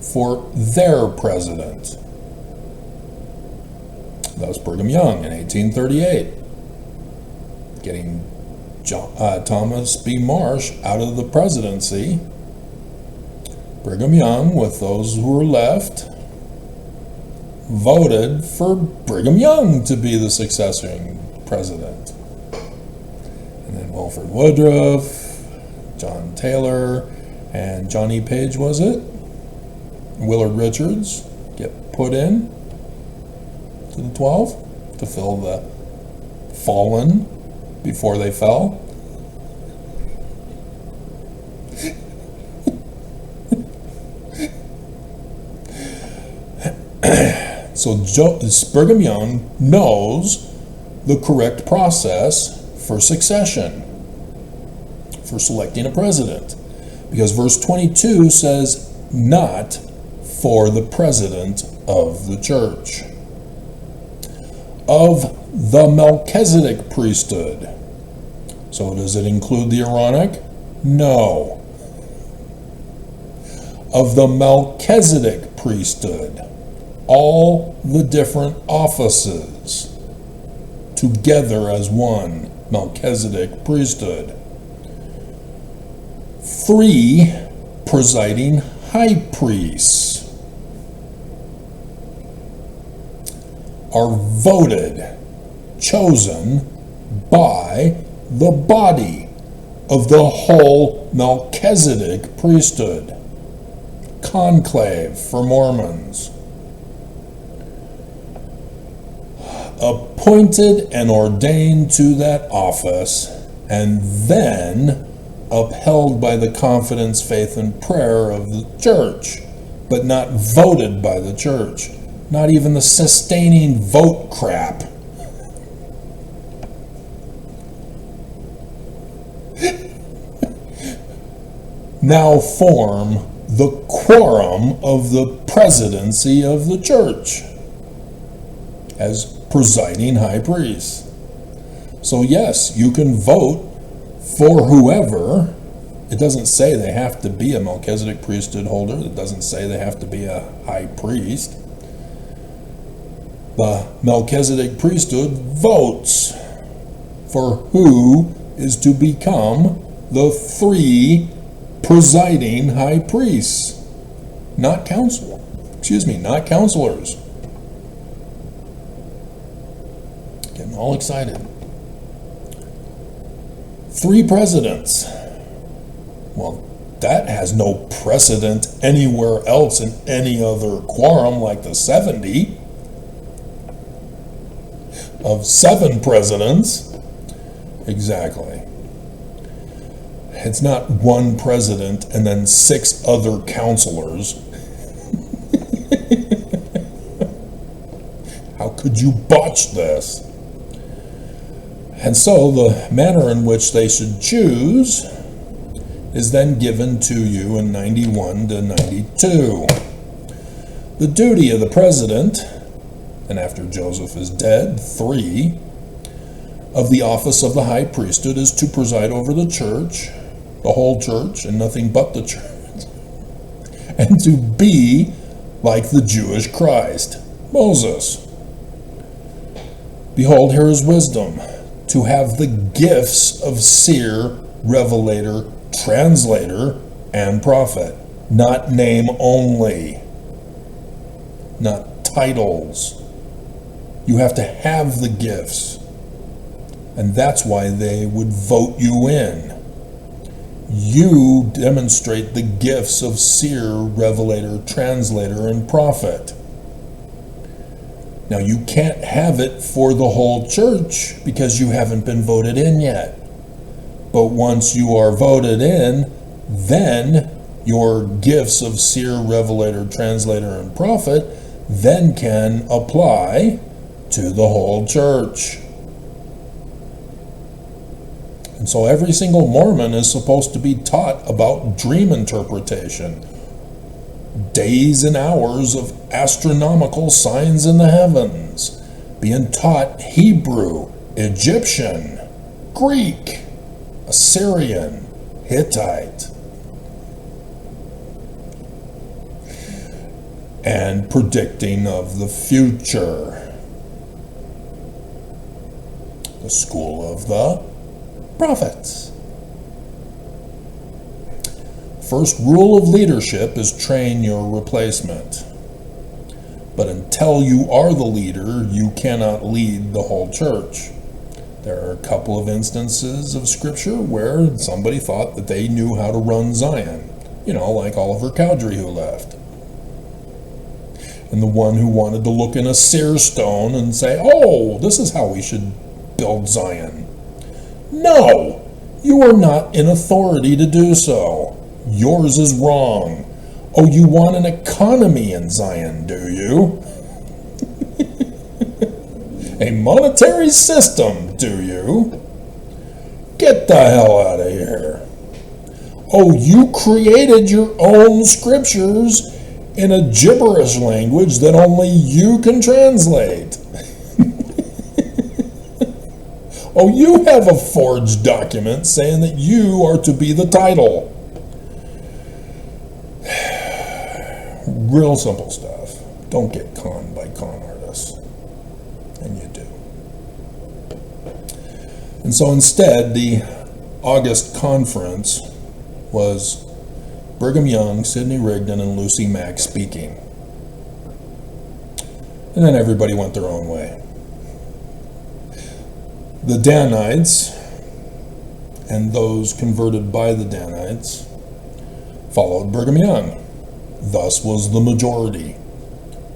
for their president. That was Brigham Young in 1838, getting Thomas B. Marsh out of the presidency. Brigham Young, with those who were left, voted for Brigham Young to be the successor president. And then Wilford Woodruff, John Taylor, and Johnny Page, was it? Willard Richards get put in to the 12 to fill the fallen before they fell. So Brigham Young knows the correct process for succession, for selecting a president. Because verse 22 says, not for the president of the church. Of the Melchizedek priesthood. So does it include the Aaronic? No. Of the Melchizedek priesthood. All the different offices together as one Melchizedek priesthood. 3 presiding high priests are voted, chosen by the body of the whole Melchizedek priesthood. Conclave for Mormons. Appointed and ordained to that office, and then upheld by the confidence, faith, and prayer of the church, but not voted by the church. Not even the sustaining vote crap. Now form the quorum of the presidency of the church as presiding high priest. So yes, you can vote for whoever. It doesn't say they have to be a Melchizedek priesthood holder. It doesn't say they have to be a high priest. The Melchizedek priesthood votes for who is to become the 3 presiding high priests. Not counselors. Getting all excited. 3 presidents. Well, that has no precedent anywhere else in any other quorum like the 70 of 7 presidents. Exactly. It's not 1 president and then 6 other counselors. How could you botch this? And so the manner in which they should choose is then given to you in 91 to 92. The duty of the president, and after Joseph is dead, 3, of the office of the high priesthood is to preside over the church, the whole church, and nothing but the church, and to be like the Jewish Christ, Moses. Behold, here is wisdom, to have the gifts of seer, revelator, translator, and prophet, not name only, not titles. You have to have the gifts, and that's why they would vote you in. You demonstrate the gifts of seer, revelator, translator, and prophet. Now, you can't have it for the whole church because you haven't been voted in yet. But once you are voted in, then your gifts of seer, revelator, translator, and prophet then can apply to the whole church. And so every single Mormon is supposed to be taught about dream interpretation, days and hours of astronomical signs in the heavens, being taught Hebrew, Egyptian, Greek, Assyrian, Hittite, and predicting of the future. The school of the prophets. First rule of leadership is train your replacement. But until you are the leader, you cannot lead the whole church. There are a couple of instances of scripture where somebody thought that they knew how to run Zion. Like Oliver Cowdery, who left. And the one who wanted to look in a seer stone and say, oh, this is how we should build Zion. No, you are not in authority to do so. Yours is wrong. Oh, you want an economy in Zion, do you? A monetary system, do you? Get the hell out of here. Oh, you created your own scriptures in a gibberish language that only you can translate. Oh, you have a forged document saying that you are to be the title. Real simple stuff. Don't get conned by con artists. And you do. And so instead, the August conference was Brigham Young, Sidney Rigdon, and Lucy Mack speaking. And then everybody went their own way. The Danites and those converted by the Danites followed Brigham Young. Thus was the majority.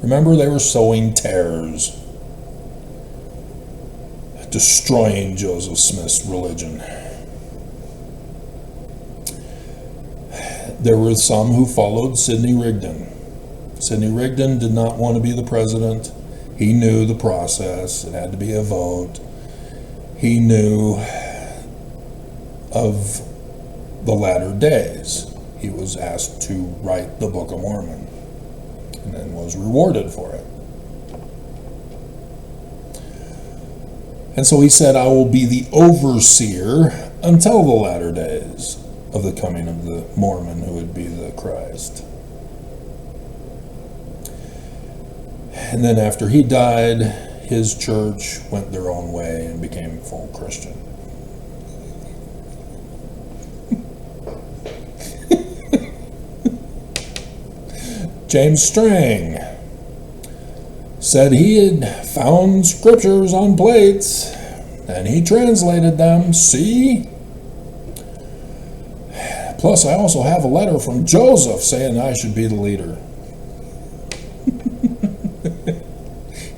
Remember, they were sowing tares, destroying Joseph Smith's religion. There were some who followed Sidney Rigdon. Sidney Rigdon did not want to be the president. He knew the process. It had to be a vote. He knew of the latter days. He was asked to write the Book of Mormon and then was rewarded for it. And so he said, I will be the overseer until the latter days of the coming of the Mormon who would be the Christ. And then after he died, his church went their own way and became full Christian. James Strang said he had found scriptures on plates and he translated them. See? Plus, I also have a letter from Joseph saying I should be the leader.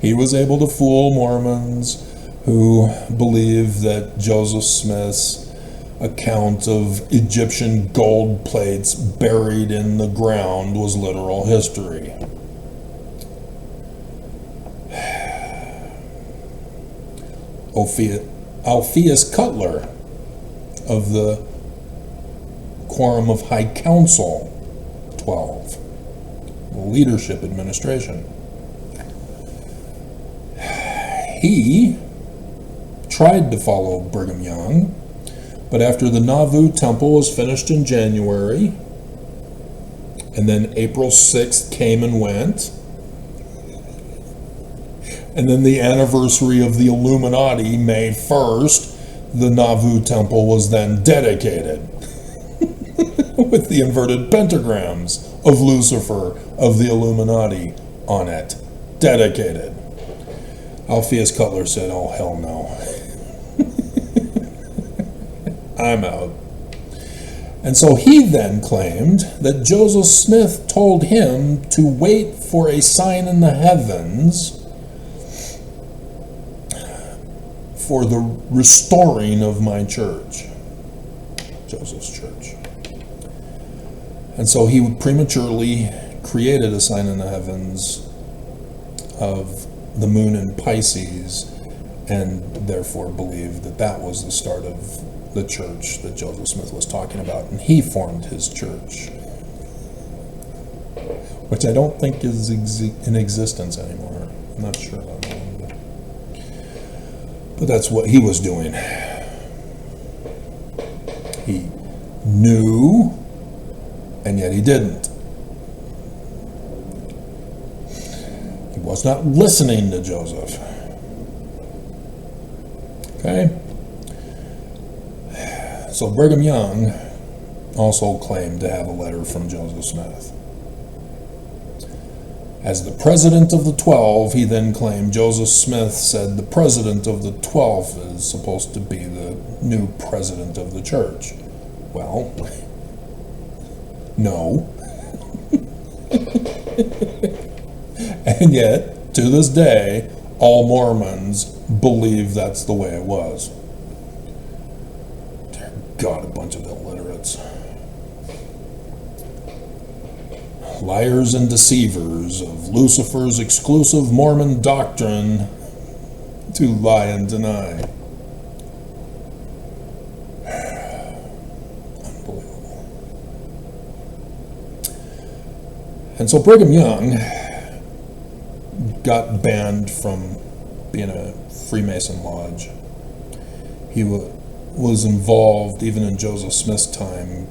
He was able to fool Mormons who believe that Joseph Smith's account of Egyptian gold plates buried in the ground was literal history. Alpheus Cutler of the Quorum of High Council 12, the leadership administration. He tried to follow Brigham Young, but after the Nauvoo Temple was finished in January, and then April 6th came and went, and then the anniversary of the Illuminati, May 1st, the Nauvoo Temple was then dedicated with the inverted pentagrams of Lucifer of the Illuminati on it. Dedicated. Alpheus Cutler said, oh, hell no. I'm out. And so he then claimed that Joseph Smith told him to wait for a sign in the heavens for the restoring of my church, Joseph's church. And so he prematurely created a sign in the heavens of the moon in Pisces, and therefore believed that that was the start of the church that Joseph Smith was talking about, and he formed his church, which I don't think is in existence anymore. I'm not sure about that. But that's what he was doing. He knew, and yet he didn't. He was not listening to Joseph. Okay? So Brigham Young also claimed to have a letter from Joseph Smith. As the president of the 12, he then claimed Joseph Smith said the president of the 12 is supposed to be the new president of the church. Well, no. And yet, to this day, all Mormons believe that's the way it was. Dear God, a bunch of illiterates. Liars and deceivers of Lucifer's exclusive Mormon doctrine to lie and deny. Unbelievable. And so Brigham Young got banned from being a Freemason lodge. He was involved, even in Joseph Smith's time,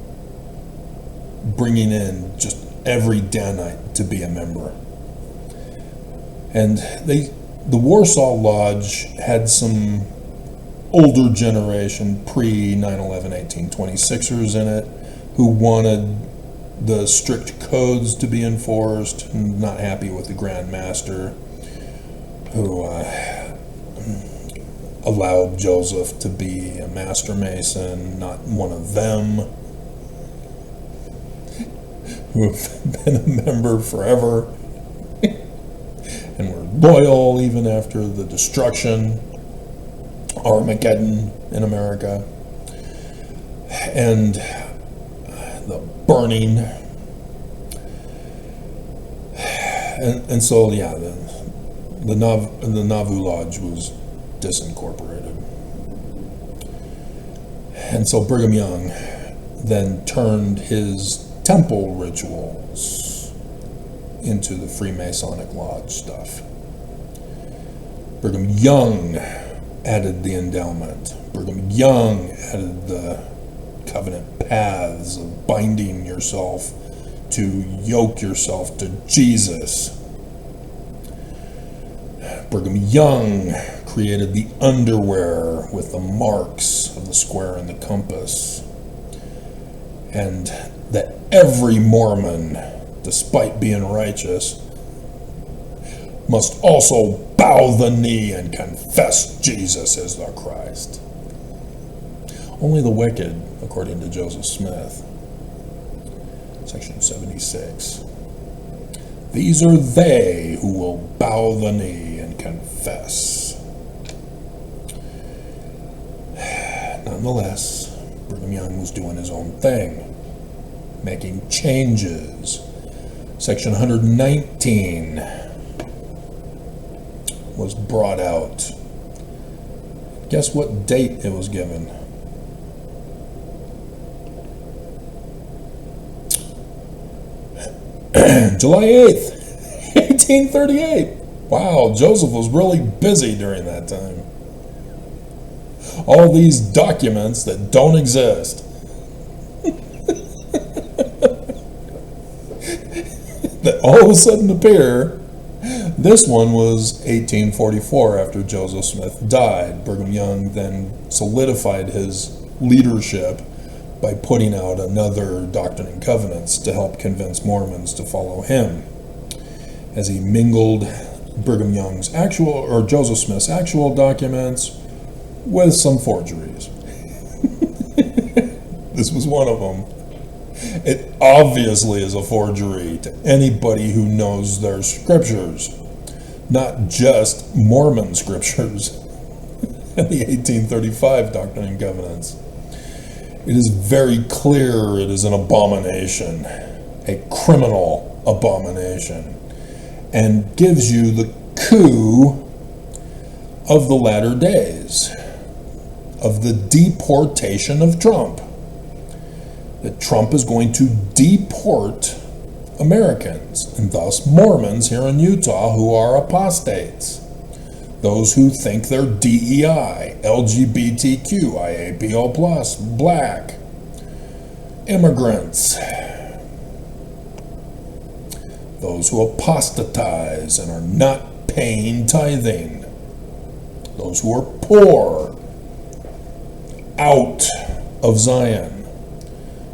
bringing in just every Danite to be a member. And the Warsaw Lodge had some older generation, pre-9/11, 1826ers in it, who wanted the strict codes to be enforced, and not happy with the Grand Master, who allowed Joseph to be a Master Mason, not one of them, who have been a member forever and were loyal even after the destruction, Armageddon in America, and the burning. And so, yeah, the Nauvoo Lodge was disincorporated. And so Brigham Young then turned his temple rituals into the Freemasonic Lodge stuff. Brigham Young added the endowment. Brigham Young added the covenant paths of binding yourself to yoke yourself to Jesus. Brigham Young created the underwear with the marks of the square and the compass. And that every Mormon, despite being righteous, must also bow the knee and confess Jesus as the Christ. Only the wicked, according to Joseph Smith. Section 76. These are they who will bow the knee and confess. Nonetheless, Brigham Young was doing his own thing, making changes. Section 119 was brought out. Guess what date it was given? July 8th, 1838. Wow, Joseph was really busy during that time. All these documents that don't exist. That all of a sudden appear. This one was 1844, after Joseph Smith died. Brigham Young then solidified his leadership by putting out another Doctrine and Covenants to help convince Mormons to follow him, as he mingled Brigham Young's actual, or Joseph Smith's actual documents with some forgeries. This was one of them. It obviously is a forgery to anybody who knows their scriptures, not just Mormon scriptures and the 1835 Doctrine and Covenants. It is very clear it is an abomination, a criminal abomination, and gives you the coup of the latter days, of the deportation of Trump. That Trump is going to deport Americans, and thus Mormons here in Utah who are apostates, those who think they're DEI, LGBTQ, IAPO+, black, immigrants, those who apostatize and are not paying tithing, those who are poor, out of Zion,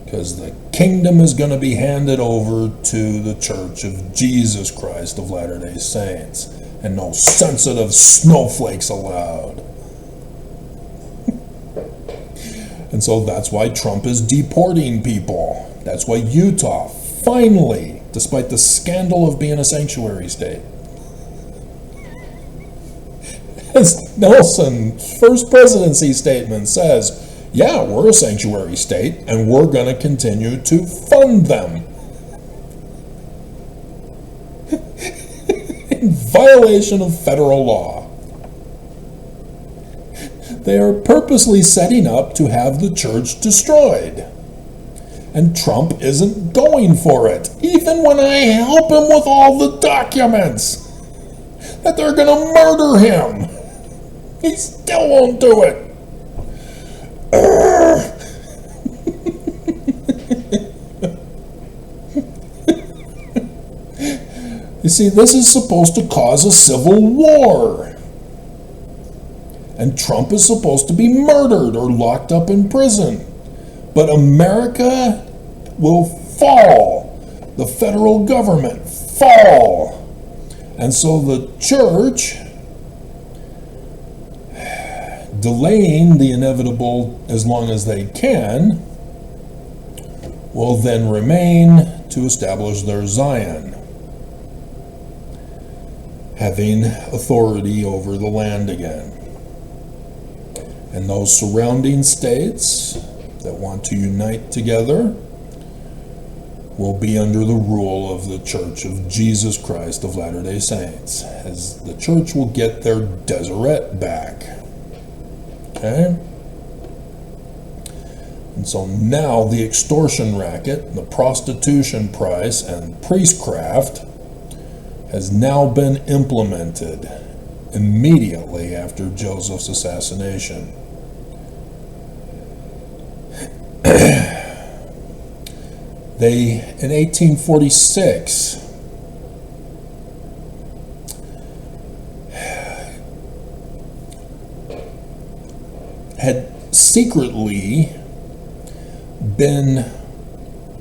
because the kingdom is going to be handed over to the Church of Jesus Christ of Latter-day Saints, and no sensitive snowflakes allowed. And so that's why Trump is deporting people. That's why Utah, finally, despite the scandal of being a sanctuary state, as Nelson's first presidency statement says, yeah, we're a sanctuary state, and we're going to continue to fund them. In violation of federal law. They are purposely setting up to have the church destroyed. And Trump isn't going for it, even when I help him with all the documents that they're going to murder him. He still won't do it. You see, this is supposed to cause a civil war. And Trump is supposed to be murdered or locked up in prison. But America will fall. The federal government fall. And so the church, delaying the inevitable as long as they can, will then remain to establish their Zion, having authority over the land again. And those surrounding states that want to unite together will be under the rule of the Church of Jesus Christ of Latter-day Saints, as the church will get their Deseret back. Okay? And so now the extortion racket, the prostitution price, and priestcraft has now been implemented immediately after Joseph's assassination. They, in 1846, had secretly been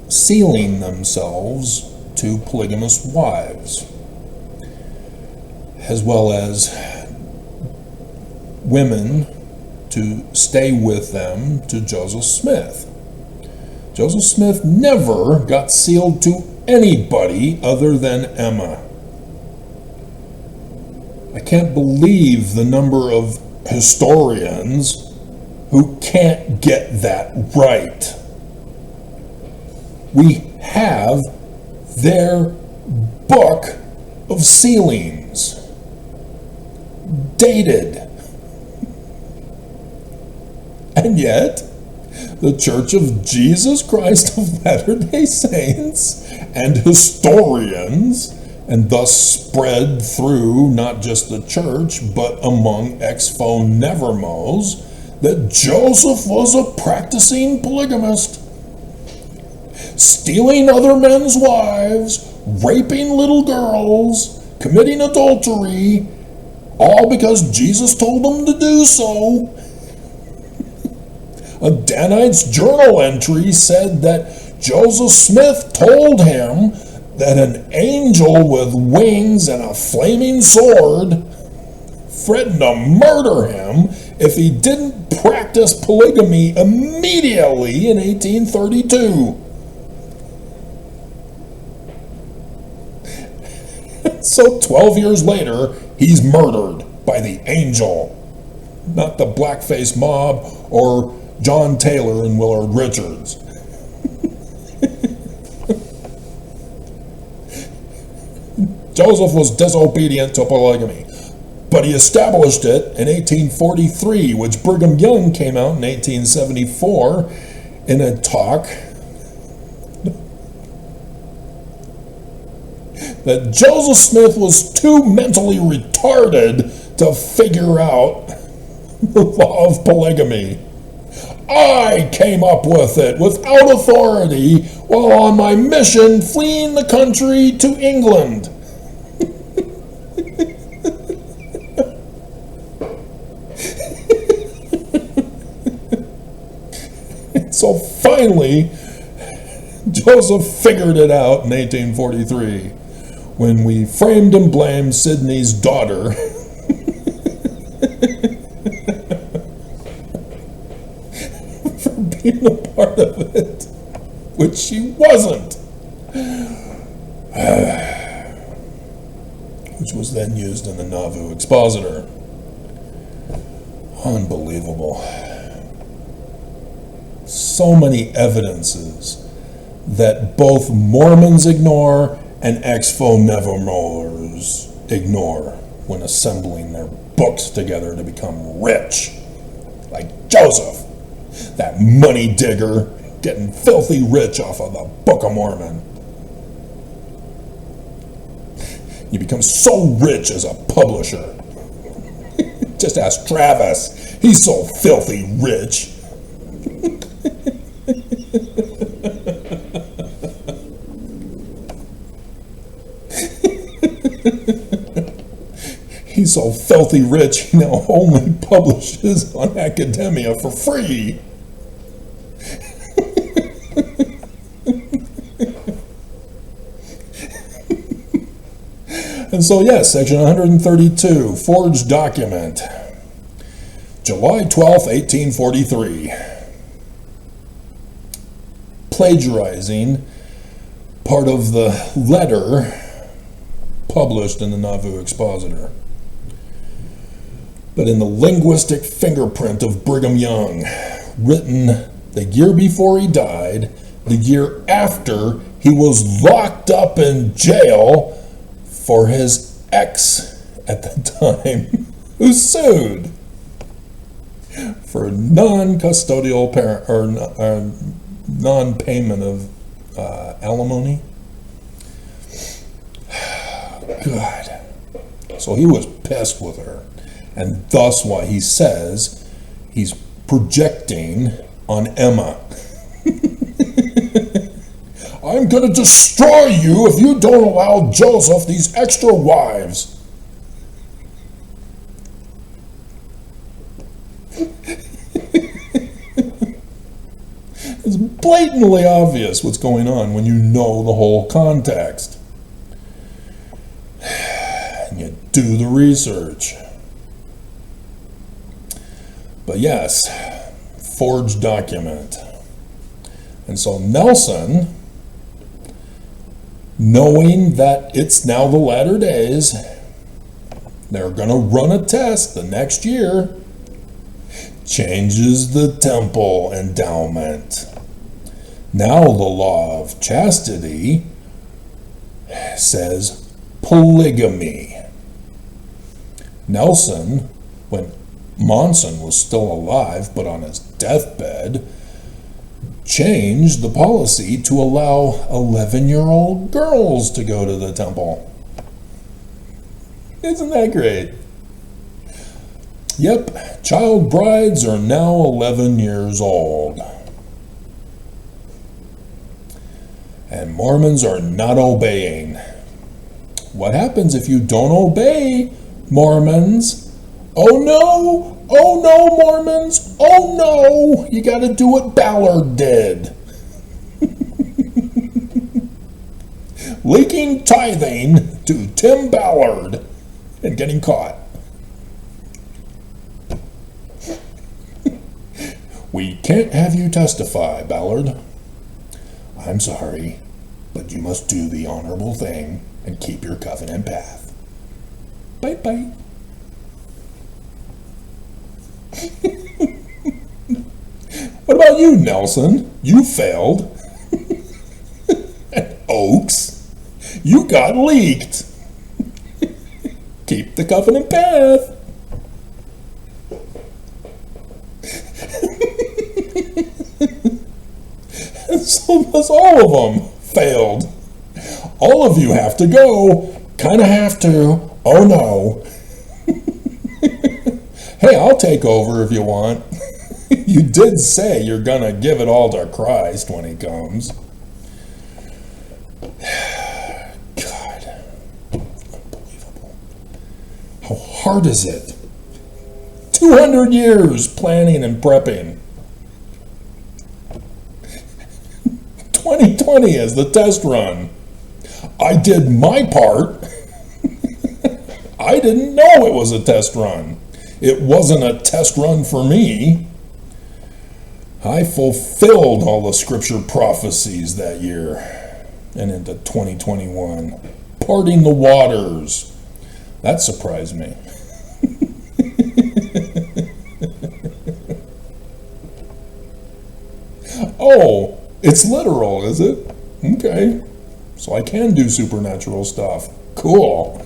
sealing themselves to polygamous wives, as well as women to stay with them to Joseph Smith. Joseph Smith never got sealed to anybody other than Emma. I can't believe the number of historians who can't get that right. We have their book of sealings, dated. And yet, the Church of Jesus Christ of Latter-day Saints and historians, and thus spread through not just the church, but among ex-fo nevermos, that Joseph was a practicing polygamist, stealing other men's wives, raping little girls, committing adultery, all because Jesus told him to do so. A Danite's journal entry said that Joseph Smith told him that an angel with wings and a flaming sword threatened to murder him if he didn't practice polygamy immediately in 1832. So 12 years later, he's murdered by the angel, not the blackface mob or John Taylor and Willard Richards. Joseph was disobedient to polygamy, but he established it in 1843, which Brigham Young came out in 1874 in a talk that Joseph Smith was too mentally retarded to figure out the law of polygamy. I came up with it without authority while on my mission fleeing the country to England. So finally, Joseph figured it out in 1843 when we framed and blamed Sidney's daughter for being a part of it, which she wasn't. Which was then used in the Nauvoo Expositor. Unbelievable. So many evidences that both Mormons ignore and ex-faux-nevermores ignore when assembling their books together to become rich. Like Joseph, that money digger getting filthy rich off of the Book of Mormon. You become so rich as a publisher. Just ask Travis. He's so filthy rich. He's so filthy rich, he now only publishes on academia for free. And so, yes, section 132, forged document, July 12th, 1843. Plagiarizing part of the letter published in the Nauvoo Expositor, but in the linguistic fingerprint of Brigham Young, written the year before he died, the year after he was locked up in jail for his ex at the time, who sued for non-custodial parent or non-payment of alimony. God. So he was pissed with her, and thus why he says he's projecting on Emma. I'm going to destroy you if you don't allow Joseph these extra wives. It's blatantly obvious what's going on when you know the whole context. And you do the research. But yes, forged document. And so Nelson, knowing that it's now the latter days, they're going to run a test the next year, changes the temple endowment. Now the law of chastity says polygamy. Nelson, when Monson was still alive but on his deathbed, changed the policy to allow 11-year-old girls to go to the temple. Isn't that great? Yep, child brides are now 11 years old. And Mormons are not obeying. What happens if you don't obey, Mormons? Oh no! Oh no, Mormons! Oh no! You gotta do what Ballard did. Leaking tithing to Tim Ballard and getting caught. We can't have you testify, Ballard. I'm sorry, but you must do the honorable thing and keep your covenant path. Bye-bye. What about you, Nelson? You failed. And Oaks, you got leaked. Keep the covenant path. So that's all of them failed. All of you have to go. Kind of have to. Oh no. Hey, I'll take over if you want. You did say you're going to give it all to Christ when he comes. God, unbelievable. How hard is it? 200 years planning and prepping. 2020 is the test run. I did my part. I didn't know it was a test run. It wasn't a test run for me. I fulfilled all the scripture prophecies that year and into 2021. Parting the waters. That surprised me. Oh, it's literal, is it? Okay. So I can do supernatural stuff. Cool.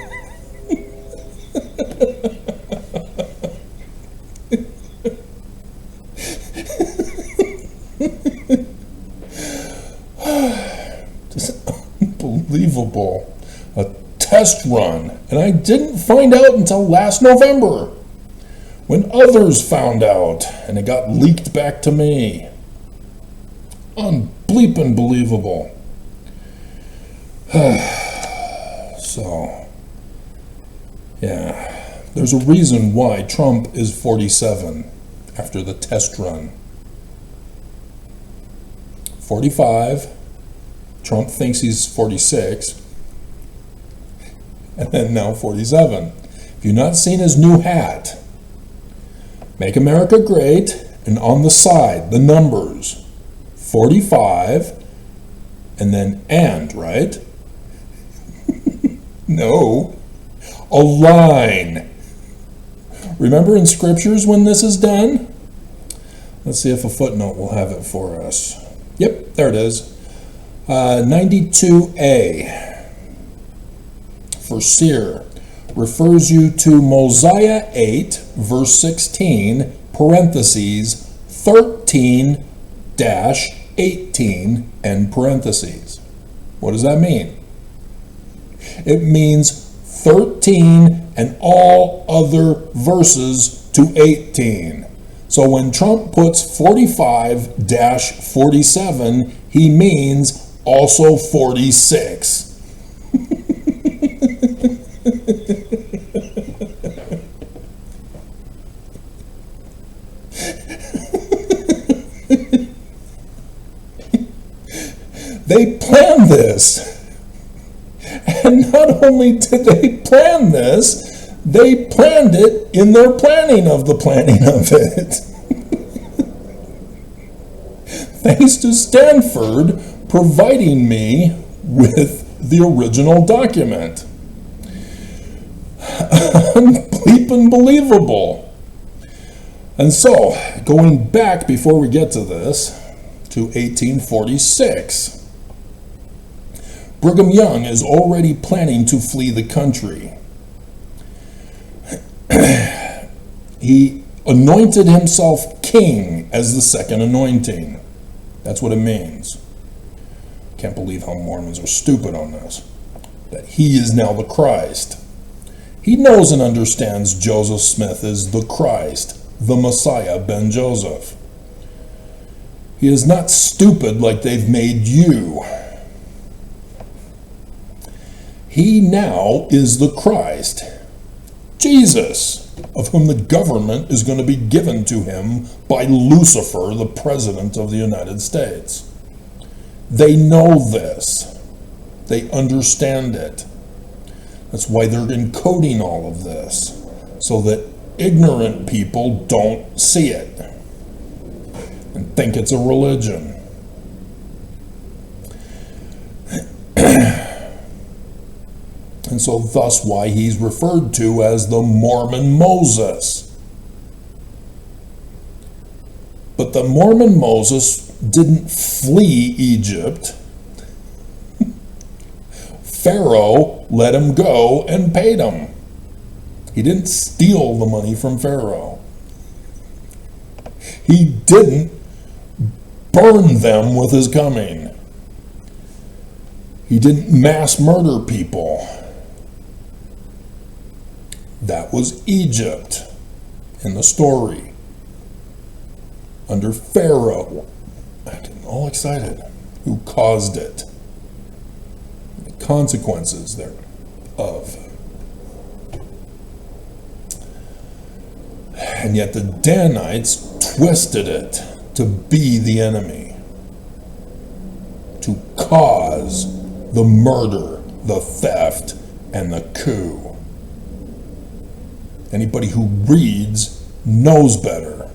Just unbelievable. A test run. And I didn't find out until last November, when others found out and it got leaked back to me. Unbleepin' believable. So, yeah. There's a reason why Trump is 47 after the test run. 45. Trump thinks he's 46. And then now 47. If you've not seen his new hat, Make America Great, and on the side, the numbers, 45, and then and, right? No, a line. Remember in scriptures when this is done? Let's see if a footnote will have it for us. Yep, there it is. 92a for seer refers you to Mosiah 8, verse 16, parentheses, 13-18, end parentheses. What does that mean? It means 13 and all other verses to 18. So when Trump puts 45-47, he means also 46. They planned this. And not only did they plan this, they planned it in their planning of the planning of it. Thanks to Stanford providing me with the original document. Unbelievable. And so, going back before we get to this, to 1846, Brigham Young is already planning to flee the country. He anointed himself king as the second anointing. That's what it means. Can't believe how Mormons are stupid on this. That he is now the Christ. He knows and understands Joseph Smith is the Christ, the Messiah, Ben Joseph. He is not stupid like they've made you. He now is the Christ, Jesus, of whom the government is going to be given to him by Lucifer, the President of the United States. They know this. They understand it. That's why they're encoding all of this, so that ignorant people don't see it and think it's a religion. And so thus why he's referred to as the Mormon Moses. But the Mormon Moses didn't flee Egypt. Pharaoh let him go and paid him. He didn't steal the money from Pharaoh. He didn't burn them with his coming. He didn't mass murder people. That was Egypt. in the story. Under Pharaoh, all excited, who caused it, the consequences thereof. And yet the Danites twisted it to be the enemy, to cause the murder, the theft, and the coup. Anybody who reads knows better.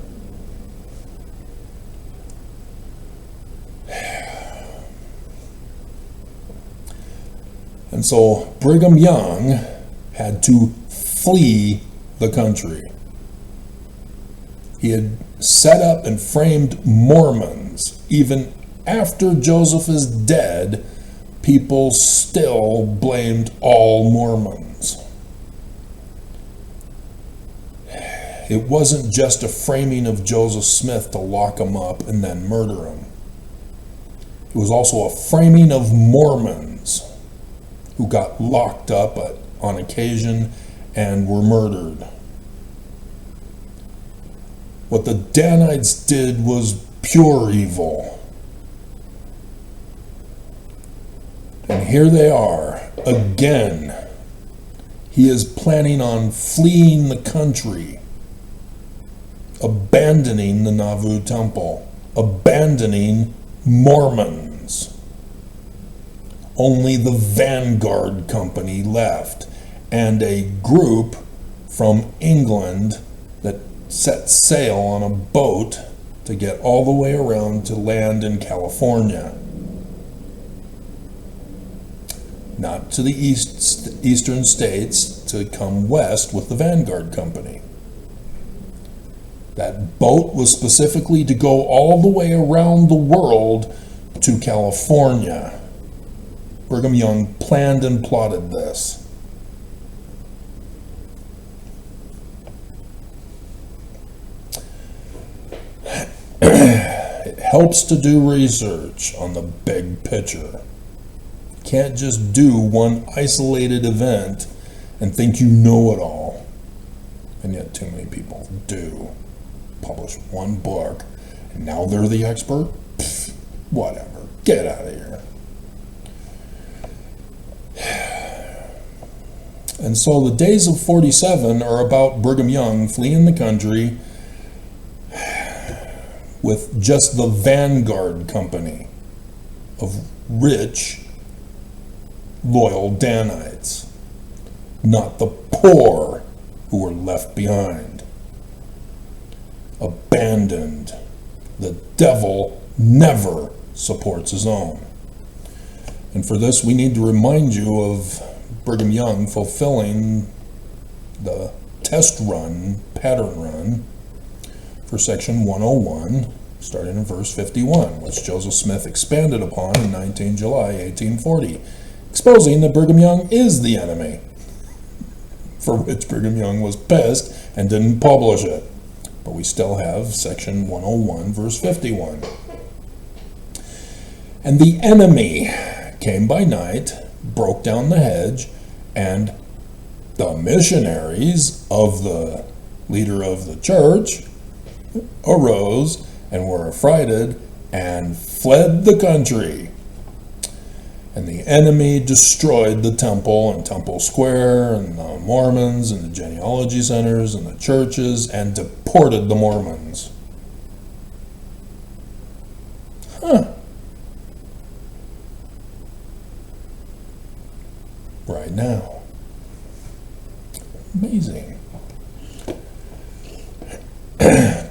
And so Brigham Young had to flee the country. He had set up and framed Mormons. Even after Joseph is dead, people still blamed all Mormons. It wasn't just a framing of Joseph Smith to lock him up and then murder him. It was also a framing of Mormons who got locked up on occasion and were murdered. What the Danites did was pure evil. And here they are, again. He is planning on fleeing the country, abandoning the Nauvoo Temple, abandoning Mormons. Only the Vanguard Company left, and a group from England that set sail on a boat to get all the way around to land in California. Not to the eastern states, to come west with the Vanguard Company. That boat was specifically to go all the way around the world to California. Brigham Young planned and plotted this. It helps to do research on the big picture. You can't just do one isolated event and think you know it all. And yet too many people do. Publish one book and now they're the expert? Pfft, whatever. Get out of here. And so the days of 47 are about Brigham Young fleeing the country with just the Vanguard Company of rich, loyal Danites, not the poor who were left behind, abandoned. The devil never supports his own. And for this, we need to remind you of Brigham Young fulfilling the test run, pattern run, for section 101, starting in verse 51, which Joseph Smith expanded upon in 19 July 1840, exposing that Brigham Young is the enemy, for which Brigham Young was pissed and didn't publish it. But we still have section 101, verse 51. And the enemy came by night, broke down the hedge, and the missionaries of the leader of the church arose and were affrighted and fled the country. And the enemy destroyed the temple and Temple Square and the Mormons and the genealogy centers and the churches and deported the Mormons. Right now. Amazing.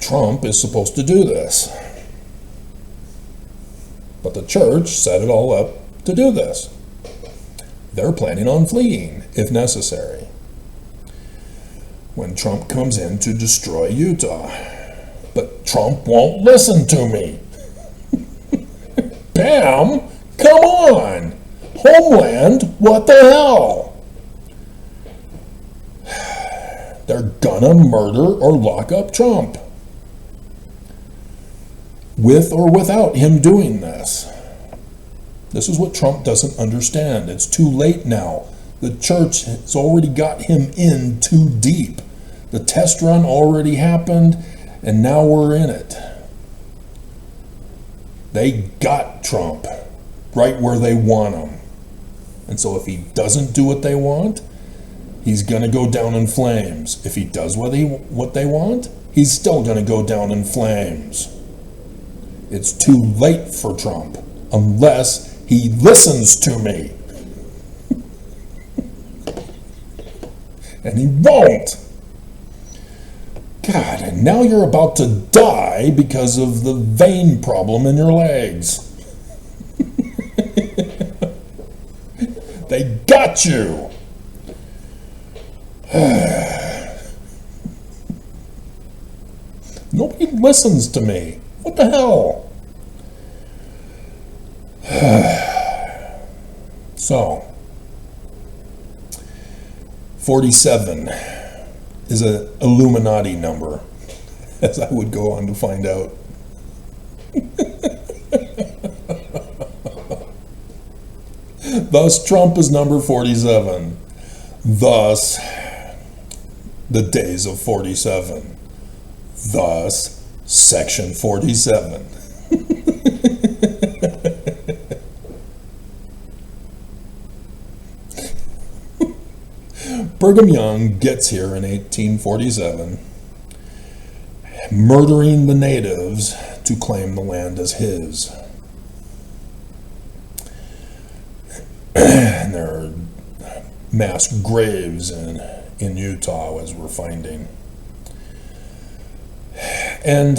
Trump is supposed to do this. But the church set it all up to do this. They're planning on fleeing, if necessary, when Trump comes in to destroy Utah. But Trump won't listen to me. Bam! Come on! Homeland, what the hell? They're gonna murder or lock up Trump, with or without him doing this. This is what Trump doesn't understand. It's too late now. The church has already got him in too deep. The test run already happened, and now we're in it. They got Trump right where they want him. And so if he doesn't do what they want, he's going to go down in flames. If he does what they want, he's still going to go down in flames. It's too late for Trump, unless he listens to me. And he won't. God, and now you're about to die because of the vein problem in your legs. They got you. Nobody listens to me. What the hell? So, 47 is an Illuminati number, as I would go on to find out. Thus, Trump is number 47. Thus, the days of 47. Thus, Section 47. Brigham Young gets here in 1847, murdering the natives to claim the land as his. And there are mass graves in Utah, as we're finding. And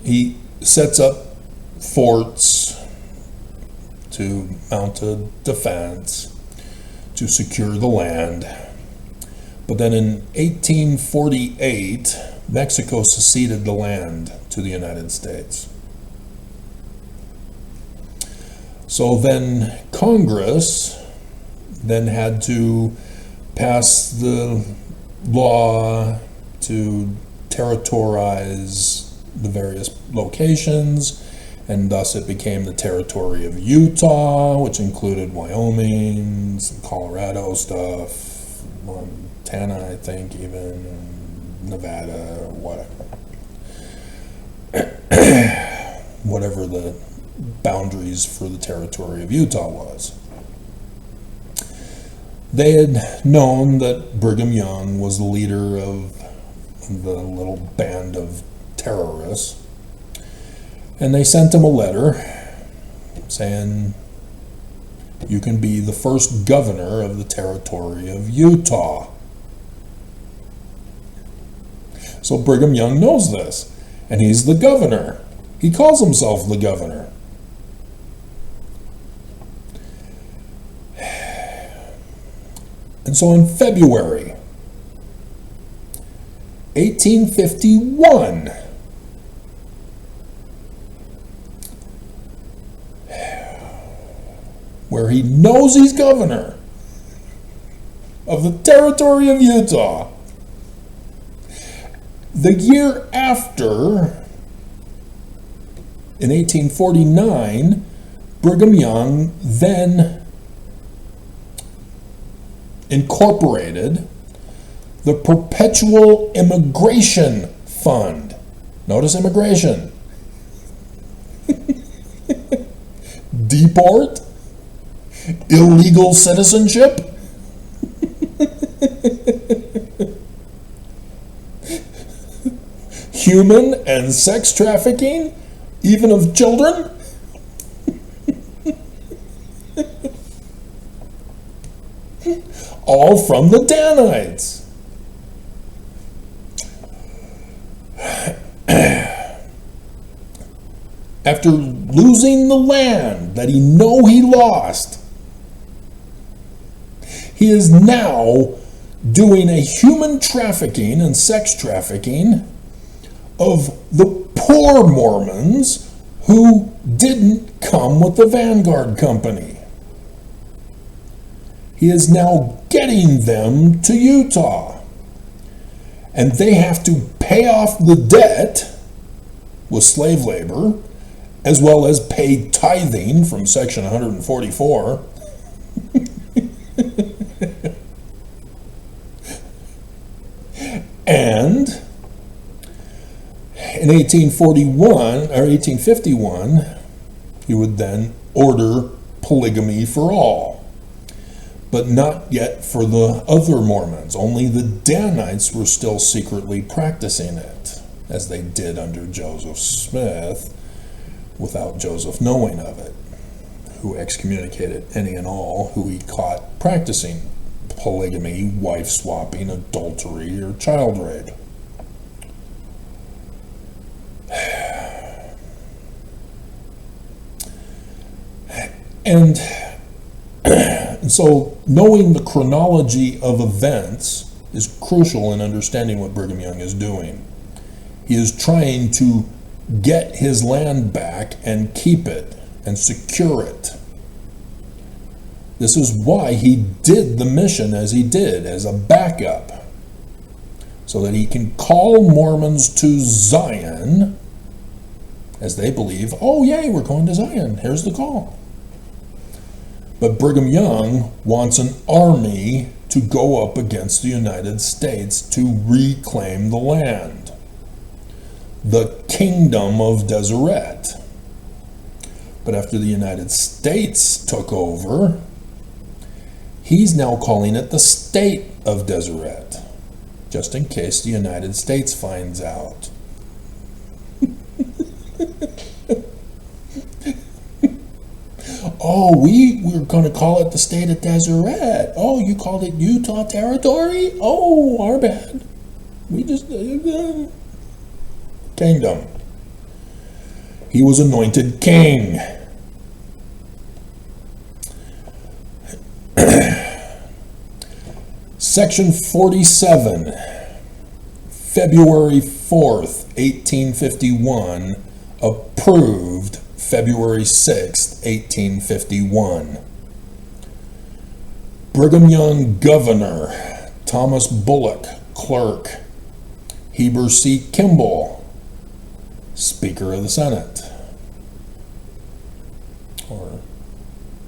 he sets up forts to mount a defense, to secure the land. But then in 1848, Mexico seceded the land to the United States. So then Congress then had to pass the law to territorize the various locations, and thus it became the territory of Utah, which included Wyoming, some Colorado stuff, Montana, I think, even Nevada, whatever the boundaries for the territory of Utah was. They had known that Brigham Young was the leader of the little band of terrorists, and they sent him a letter saying, "You can be the first governor of the territory of Utah." So Brigham Young knows this, and he's the governor. He calls himself the governor. And so in February 1851, where he knows he's governor of the territory of Utah, the year after, in 1849, Brigham Young then incorporated the Perpetual Immigration Fund. Notice immigration. Deport, illegal citizenship, human and sex trafficking, even of children. All from the Danites. After losing the land that he know he lost, he is now doing a human trafficking and sex trafficking of the poor Mormons who didn't come with the Vanguard Company. He is now getting them to Utah, and they have to pay off the debt with slave labor, as well as pay tithing from Section 144. And in 1851, he would then order polygamy for all, but not yet for the other Mormons. Only the Danites were still secretly practicing it, as they did under Joseph Smith, without Joseph knowing of it, who excommunicated any and all who he caught practicing polygamy, wife swapping, adultery, or child rape. And so knowing the chronology of events is crucial in understanding what Brigham Young is doing. He is trying to get his land back and keep it and secure it. This is why he did the mission as he did, as a backup, so that he can call Mormons to Zion, as they believe, oh yay, we're going to Zion, here's the call. But Brigham Young wants an army to go up against the United States to reclaim the land, the Kingdom of Deseret. But after the United States took over, he's now calling it the State of Deseret, just in case the United States finds out. Oh, we're going to call it the State of Deseret. Oh, you called it Utah Territory? Oh, our bad. We just... Kingdom. He was anointed king. Section 47, February 4th, 1851, approved February 6th, 1851. Brigham Young Governor, Thomas Bullock, Clerk, Heber C. Kimball, Speaker of the Senate, or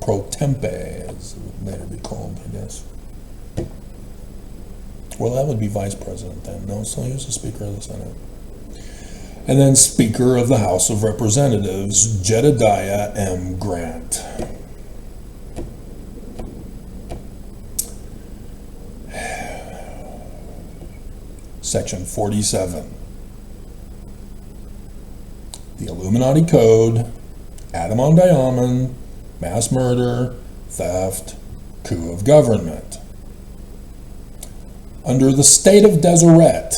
pro tempe, as it would later be called, I guess. Well, that would be Vice President then. No, so he was the Speaker of the Senate. And then Speaker of the House of Representatives, Jedediah M. Grant. Section 47. The Illuminati Code, Adam on Diamond, mass murder, theft, coup of government. Under the State of Deseret,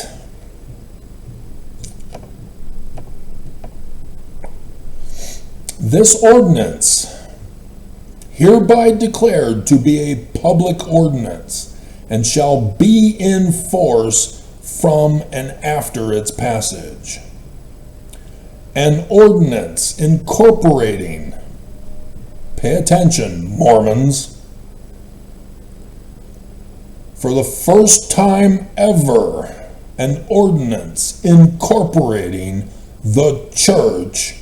this ordinance, hereby declared to be a public ordinance, and shall be in force from and after its passage. An ordinance incorporating, pay attention, Mormons, for the first time ever, an ordinance incorporating the Church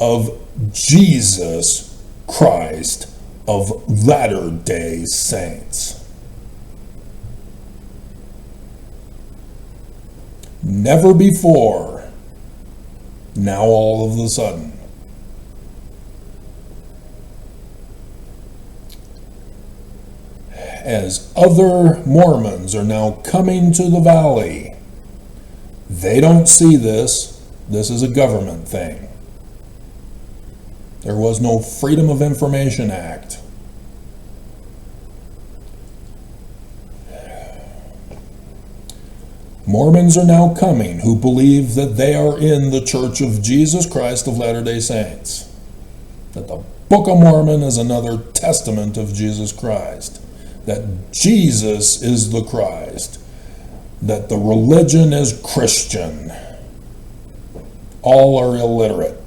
of Jesus Christ of Latter-day Saints. Never before, now all of a sudden. As other Mormons are now coming to the valley, they don't see this. This is a government thing. There was no Freedom of Information Act. Mormons are now coming who believe that they are in the Church of Jesus Christ of Latter-day Saints. That the Book of Mormon is another testament of Jesus Christ. That Jesus is the Christ. That the religion is Christian. All are illiterate.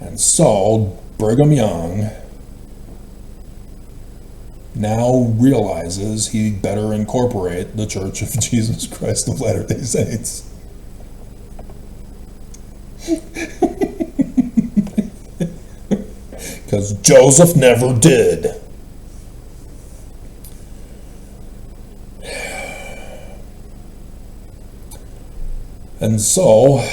And so, Brigham Young now realizes he better incorporate the Church of Jesus Christ of Latter-day Saints. Because Joseph never did. And so,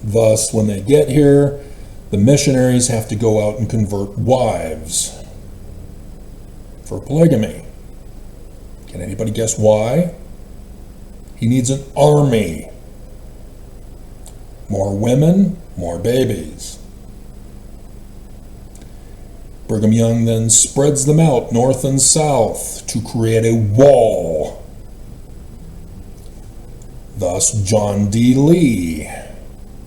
thus, when they get here, the missionaries have to go out and convert wives for polygamy. Can anybody guess why? He needs an army. More women, more babies. Brigham Young then spreads them out north and south to create a wall. Thus, John D. Lee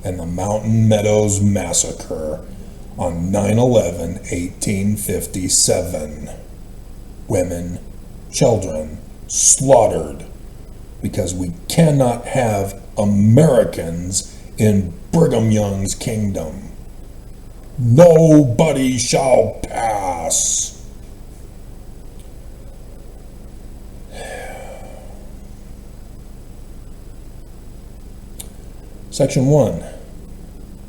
and the Mountain Meadows Massacre on 9/11/1857. Women, children slaughtered because we cannot have Americans in Brigham Young's kingdom. Nobody shall pass. Section 1.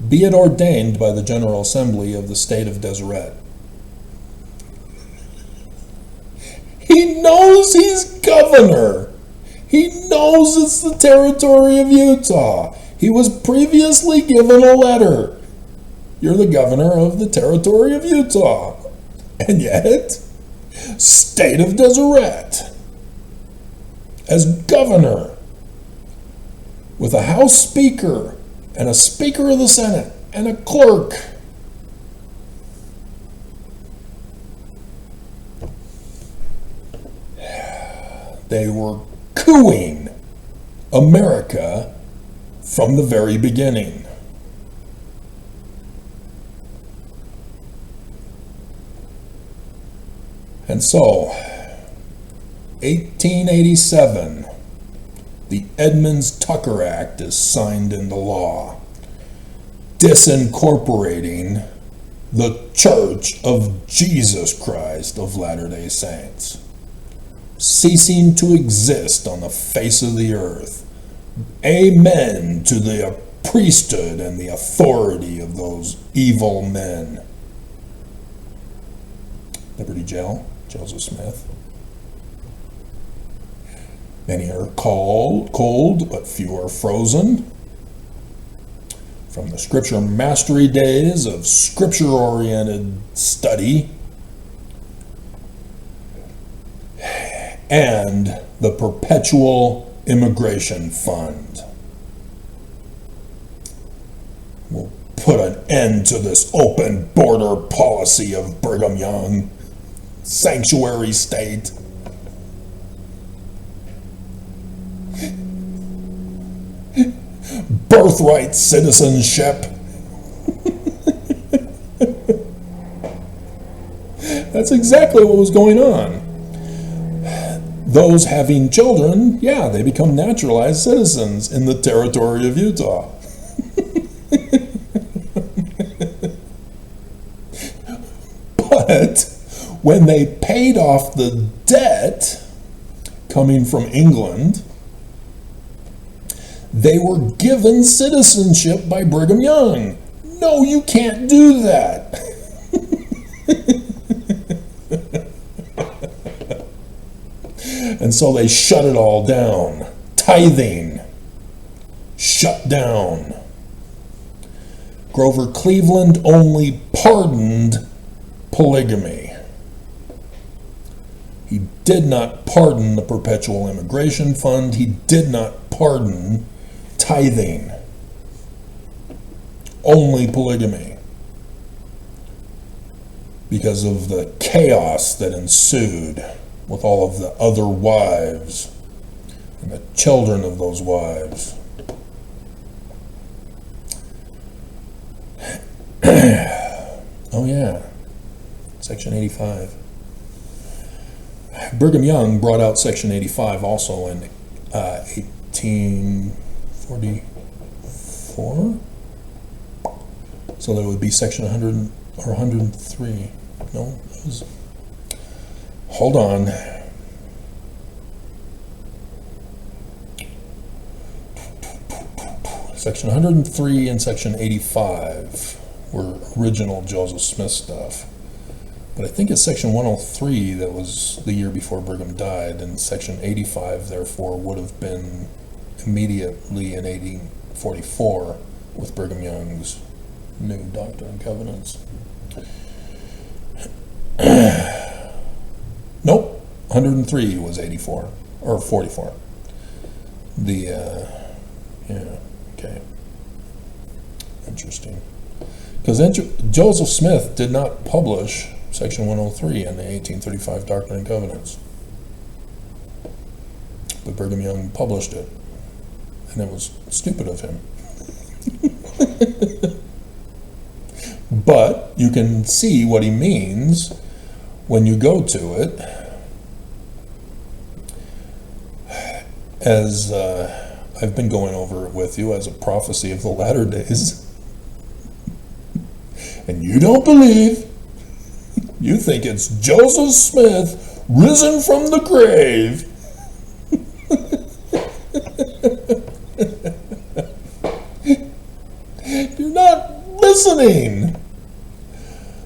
Be it ordained by the General Assembly of the State of Deseret. He knows he's governor. He knows it's the territory of Utah. He was previously given a letter. You're the governor of the territory of Utah. And yet, State of Deseret, as governor, with a House Speaker and a Speaker of the Senate and a clerk. They were cooing America from the very beginning. And so, 1887, the Edmunds-Tucker Act is signed into law, disincorporating the Church of Jesus Christ of Latter-day Saints, ceasing to exist on the face of the earth. Amen to the priesthood and the authority of those evil men. Liberty Jail, Joseph Smith. Many are cold, but few are frozen. From the scripture mastery days of scripture-oriented study and the Perpetual Immigration Fund. We'll put an end to this open border policy of Brigham Young, sanctuary state. Birthright citizenship. That's exactly what was going on. Those having children, yeah, they become naturalized citizens in the territory of Utah. But when they paid off the debt coming from England, they were given citizenship by Brigham Young. No, you can't do that. And so they shut it all down. Tithing, shut down. Grover Cleveland only pardoned polygamy. He did not pardon the Perpetual Immigration Fund. He did not pardon tithing. Only polygamy. Because of the chaos that ensued with all of the other wives and the children of those wives. Oh yeah, Section 85. Brigham Young brought out Section 85 also in 1844. So that would be Section 100 or 103. No, it was. Hold on. Section 103 and Section 85 were original Joseph Smith stuff. But I think it's Section 103 that was the year before Brigham died, and Section 85, therefore, would have been immediately in 44 with Brigham Young's new Doctrine and Covenants. Nope, 103 was 84, or 44. Okay. Interesting. Because Joseph Smith did not publish Section 103 in the 1835 Doctrine and Covenants. But Brigham Young published it. And it was stupid of him. But you can see what he means when you go to it. As I've been going over it with you as a prophecy of the latter days. And you don't believe. You think it's Joseph Smith risen from the grave. You're not listening.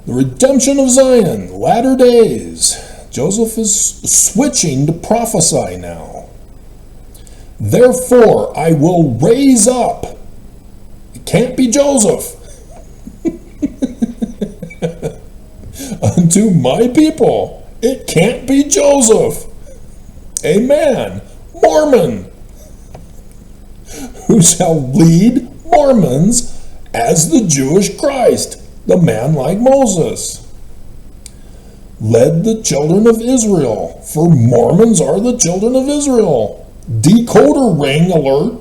The redemption of Zion, latter days. Joseph is switching to prophesy now. Therefore, I will raise up. It can't be Joseph. Unto my people. It can't be Joseph. Amen. Mormon. Who shall lead Mormons as the Jewish Christ, the man like Moses. Led the children of Israel, for Mormons are the children of Israel. Decoder ring alert.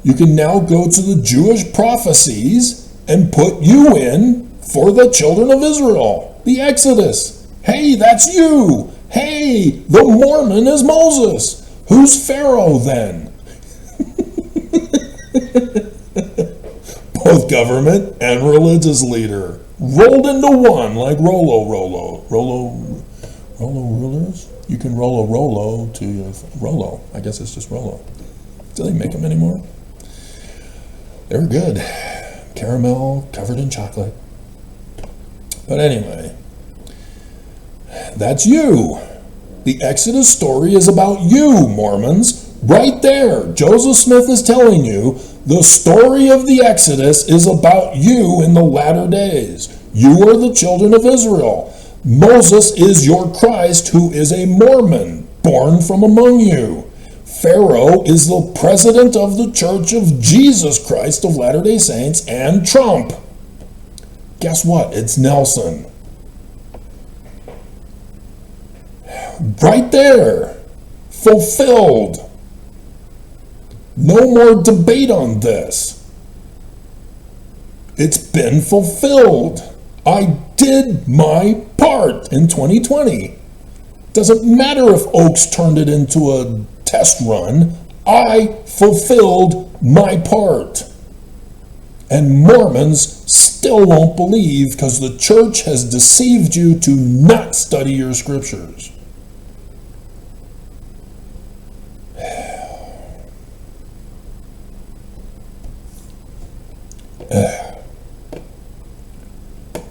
You can now go to the Jewish prophecies and put you in for the children of Israel. The Exodus. Hey, that's you. Hey, the Mormon is Moses. Who's Pharaoh then? Both government and religious leader. Rolled into one like Rolo rulers? You can roll a Rolo to your Rolo. I guess it's just Rolo. Do they make them anymore? They were good. Caramel covered in chocolate. But anyway, that's you. The Exodus story is about you, Mormons. Right there, Joseph Smith is telling you the story of the Exodus is about you in the latter days. You are the children of Israel. Moses is your Christ, who is a Mormon, born from among you. Pharaoh is the president of the Church of Jesus Christ of Latter-day Saints and Trump. Guess what? It's Nelson. Right there. Fulfilled. No more debate on this. It's been fulfilled. I did my part in 2020. Doesn't matter if Oaks turned it into a test run. I fulfilled my part. And Mormons still won't believe because the church has deceived you to not study your scriptures.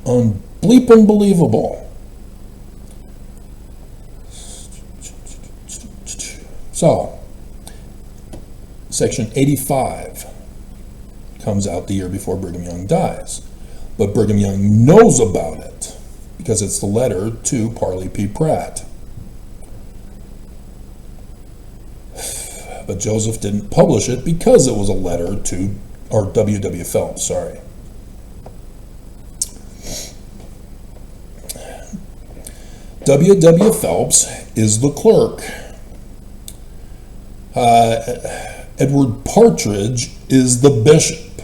Unbleeping believable. So, Section 85 comes out the year before Brigham Young dies. But Brigham Young knows about it because it's the letter to Parley P. Pratt. But Joseph didn't publish it because it was a letter to, or W. Phelps, sorry. W. Phelps is the clerk. Edward Partridge is the bishop.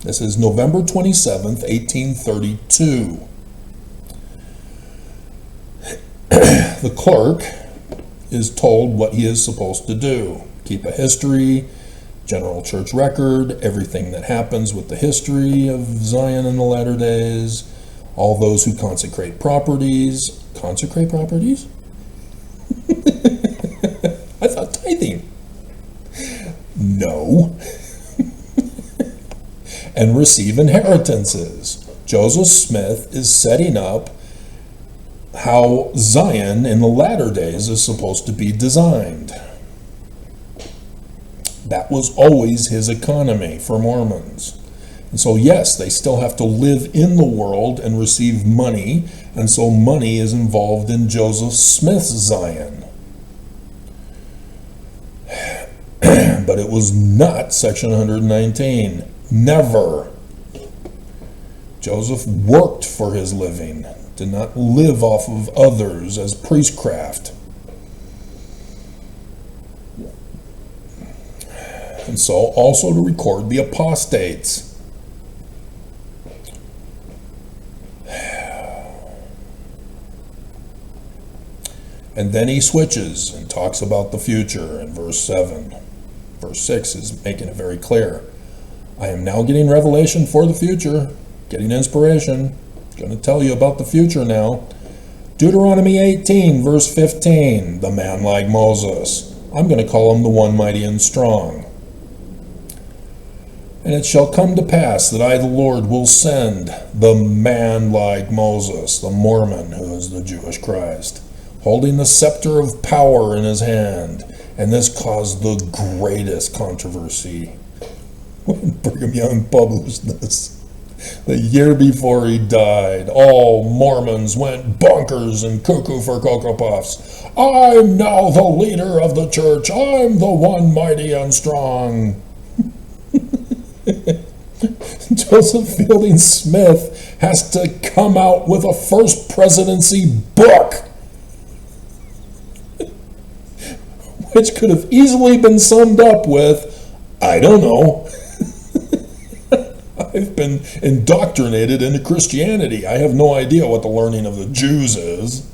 This is November 27th, 1832. The clerk is told what he is supposed to do. Keep a history, general church record, everything that happens with the history of Zion in the latter days, all those who consecrate properties. Consecrate properties? I thought tithing. No. And receive inheritances. Joseph Smith is setting up how Zion in the latter days is supposed to be designed. That was always his economy for Mormons. And so, yes, they still have to live in the world and receive money, and so money is involved in Joseph Smith's Zion. But it was not Section 119. Never. Joseph worked for his living, did not live off of others as priestcraft. And so also to record the apostates. And then he switches and talks about the future in verse 7. Verse 6 is making it very clear. I am now getting revelation for the future, getting inspiration. Going to tell you about the future now. Deuteronomy 18, verse 15, the man like Moses. I'm going to call him the one mighty and strong. And it shall come to pass that I, the Lord, will send the man like Moses, the Mormon, who is the Jewish Christ, holding the scepter of power in his hand. And this caused the greatest controversy when Brigham Young published this. The year before he died, all Mormons went bonkers and cuckoo for Cocoa Puffs. I'm now the leader of the church. I'm the one mighty and strong. Joseph Fielding Smith has to come out with a first presidency book, which could have easily been summed up with, I don't know. I've been indoctrinated into Christianity. I have no idea what the learning of the Jews is.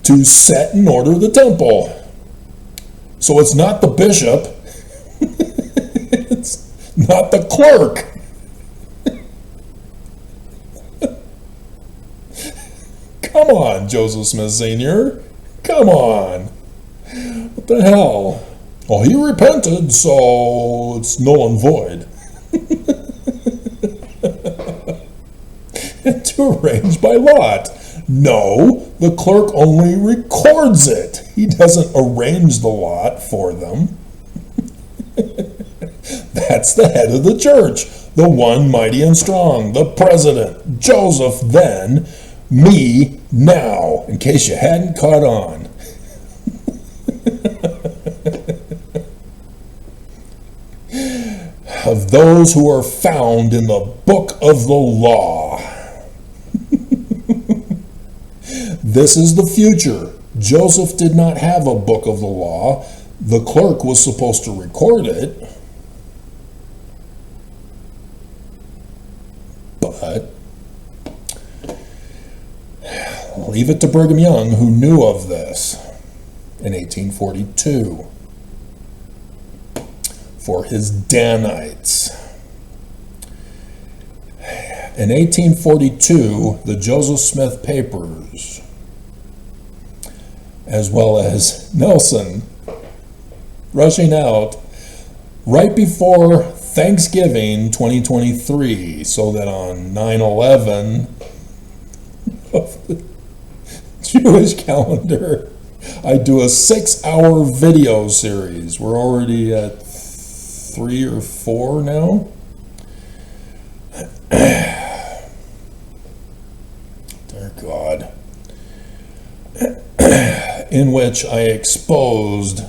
To set and order the temple. So it's not the bishop. It's not the clerk. Come on, Joseph Smith Sr. Come on. What the hell? Well, he repented, so it's null and void. And to arrange by lot. No, the clerk only records it. He doesn't arrange the lot for them. That's the head of the church, the one mighty and strong, the president, Joseph then, me now, in case you hadn't caught on. Of those who are found in the book of the law. This is the future. Joseph did not have a book of the law. The clerk was supposed to record it. But leave it to Brigham Young, who knew of this in 1842 for his Danites. In 1842, the Joseph Smith Papers, as well as Nelson, rushing out right before Thanksgiving 2023, so that on 9/11 of the Jewish calendar, I do a 6-hour video series. We're already at 3 or 4 now. Dear God. In which I exposed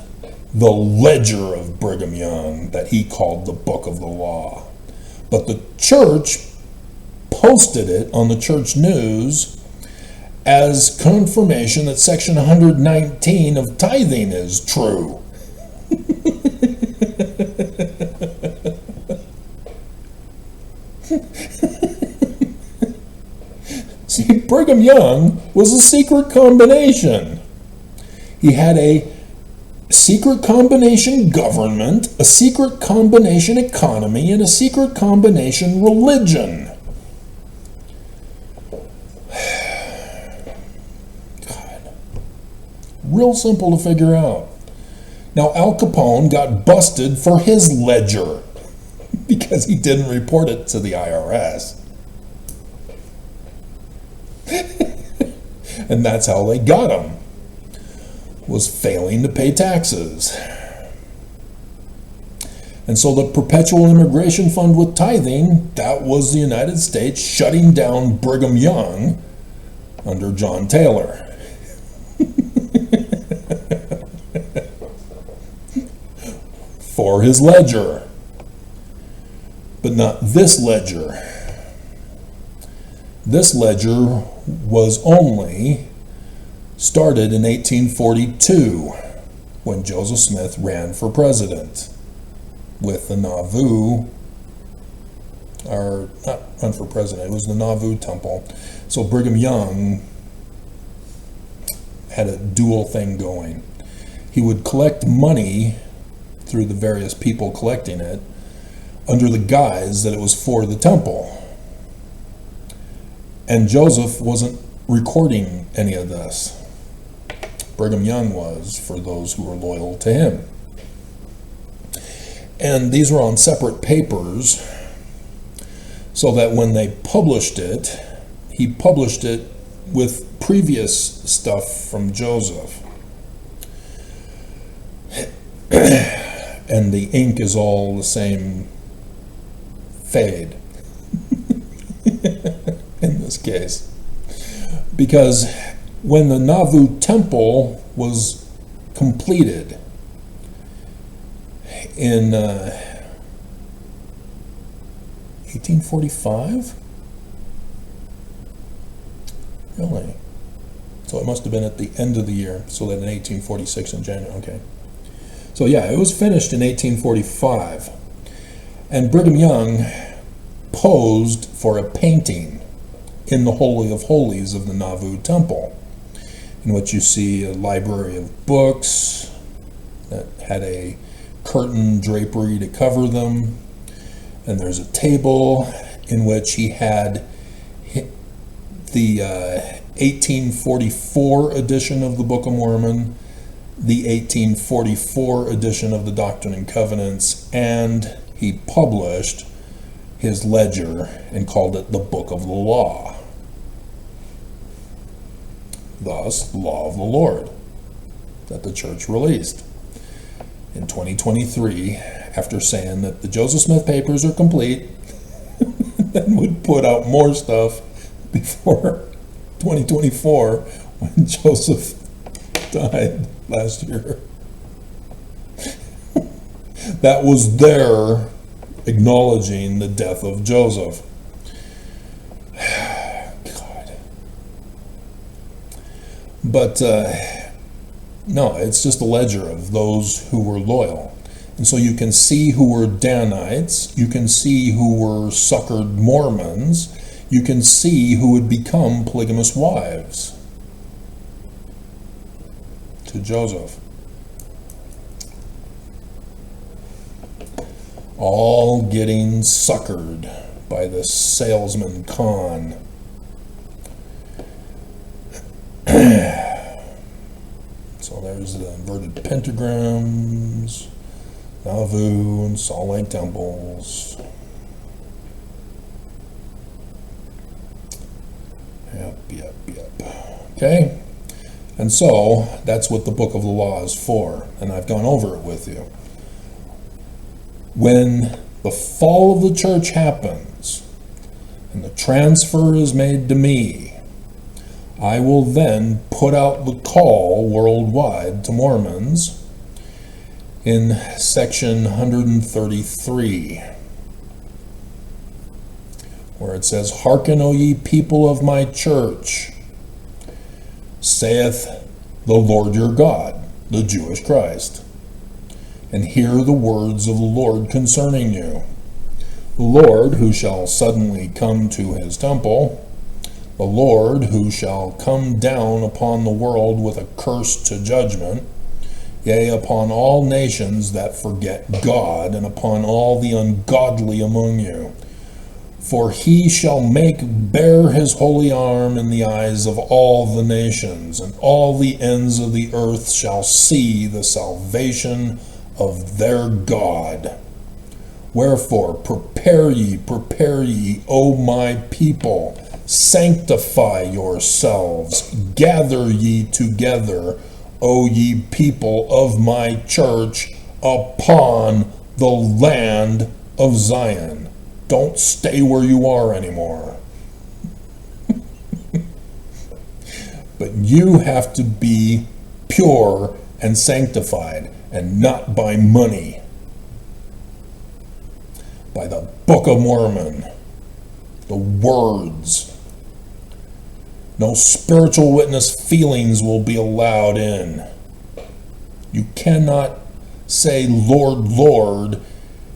the ledger of Brigham Young that he called the Book of the Law. But the church posted it on the church news as confirmation that section 119 of tithing is true. See, Brigham Young was a secret combination. He had a secret combination government, a secret combination economy, and a secret combination religion. God. Real simple to figure out. Now, Al Capone got busted for his ledger because he didn't report it to the IRS. And that's how they got him, was failing to pay taxes. And so the Perpetual Immigration Fund with tithing, that was the United States shutting down Brigham Young under John Taylor. For his ledger. But not this ledger. This ledger was only started in 1842 when Joseph Smith ran for president with the Nauvoo, or not run for president, it was the Nauvoo Temple. So Brigham Young had a dual thing going. He would collect money through the various people collecting it under the guise that it was for the temple. And Joseph wasn't recording any of this. Brigham Young was, for those who were loyal to him. And these were on separate papers, so that when they published it, he published it with previous stuff from Joseph. And the ink is all the same fade in this case. Because when the Nauvoo Temple was completed in 1845? Really? So it must have been at the end of the year, so that in 1846 in January, okay. So yeah, it was finished in 1845. And Brigham Young posed for a painting in the Holy of Holies of the Nauvoo Temple, in which you see a library of books that had a curtain drapery to cover them, and there's a table in which he had the 1844 edition of the Book of Mormon, the 1844 edition of the Doctrine and Covenants, and he published his ledger and called it the Book of the Law. Thus, the Law of the Lord that the church released in 2023, after saying that the Joseph Smith papers are complete, and would put out more stuff before 2024 when Joseph died last year. That was their acknowledging the death of Joseph. God. But no, it's just a ledger of those who were loyal. And so you can see who were Danites, you can see who were suckered Mormons, you can see who would become polygamous wives to Joseph. All getting suckered by this salesman Khan. So there's the inverted pentagrams, Nauvoo and Salt Lake temples. Yep. Okay? And so, that's what the Book of the Law is for, and I've gone over it with you. When the fall of the church happens, and the transfer is made to me, I will then put out the call worldwide to Mormons in section 133, where it says, "Hearken, O ye people of my church, saith the Lord your God, the Jewish Christ, and hear the words of the Lord concerning you. The Lord who shall suddenly come to his temple, the Lord who shall come down upon the world with a curse to judgment, yea, upon all nations that forget God, and upon all the ungodly among you. For he shall make bare his holy arm in the eyes of all the nations, and all the ends of the earth shall see the salvation of their God. Wherefore prepare ye, O my people, sanctify yourselves, gather ye together, O ye people of my church, upon the land of Zion. Don't stay where you are anymore. But you have to be pure and sanctified, and not by money. By the Book of Mormon, the words. No spiritual witness feelings will be allowed in. You cannot say, Lord, Lord,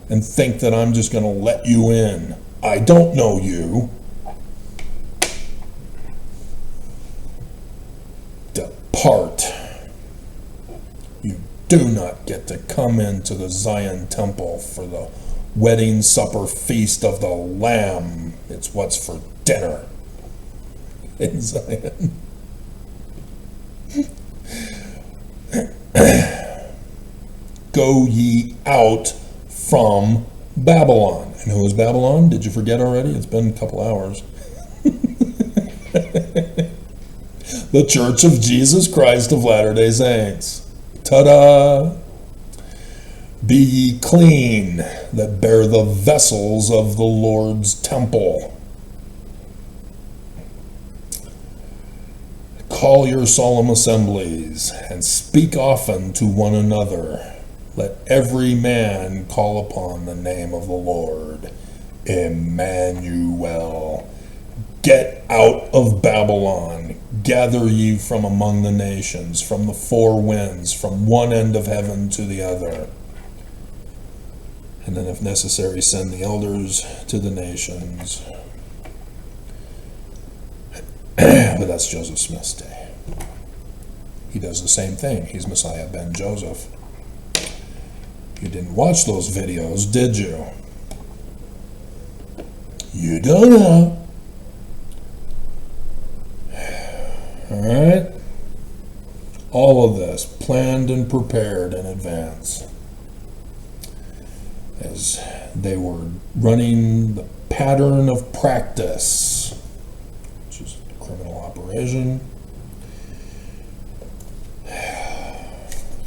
and think that I'm just going to let you in. I don't know you. Depart. You do not get to come into the Zion temple for the wedding supper feast of the Lamb. It's what's for dinner in Zion. Go ye out from Babylon. And who is Babylon? Did you forget already? It's been a couple hours. The Church of Jesus Christ of Latter-day Saints. Ta-da! Be ye clean that bear the vessels of the Lord's temple. Call your solemn assemblies and speak often to one another. Let every man call upon the name of the Lord. Emmanuel. Get out of Babylon. Gather ye from among the nations, from the four winds, from one end of heaven to the other. And then, if necessary, send the elders to the nations. But that's Joseph Smith's day. He does the same thing. He's Messiah ben Joseph. You didn't watch those videos, did you? You don't know. All right? All of this planned and prepared in advance. As they were running the pattern of practice, which is a criminal operation.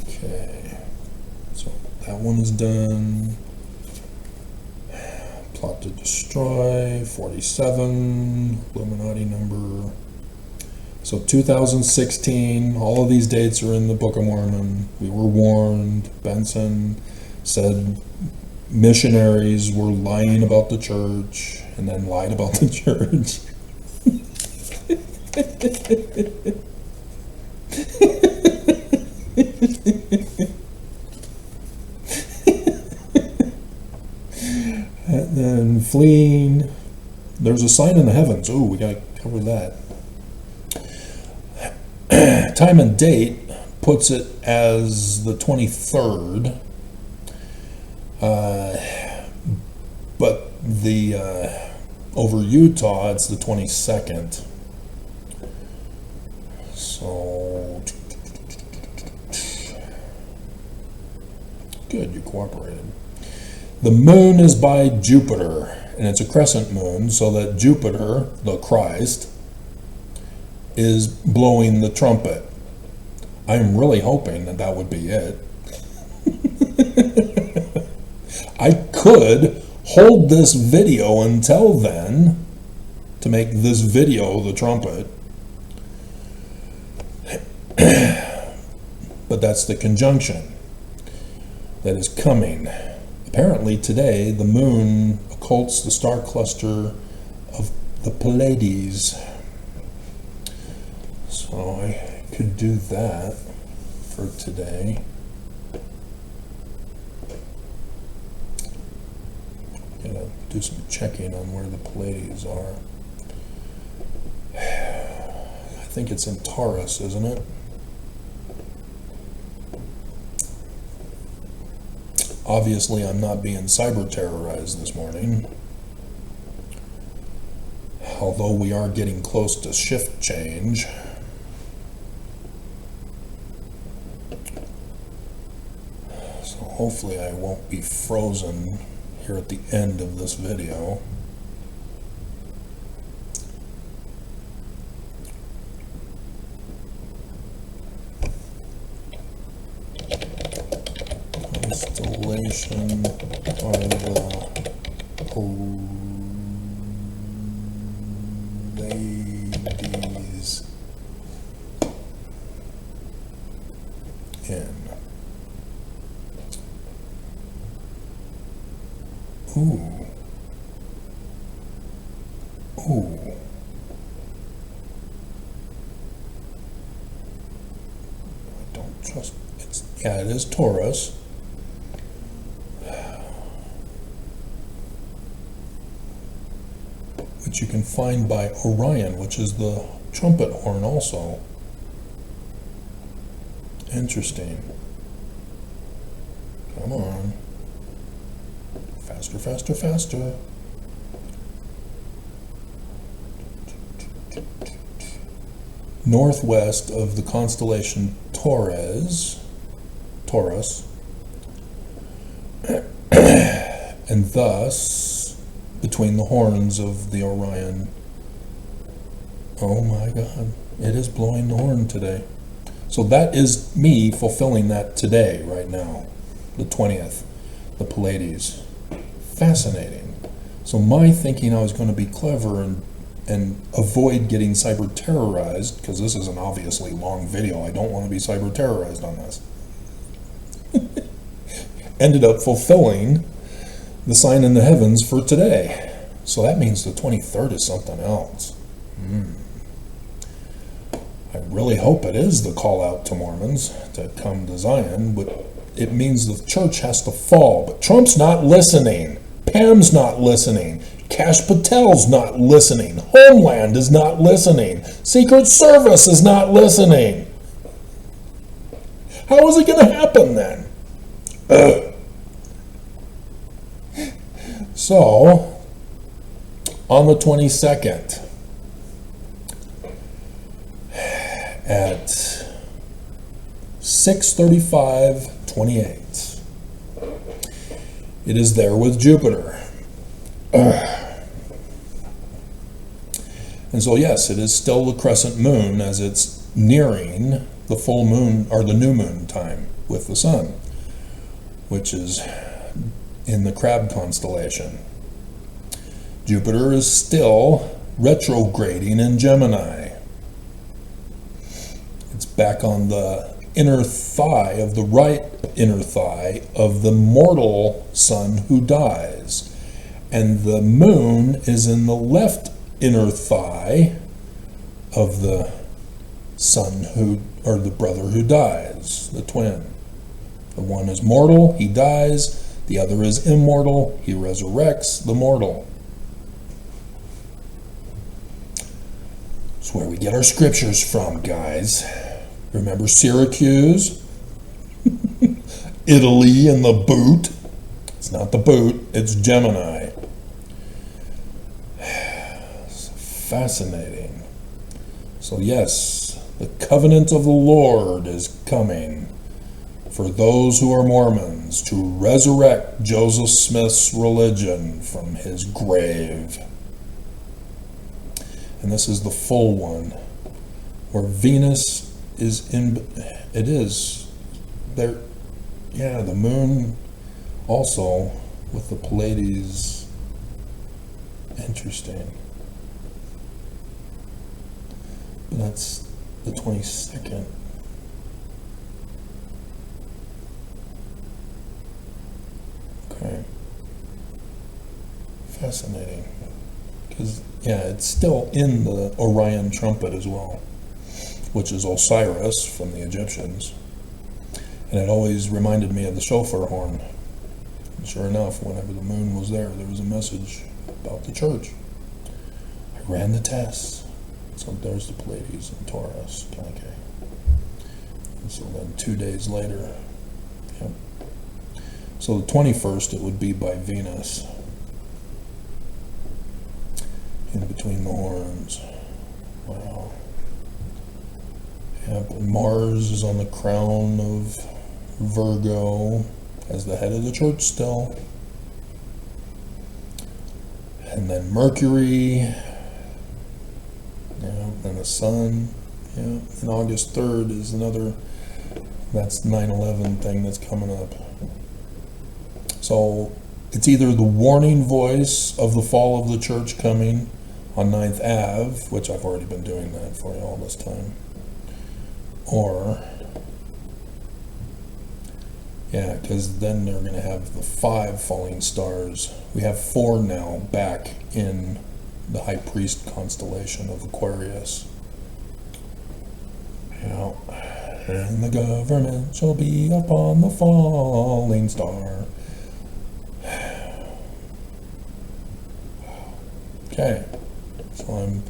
Okay, so that one is done. Plot to destroy, 47, Illuminati number. So 2016, all of these dates are in the Book of Mormon. We were warned. Benson said missionaries were lying about the church and then lied about the church. And then fleeing. There's a sign in the heavens. Oh, we got to cover that. Time and date puts it as the 23rd. But the over Utah, it's the 22nd. So good, you cooperated. The moon is by Jupiter, and it's a crescent moon, so that Jupiter, the Christ, is blowing the trumpet. I'm really hoping that that would be it. I could hold this video until then to make this video the trumpet. But that's the conjunction that is coming. Apparently today the moon occults the star cluster of the Pleiades. So I could do that for today. Gotta do some checking on where the Pleiades are. I think it's in Taurus, isn't it? Obviously, I'm not being cyber terrorized this morning. Although we are getting close to shift change. So hopefully I won't be frozen here at the end of this video. constellation are the Pleiades in? Ooh. Ooh. I don't trust it's yeah, it is Taurus. Which you can find by Orion, which is the trumpet horn also. Interesting. Come on. Faster, faster, faster. Northwest of the constellation Taurus, and thus between the horns of the Orion. Oh my God, it is blowing the horn today. So that is me fulfilling that today, right now, the 20th, the Pleiades. Fascinating. So my thinking I was going to be clever and avoid getting cyber terrorized, because this is an obviously long video, I don't want to be cyber terrorized on this, ended up fulfilling the sign in the heavens for today. So that means the 23rd is something else. I really hope it is the call out to Mormons to come to Zion, but it means the church has to fall. But Trump's not listening. Pam's not listening. Kash Patel's not listening. Homeland is not listening. Secret Service is not listening. How is it going to happen then? So, on the 22nd, at 6:35:28, it is there with Jupiter. And so yes, it is still the crescent moon as it's nearing the full moon or the new moon time with the sun, which is in the Crab constellation. Jupiter is still retrograding in Gemini. It's back on the inner thigh of the right inner thigh of the mortal sun who dies. And the moon is in the left inner thigh of the son who, or the brother who dies, the twin. The one is mortal, he dies. The other is immortal, he resurrects the mortal. That's where we get our scriptures from, guys. Remember Syracuse? Italy and the boot. It's not the boot, it's Gemini. Fascinating. So yes, the covenant of the Lord is coming for those who are Mormons to resurrect Joseph Smith's religion from his grave. And this is the full one, where Venus is in, it is there, yeah, the moon also with the Pleiades. Interesting. But that's the 22nd. Okay. Fascinating. Because, yeah, it's still in the Orion trumpet as well, which is Osiris from the Egyptians. And it always reminded me of the shofar horn. And sure enough, whenever the moon was there, there was a message about the church. I ran the tests. So there's the Pleiades and Taurus. Okay. And so then 2 days later, yep. So the 21st, it would be by Venus. In between the horns. Wow. Yep, and Mars is on the crown of Virgo as the head of the church still. And then Mercury, yeah, and the sun, yeah, and August 3rd is another, that's 9/11 thing that's coming up. So it's either the warning voice of the fall of the church coming on 9th Ave, which I've already been doing that for you all this time, or, yeah, because then they're going to have the 5 falling stars. We have 4 now back in the High Priest constellation of Aquarius. Yeah. And the government shall be upon the falling star. Okay, so I'm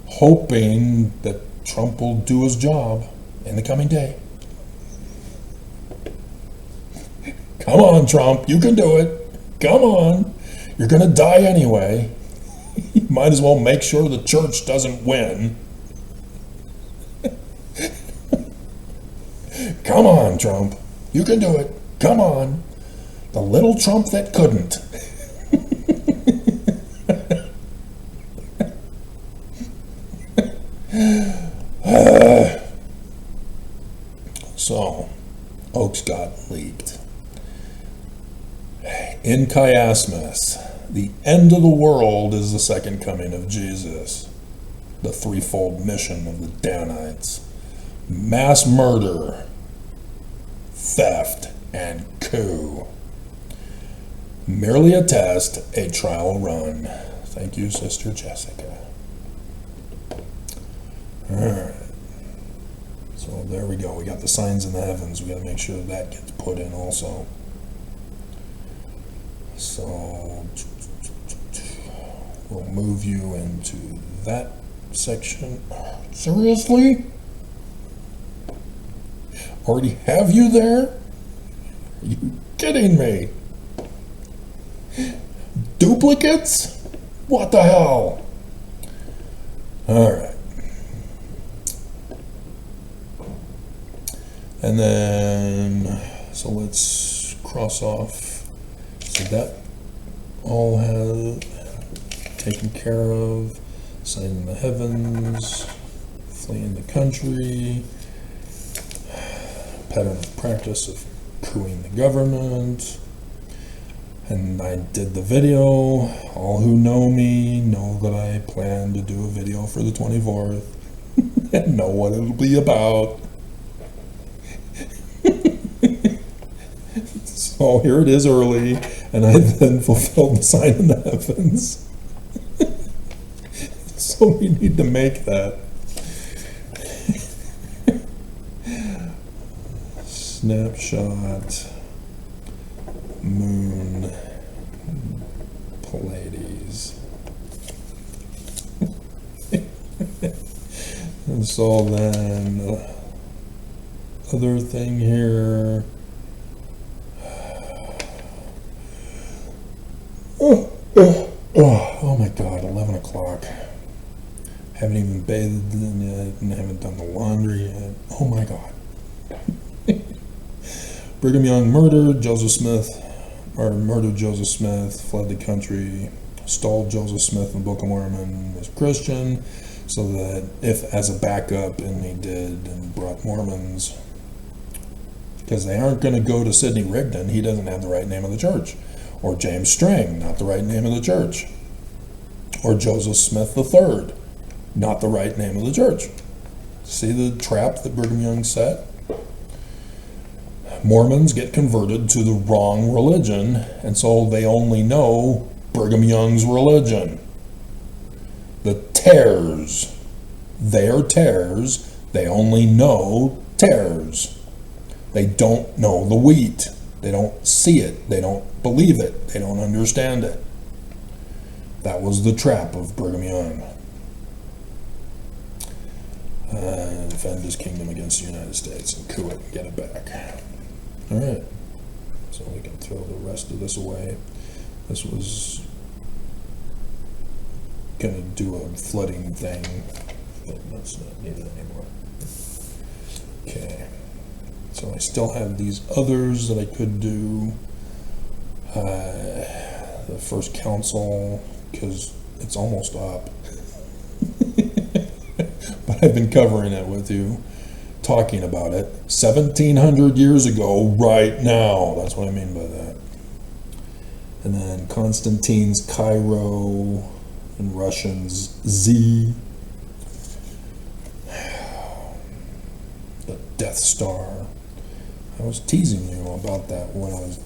hoping that Trump will do his job in the coming day. Come on, Trump, you can do it. Come on. You're going to die anyway. You might as well make sure the church doesn't win. Come on, Trump. You can do it. Come on. The little Trump that couldn't. So, Oaks got leaked. In Chiasmus, the end of the world is the second coming of Jesus. The threefold mission of the Danites. Mass murder, theft, and coup. Merely a test, a trial run. Thank you, Sister Jessica. Alright. So there we go. We got the signs in the heavens. We got to make sure that gets put in also. So we'll move you into that section. Seriously? Already have you there? Are you kidding me? Duplicates? What the hell? Alright. And then, so let's cross off. So that all has taken care of. Sign in the heavens, fleeing the country, pattern of practice of cooing the government. And I did the video. All who know me know that I plan to do a video for the 24th and know what it'll be about. So here it is early, and I then fulfilled the sign in the heavens. So we need to make that. Snapshot, moon, Pleiades. And so then the other thing here. Oh my God, 11 o'clock. Haven't even bathed yet and haven't done the laundry yet. Oh my God. Brigham Young murdered Joseph Smith, fled the country, stalled Joseph Smith in the Book of Mormon, was Christian, so that if as a backup, and he did, and brought Mormons, because they aren't going to go to Sidney Rigdon, he doesn't have the right name of the church. Or James Strang, not the right name of the church. Or Joseph Smith III, not the right name of the church. See the trap that Brigham Young set? Mormons get converted to the wrong religion, and so they only know Brigham Young's religion. The tares, they are tares, they only know tares. They don't know the wheat. They don't see it. They don't believe it. They don't understand it. That was the trap of Brigham Young. Defend his kingdom against the United States and coup it and get it back. All right. So we can throw the rest of this away. This was going to do a flooding thing, but that's not needed anymore. Okay. So I still have these others that I could do. The first council, because it's almost up. But I've been covering it with you, talking about it. 1,700 years ago, right now. That's what I mean by that. And then Constantine's Cairo, and Russians Z. The Death Star. I was teasing you about that when I was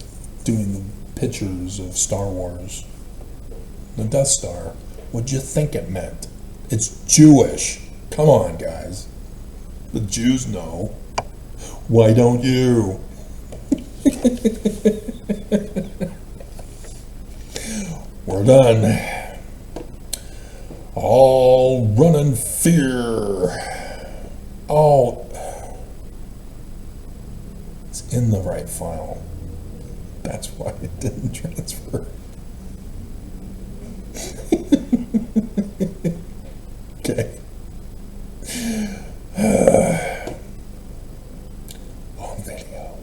doing the pictures of Star Wars. The Death Star. What'd you think it meant? It's Jewish. Come on, guys. The Jews know. Why don't you? We're done. All run in fear. Oh, it's in the right file. That's why it didn't transfer. Okay. On video.